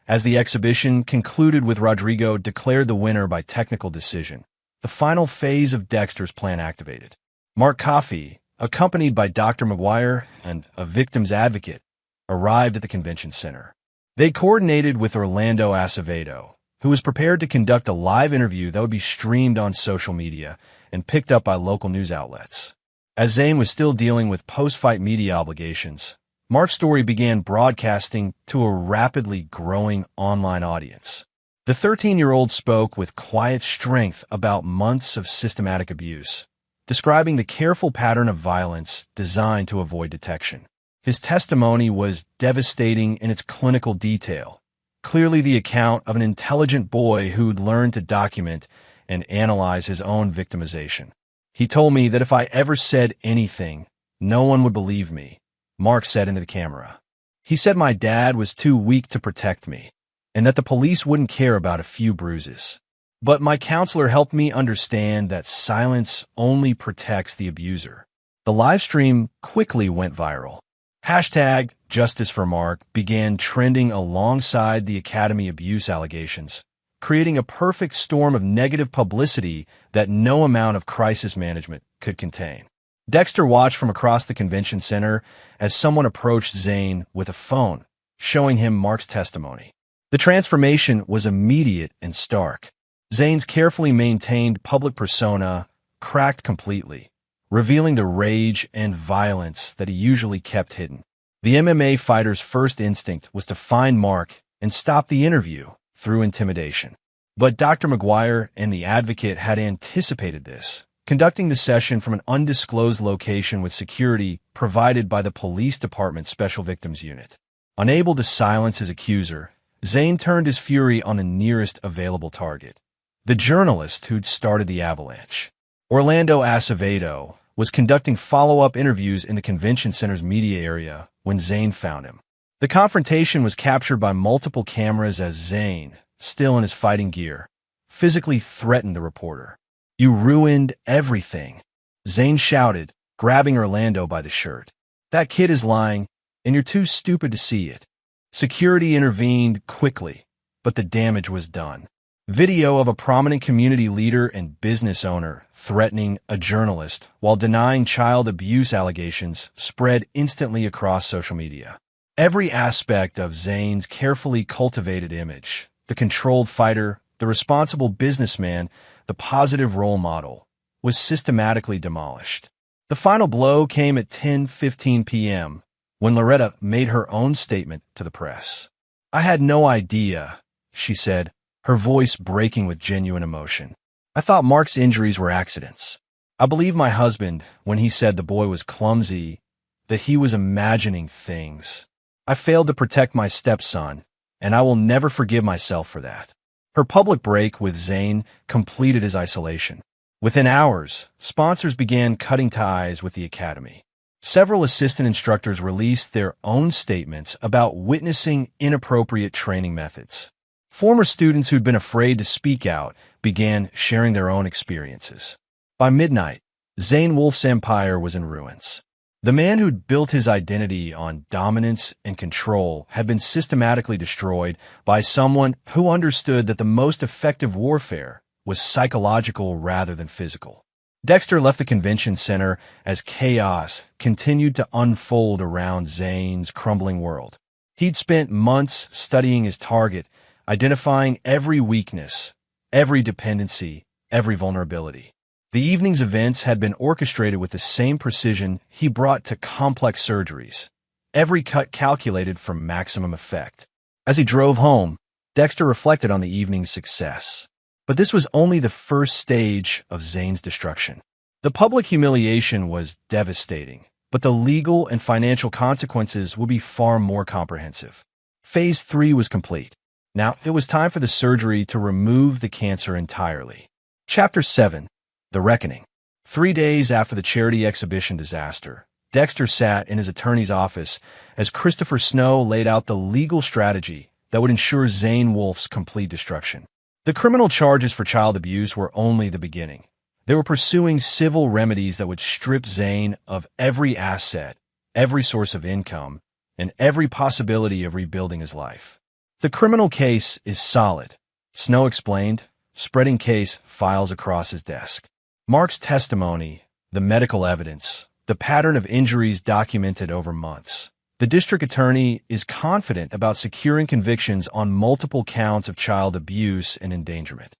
as the exhibition concluded with Rodrigo declared the winner by technical decision, the final phase of Dexter's plan activated. Mark Coffey, accompanied by Dr. McGuire and a victim's advocate, arrived at the convention center. They coordinated with Orlando Acevedo, who was prepared to conduct a live interview that would be streamed on social media and picked up by local news outlets. As Zane was still dealing with post-fight media obligations, Mark's story began broadcasting to a rapidly growing online audience. The 13-year-old spoke with quiet strength about months of systematic abuse, describing the careful pattern of violence designed to avoid detection. His testimony was devastating in its clinical detail, clearly the account of an intelligent boy who'd learned to document and analyze his own victimization. He told me that if I ever said anything, no one would believe me, Mark said into the camera. He said my dad was too weak to protect me, and that the police wouldn't care about a few bruises. But my counselor helped me understand that silence only protects the abuser. The live stream quickly went viral. Hashtag Justice for Mark began trending alongside the Academy abuse allegations, creating a perfect storm of negative publicity that no amount of crisis management could contain. Dexter watched from across the convention center as someone approached Zane with a phone, showing him Mark's testimony. The transformation was immediate and stark. Zane's carefully maintained public persona cracked completely, revealing the rage and violence that he usually kept hidden. The MMA fighter's first instinct was to find Mark and stop the interview through intimidation. But Dr. McGuire and the advocate had anticipated this, conducting the session from an undisclosed location with security provided by the police department's Special Victims Unit. Unable to silence his accuser, Zane turned his fury on the nearest available target, the journalist who'd started the avalanche. Orlando Acevedo was conducting follow-up interviews in the convention center's media area when Zane found him. The confrontation was captured by multiple cameras as Zane, still in his fighting gear, physically threatened the reporter. "You ruined everything," Zane shouted, grabbing Orlando by the shirt. "That kid is lying, and you're too stupid to see it." Security intervened quickly, but the damage was done. Video of a prominent community leader and business owner threatening a journalist while denying child abuse allegations spread instantly across social media. Every aspect of Zane's carefully cultivated image, the controlled fighter, the responsible businessman, the positive role model, was systematically demolished. The final blow came at 10:15 p.m. when Loretta made her own statement to the press. "I had no idea," she said, her voice breaking with genuine emotion. "I thought Mark's injuries were accidents. I believed my husband when he said the boy was clumsy, that he was imagining things. I failed to protect my stepson, and I will never forgive myself for that." Her public break with Zane completed his isolation. Within hours, sponsors began cutting ties with the academy. Several assistant instructors released their own statements about witnessing inappropriate training methods. Former students who'd been afraid to speak out began sharing their own experiences. By midnight, Zane Wolf's empire was in ruins. The man who'd built his identity on dominance and control had been systematically destroyed by someone who understood that the most effective warfare was psychological rather than physical. Dexter left the convention center as chaos continued to unfold around Zane's crumbling world. He'd spent months studying his target, identifying every weakness, every dependency, every vulnerability. The evening's events had been orchestrated with the same precision he brought to complex surgeries, every cut calculated for maximum effect. As he drove home, Dexter reflected on the evening's success. But this was only the first stage of Zane's destruction. The public humiliation was devastating, but the legal and financial consequences would be far more comprehensive. Phase 3 was complete. Now, it was time for the surgery to remove the cancer entirely. Chapter 7. The Reckoning. 3 days after the charity exhibition disaster, Dexter sat in his attorney's office as Christopher Snow laid out the legal strategy that would ensure Zane Wolf's complete destruction. The criminal charges for child abuse were only the beginning. They were pursuing civil remedies that would strip Zane of every asset, every source of income, and every possibility of rebuilding his life. "The criminal case is solid," Snow explained, spreading case files across his desk. "Mark's testimony, the medical evidence, the pattern of injuries documented over months. The district attorney is confident about securing convictions on multiple counts of child abuse and endangerment."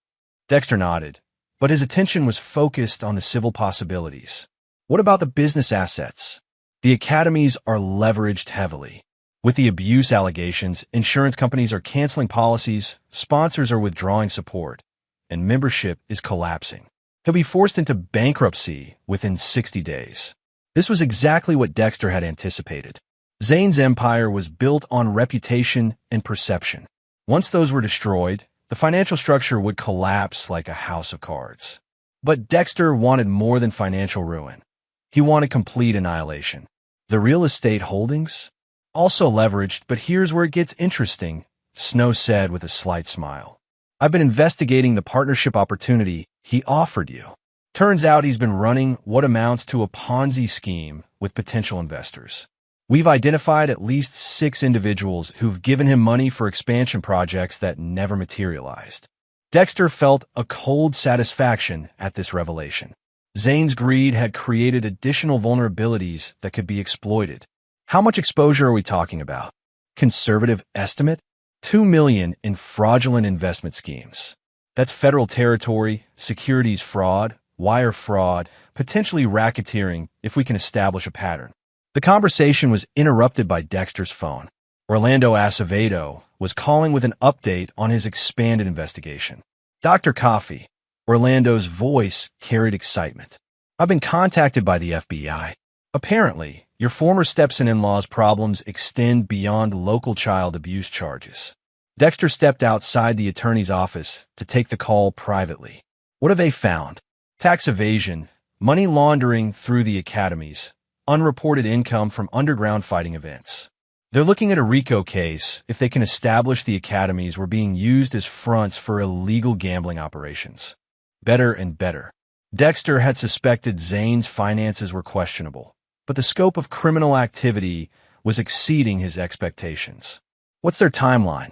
Dexter nodded, but his attention was focused on the civil possibilities. What about the business assets? The academies are leveraged heavily. With the abuse allegations, insurance companies are canceling policies, sponsors are withdrawing support, and membership is collapsing. He'll be forced into bankruptcy within 60 days. This was exactly what Dexter had anticipated. Zane's empire was built on reputation and perception. Once those were destroyed, the financial structure would collapse like a house of cards. But Dexter wanted more than financial ruin. He wanted complete annihilation. The real estate holdings? Also leveraged, but here's where it gets interesting, Snow said with a slight smile. I've been investigating the partnership opportunity he offered you. Turns out he's been running what amounts to a Ponzi scheme with potential investors. We've identified at least 6 individuals who've given him money for expansion projects that never materialized. Dexter felt a cold satisfaction at this revelation. Zane's greed had created additional vulnerabilities that could be exploited. How much exposure are we talking about? Conservative estimate? $2 million in fraudulent investment schemes. That's federal territory, securities fraud, wire fraud, potentially racketeering if we can establish a pattern. The conversation was interrupted by Dexter's phone. Orlando Acevedo was calling with an update on his expanded investigation. Dr. Coffey, Orlando's voice carried excitement. I've been contacted by the FBI. Apparently, your former stepson-in-law's problems extend beyond local child abuse charges. Dexter stepped outside the attorney's office to take the call privately. What have they found? Tax evasion, money laundering through the academies, unreported income from underground fighting events. They're looking at a RICO case if they can establish the academies were being used as fronts for illegal gambling operations. Better and better. Dexter had suspected Zane's finances were questionable, but the scope of criminal activity was exceeding his expectations. What's their timeline?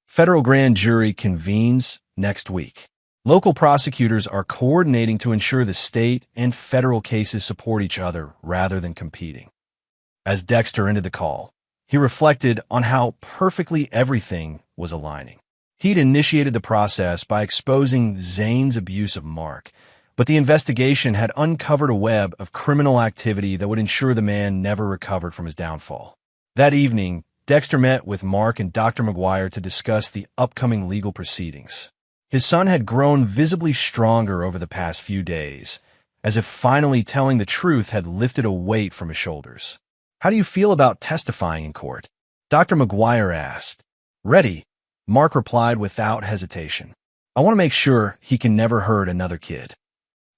Federal grand jury convenes next week. Local prosecutors are coordinating to ensure the state and federal cases support each other rather than competing. As Dexter ended the call, he reflected on how perfectly everything was aligning. He'd initiated the process by exposing Zane's abuse of Mark, but the investigation had uncovered a web of criminal activity that would ensure the man never recovered from his downfall. That evening, Dexter met with Mark and Dr. McGuire to discuss the upcoming legal proceedings. His son had grown visibly stronger over the past few days, as if finally telling the truth had lifted a weight from his shoulders. How do you feel about testifying in court? Dr. McGuire asked. Ready, Mark replied without hesitation. I want to make sure he can never hurt another kid.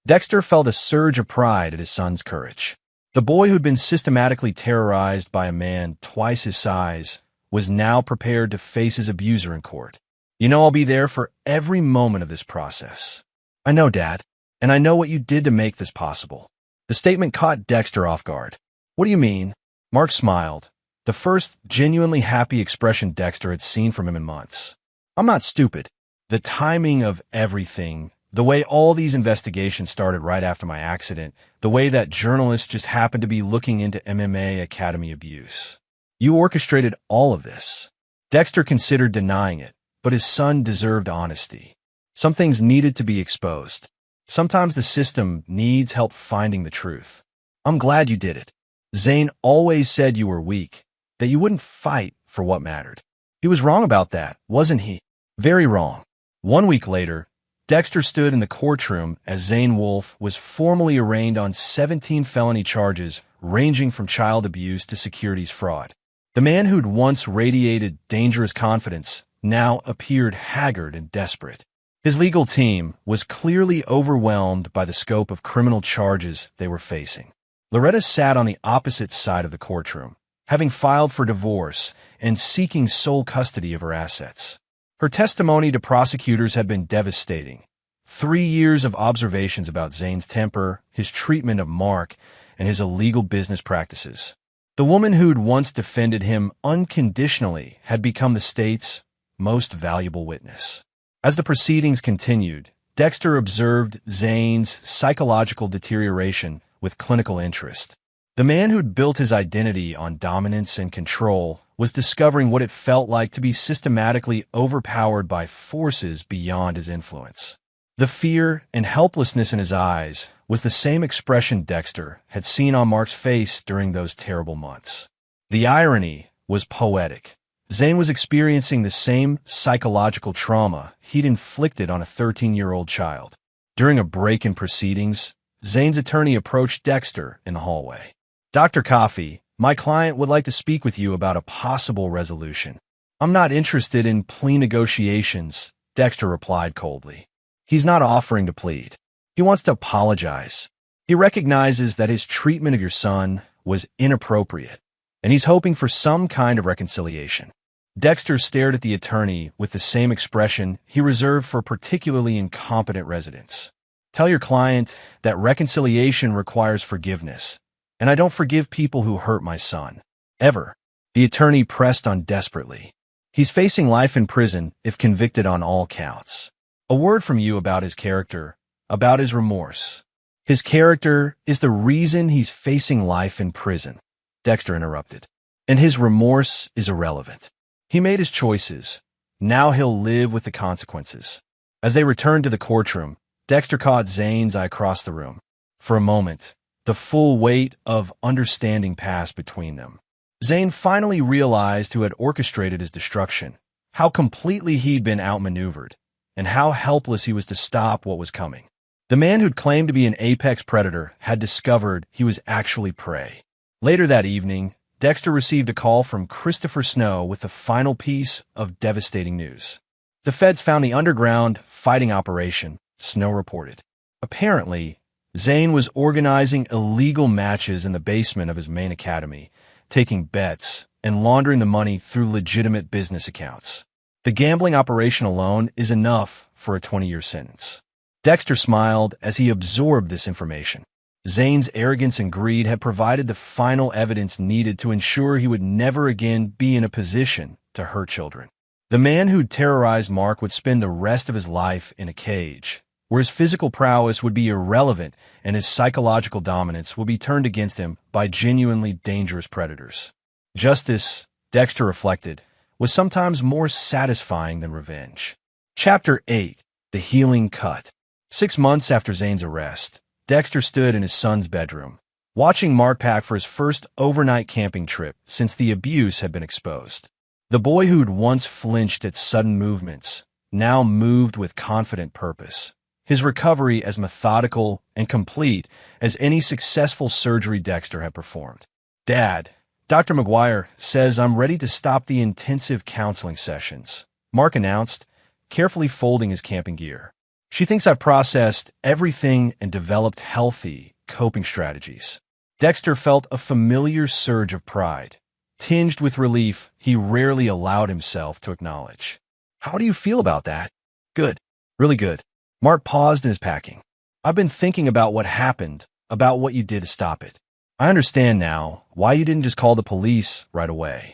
Dexter felt a surge of pride at his son's courage. The boy who'd been systematically terrorized by a man twice his size was now prepared to face his abuser in court. You know I'll be there for every moment of this process. I know, Dad, and I know what you did to make this possible. The statement caught Dexter off guard. What do you mean? Mark smiled, the first genuinely happy expression Dexter had seen from him in months. I'm not stupid. The timing of everything, the way all these investigations started right after my accident, the way that journalists just happened to be looking into MMA Academy abuse. You orchestrated all of this. Dexter considered denying it, but his son deserved honesty. Some things needed to be exposed. Sometimes the system needs help finding the truth. I'm glad you did it. Zane always said you were weak, that you wouldn't fight for what mattered. He was wrong about that, wasn't he? Very wrong. 1 week later, Dexter stood in the courtroom as Zane Wolfe was formally arraigned on 17 felony charges ranging from child abuse to securities fraud. The man who'd once radiated dangerous confidence now appeared haggard and desperate. His legal team was clearly overwhelmed by the scope of criminal charges they were facing. Loretta sat on the opposite side of the courtroom, having filed for divorce and seeking sole custody of her assets. Her testimony to prosecutors had been devastating. 3 years of observations about Zane's temper, his treatment of Mark, and his illegal business practices. The woman who'd once defended him unconditionally had become the state's most valuable witness. As the proceedings continued, Dexter observed Zane's psychological deterioration with clinical interest. The man who'd built his identity on dominance and control was discovering what it felt like to be systematically overpowered by forces beyond his influence. The fear and helplessness in his eyes was the same expression Dexter had seen on Mark's face during those terrible months. The irony was poetic. Zane was experiencing the same psychological trauma he'd inflicted on a 13-year-old child. During a break in proceedings, Zane's attorney approached Dexter in the hallway. Dr. Coffey, my client would like to speak with you about a possible resolution. I'm not interested in plea negotiations, Dexter replied coldly. He's not offering to plead. He wants to apologize. He recognizes that his treatment of your son was inappropriate, and he's hoping for some kind of reconciliation. Dexter stared at the attorney with the same expression he reserved for particularly incompetent residents. Tell your client that reconciliation requires forgiveness, and I don't forgive people who hurt my son. Ever. The attorney pressed on desperately. He's facing life in prison if convicted on all counts. A word from you about his character, about his remorse. His character is the reason he's facing life in prison, Dexter interrupted. And his remorse is irrelevant. He made his choices. Now he'll live with the consequences. As they returned to the courtroom, Dexter caught Zane's eye across the room. For a moment, the full weight of understanding passed between them. Zane finally realized who had orchestrated his destruction, how completely he'd been outmaneuvered, and how helpless he was to stop what was coming. The man who'd claimed to be an apex predator had discovered he was actually prey. Later that evening, Dexter received a call from Christopher Snow with the final piece of devastating news. The feds found the underground fighting operation, Snow reported. Apparently, Zane was organizing illegal matches in the basement of his main academy, taking bets, and laundering the money through legitimate business accounts. The gambling operation alone is enough for a 20-year sentence. Dexter smiled as he absorbed this information. Zane's arrogance and greed had provided the final evidence needed to ensure he would never again be in a position to hurt children. The man who'd terrorized Mark would spend the rest of his life in a cage, where his physical prowess would be irrelevant and his psychological dominance would be turned against him by genuinely dangerous predators. Justice, Dexter reflected, was sometimes more satisfying than revenge. Chapter 8. The Healing Cut. 6 months after Zane's arrest, Dexter stood in his son's bedroom, watching Mark pack for his first overnight camping trip since the abuse had been exposed. The boy who'd once flinched at sudden movements now moved with confident purpose, his recovery as methodical and complete as any successful surgery Dexter had performed. Dad, Dr. McGuire says I'm ready to stop the intensive counseling sessions, Mark announced, carefully folding his camping gear. She thinks I've processed everything and developed healthy coping strategies. Dexter felt a familiar surge of pride, tinged with relief he rarely allowed himself to acknowledge. How do you feel about that? Good. Really good. Mark paused in his packing. I've been thinking about what happened, about what you did to stop it. I understand now why you didn't just call the police right away.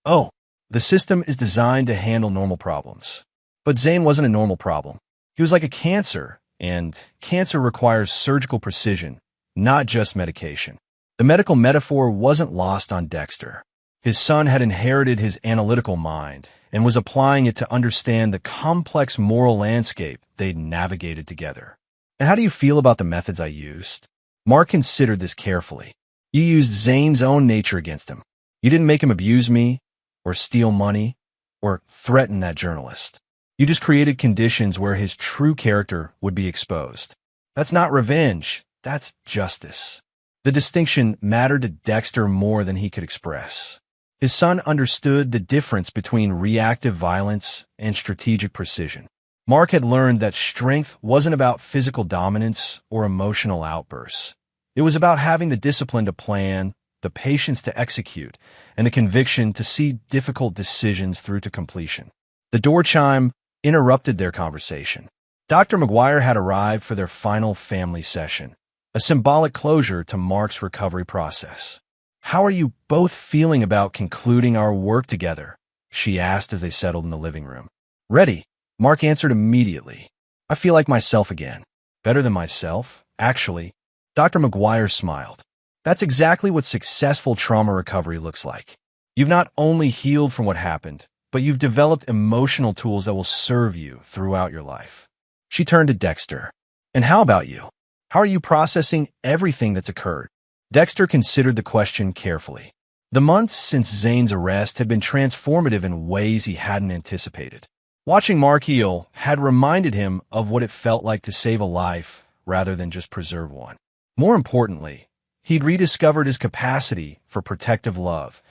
Oh, the system is designed to handle normal problems. But Zane wasn't a normal problem. He was like a cancer, and cancer requires surgical precision, not just medication. The medical metaphor wasn't lost on Dexter. His son had inherited his analytical mind and was applying it to understand the complex moral landscape they'd navigated together. And how do you feel about the methods I used? Mark considered this carefully. You used Zane's own nature against him. You didn't make him abuse me, or steal money, or threaten that journalist. You just created conditions where his true character would be exposed. That's not revenge. That's justice. The distinction mattered to Dexter more than he could express. His son understood the difference between reactive violence and strategic precision. Mark had learned that strength wasn't about physical dominance or emotional outbursts. It was about having the discipline to plan, the patience to execute, and the conviction to see difficult decisions through to completion. The door chime interrupted their conversation. Dr. McGuire had arrived for their final family session, a symbolic closure to Mark's recovery process. How are you both feeling about concluding our work together? She asked as they settled in the living room. Ready, Mark answered immediately. I feel like myself again. Better than myself, actually. Dr. McGuire smiled. That's exactly what successful trauma recovery looks like. You've not only healed from what happened, but you've developed emotional tools that will serve you throughout your life. She turned to Dexter. And how about you? How are you processing everything that's occurred? Dexter considered the question carefully. The months since Zane's arrest had been transformative in ways he hadn't anticipated. Watching Mark heal had reminded him of what it felt like to save a life rather than just preserve one. More importantly, he'd rediscovered his capacity for protective love,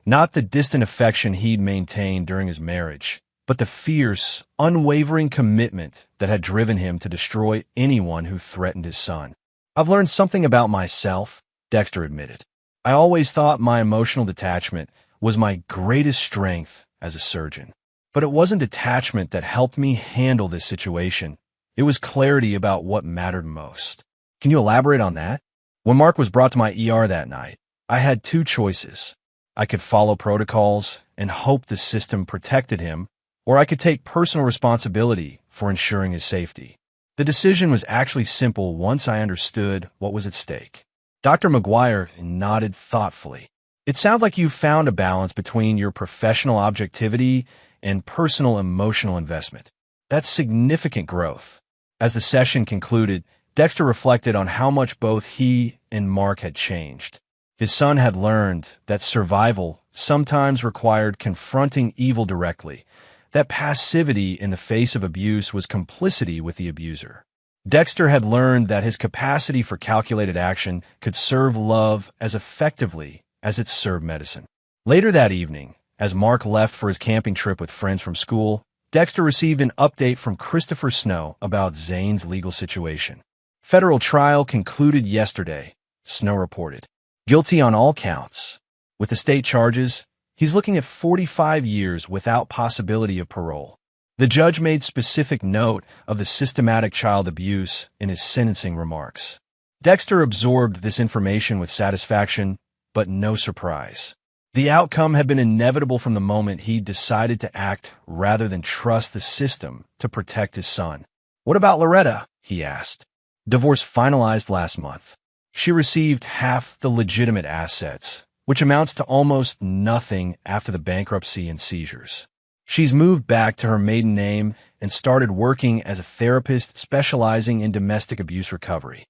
Not the distant affection he'd maintained during his marriage, but the fierce, unwavering commitment that had driven him to destroy anyone who threatened his son. "I've learned something about myself," Dexter admitted. "I always thought my emotional detachment was my greatest strength as a surgeon. But it wasn't detachment that helped me handle this situation. It was clarity about what mattered most." Can you elaborate on that? "When Mark was brought to my ER that night, I had two choices. I could follow protocols and hope the system protected him, or I could take personal responsibility for ensuring his safety. The decision was actually simple once I understood what was at stake." Dr. McGuire nodded thoughtfully. "It sounds like you found a balance between your professional objectivity and personal emotional investment. That's significant growth." As the session concluded, Dexter reflected on how much both he and Mark had changed. His son had learned that survival sometimes required confronting evil directly, that passivity in the face of abuse was complicity with the abuser. Dexter had learned that his capacity for calculated action could serve love as effectively as it served medicine. Later that evening, as Mark left for his camping trip with friends from school, Dexter received an update from Christopher Snow about Zane's legal situation. "Federal trial concluded yesterday," Snow reported. "Guilty on all counts. With the state charges, he's looking at 45 years without possibility of parole." The judge made specific note of the systematic child abuse in his sentencing remarks. Dexter absorbed this information with satisfaction, but no surprise. The outcome had been inevitable from the moment he decided to act rather than trust the system to protect his son. "What about Loretta?" he asked. "Divorce finalized last month. She received half the legitimate assets, which amounts to almost nothing after the bankruptcy and seizures. She's moved back to her maiden name and started working as a therapist specializing in domestic abuse recovery."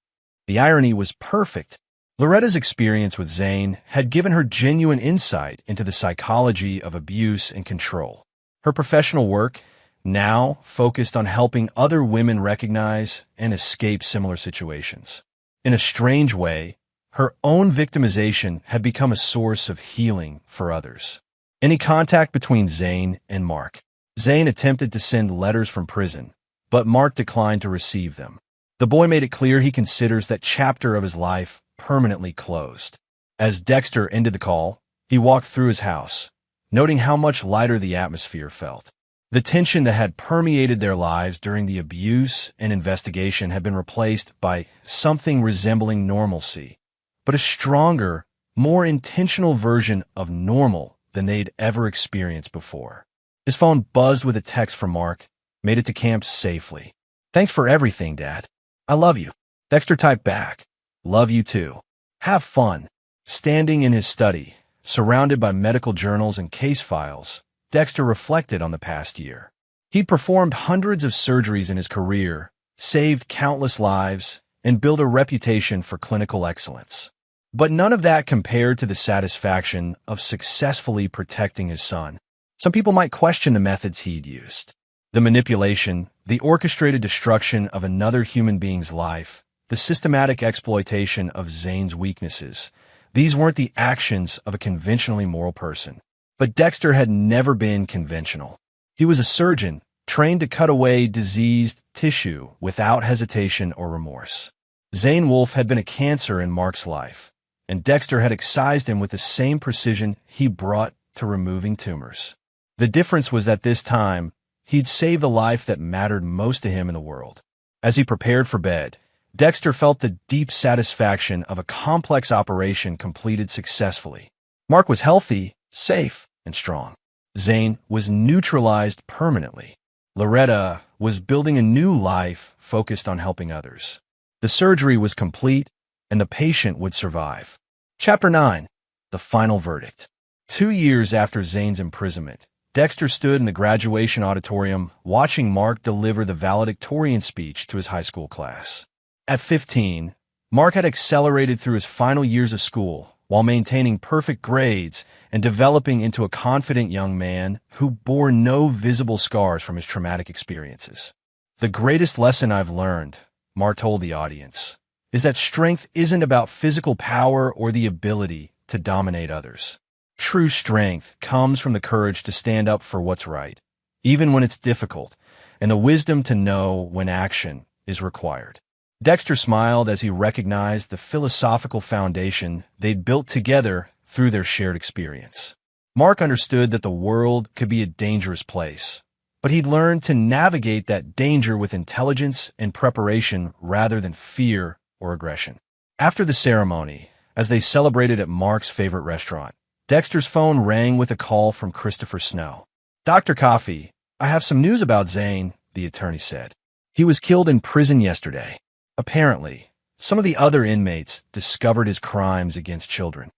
The irony was perfect. Loretta's experience with Zane had given her genuine insight into the psychology of abuse and control. Her professional work now focused on helping other women recognize and escape similar situations. In a strange way, her own victimization had become a source of healing for others. Any contact between Zane and Mark. Zane attempted to send letters from prison, but Mark declined to receive them. The boy made it clear he considers that chapter of his life permanently closed. As Dexter ended the call, he walked through his house, noting how much lighter the atmosphere felt. The tension that had permeated their lives during the abuse and investigation had been replaced by something resembling normalcy, but a stronger, more intentional version of normal than they'd ever experienced before. His phone buzzed with a text from Mark, made it to camp safely. "Thanks for everything, Dad. I love you." Dexter typed back, "Love you too. Have fun." Standing in his study, surrounded by medical journals and case files, Dexter reflected on the past year. He'd performed hundreds of surgeries in his career, saved countless lives, and built a reputation for clinical excellence. But none of that compared to the satisfaction of successfully protecting his son. Some people might question the methods he'd used. The manipulation, the orchestrated destruction of another human being's life, the systematic exploitation of Zane's weaknesses. These weren't the actions of a conventionally moral person. But Dexter had never been conventional. He was a surgeon, trained to cut away diseased tissue without hesitation or remorse. Zane Wolfe had been a cancer in Mark's life, and Dexter had excised him with the same precision he brought to removing tumors. The difference was that this time, he'd saved the life that mattered most to him in the world. As he prepared for bed, Dexter felt the deep satisfaction of a complex operation completed successfully. Mark was healthy, safe, and strong. Zane was neutralized permanently. Loretta was building a new life focused on helping others. The surgery was complete, and the patient would survive. Chapter 9. The Final Verdict. 2 years after Zane's imprisonment, Dexter stood in the graduation auditorium watching Mark deliver the valedictorian speech to his high school class. At 15, Mark had accelerated through his final years of school while maintaining perfect grades and developing into a confident young man who bore no visible scars from his traumatic experiences. "The greatest lesson I've learned," Mark told the audience, "is that strength isn't about physical power or the ability to dominate others. True strength comes from the courage to stand up for what's right, even when it's difficult, and the wisdom to know when action is required. Dexter smiled as he recognized the philosophical foundation they'd built together through their shared experience. Mark understood that the world could be a dangerous place, but he'd learned to navigate that danger with intelligence and preparation rather than fear or aggression. After the ceremony, as they celebrated at Mark's favorite restaurant, Dexter's phone rang with a call from Christopher Snow. "Dr. Coffey, I have some news about Zane," the attorney said. "He was killed in prison yesterday. Apparently, some of the other inmates discovered his crimes against children."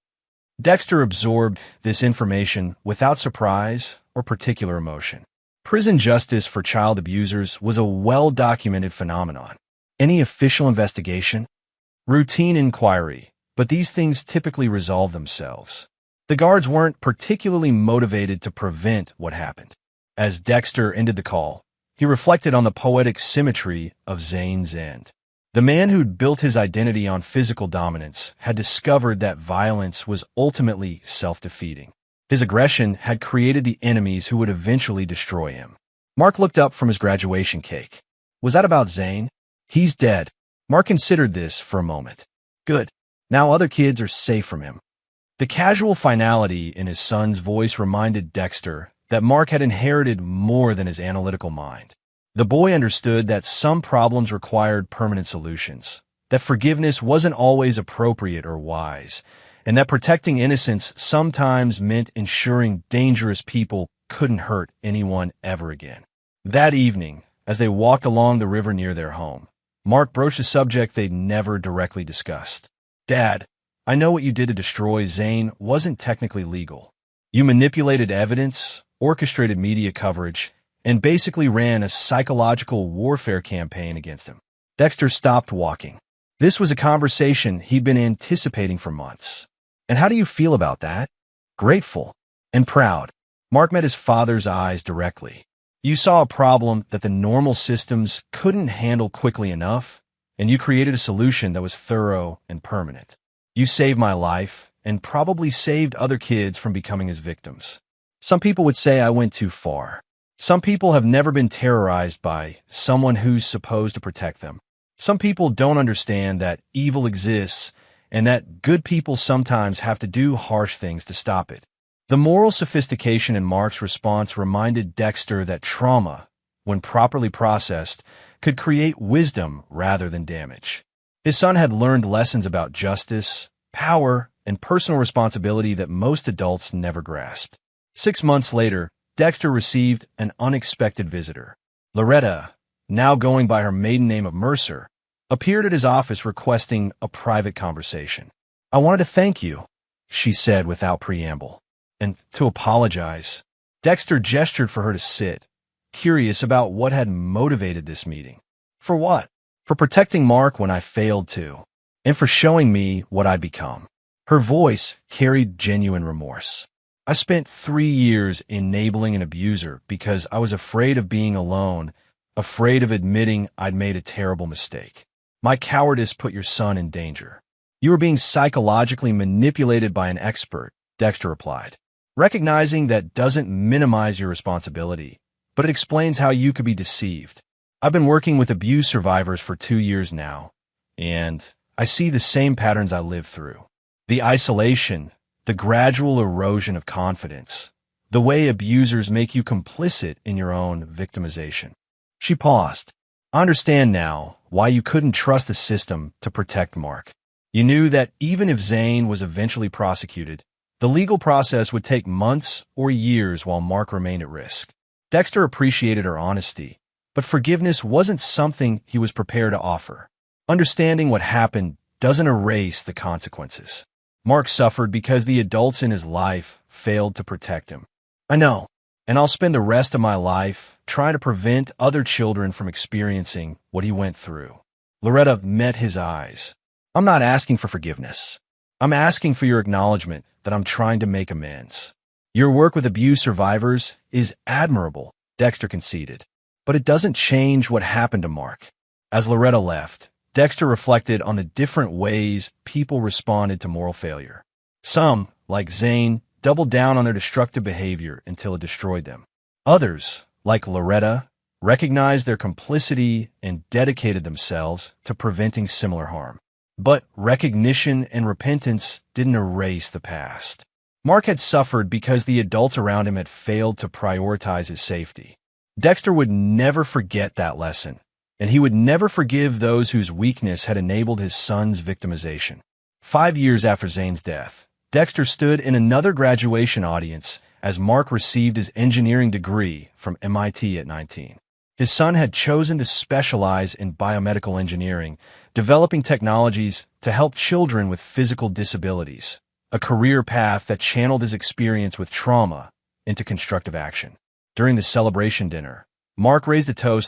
Dexter absorbed this information without surprise or particular emotion. Prison justice for child abusers was a well-documented phenomenon. Any official investigation? Routine inquiry, but these things typically resolve themselves. The guards weren't particularly motivated to prevent what happened. As Dexter ended the call, he reflected on the poetic symmetry of Zane's end. The man who'd built his identity on physical dominance had discovered that violence was ultimately self-defeating. His aggression had created the enemies who would eventually destroy him. Mark looked up from his graduation cake. "Was that about Zane?" "He's dead." Mark considered this for a moment. "Good. Now other kids are safe from him." The casual finality in his son's voice reminded Dexter that Mark had inherited more than his analytical mind. The boy understood that some problems required permanent solutions, that forgiveness wasn't always appropriate or wise, and that protecting innocence sometimes meant ensuring dangerous people couldn't hurt anyone ever again. That evening, as they walked along the river near their home, Mark broached a subject they'd never directly discussed. "Dad, I know what you did to destroy Zane wasn't technically legal. You manipulated evidence, orchestrated media coverage, and basically ran a psychological warfare campaign against him." Dexter stopped walking. This was a conversation he'd been anticipating for months. "And how do you feel about that?" "Grateful and proud." Mark met his father's eyes directly. "You saw a problem that the normal systems couldn't handle quickly enough, and you created a solution that was thorough and permanent. You saved my life and probably saved other kids from becoming his victims. Some people would say I went too far. Some people have never been terrorized by someone who's supposed to protect them. Some people don't understand that evil exists and that good people sometimes have to do harsh things to stop it." The moral sophistication in Mark's response reminded Dexter that trauma, when properly processed, could create wisdom rather than damage. His son had learned lessons about justice, power, and personal responsibility that most adults never grasped. 6 months later, Dexter received an unexpected visitor. Loretta, now going by her maiden name of Mercer, appeared at his office requesting a private conversation. "I wanted to thank you," she said without preamble, "and to apologize." Dexter gestured for her to sit, curious about what had motivated this meeting. "For what?" "For protecting Mark when I failed to, and for showing me what I'd become." Her voice carried genuine remorse. "I spent 3 years enabling an abuser because I was afraid of being alone, afraid of admitting I'd made a terrible mistake. My cowardice put your son in danger." "You were being psychologically manipulated by an expert," Dexter replied. "Recognizing that doesn't minimize your responsibility, but it explains how you could be deceived. I've been working with abuse survivors for 2 years now, and I see the same patterns I lived through. The isolation, the gradual erosion of confidence, the way abusers make you complicit in your own victimization." She paused. "I understand now why you couldn't trust the system to protect Mark. You knew that even if Zane was eventually prosecuted, the legal process would take months or years while Mark remained at risk." Dexter appreciated her honesty, but forgiveness wasn't something he was prepared to offer. Understanding what happened doesn't erase the consequences. Mark suffered because the adults in his life failed to protect him. "I know, and I'll spend the rest of my life trying to prevent other children from experiencing what he went through." Loretta met his eyes. "I'm not asking for forgiveness. I'm asking for your acknowledgement that I'm trying to make amends. Your work with abuse survivors is admirable," Dexter conceded, "but it doesn't change what happened to Mark." As Loretta left, Dexter reflected on the different ways people responded to moral failure. Some, like Zane, doubled down on their destructive behavior until it destroyed them. Others, like Loretta, recognized their complicity and dedicated themselves to preventing similar harm. But recognition and repentance didn't erase the past. Mark had suffered because the adults around him had failed to prioritize his safety. Dexter would never forget that lesson, and he would never forgive those whose weakness had enabled his son's victimization. 5 years after Zane's death, Dexter stood in another graduation audience as Mark received his engineering degree from MIT at 19. His son had chosen to specialize in biomedical engineering, developing technologies to help children with physical disabilities, a career path that channeled his experience with trauma into constructive action. During the celebration dinner, Mark raised a toast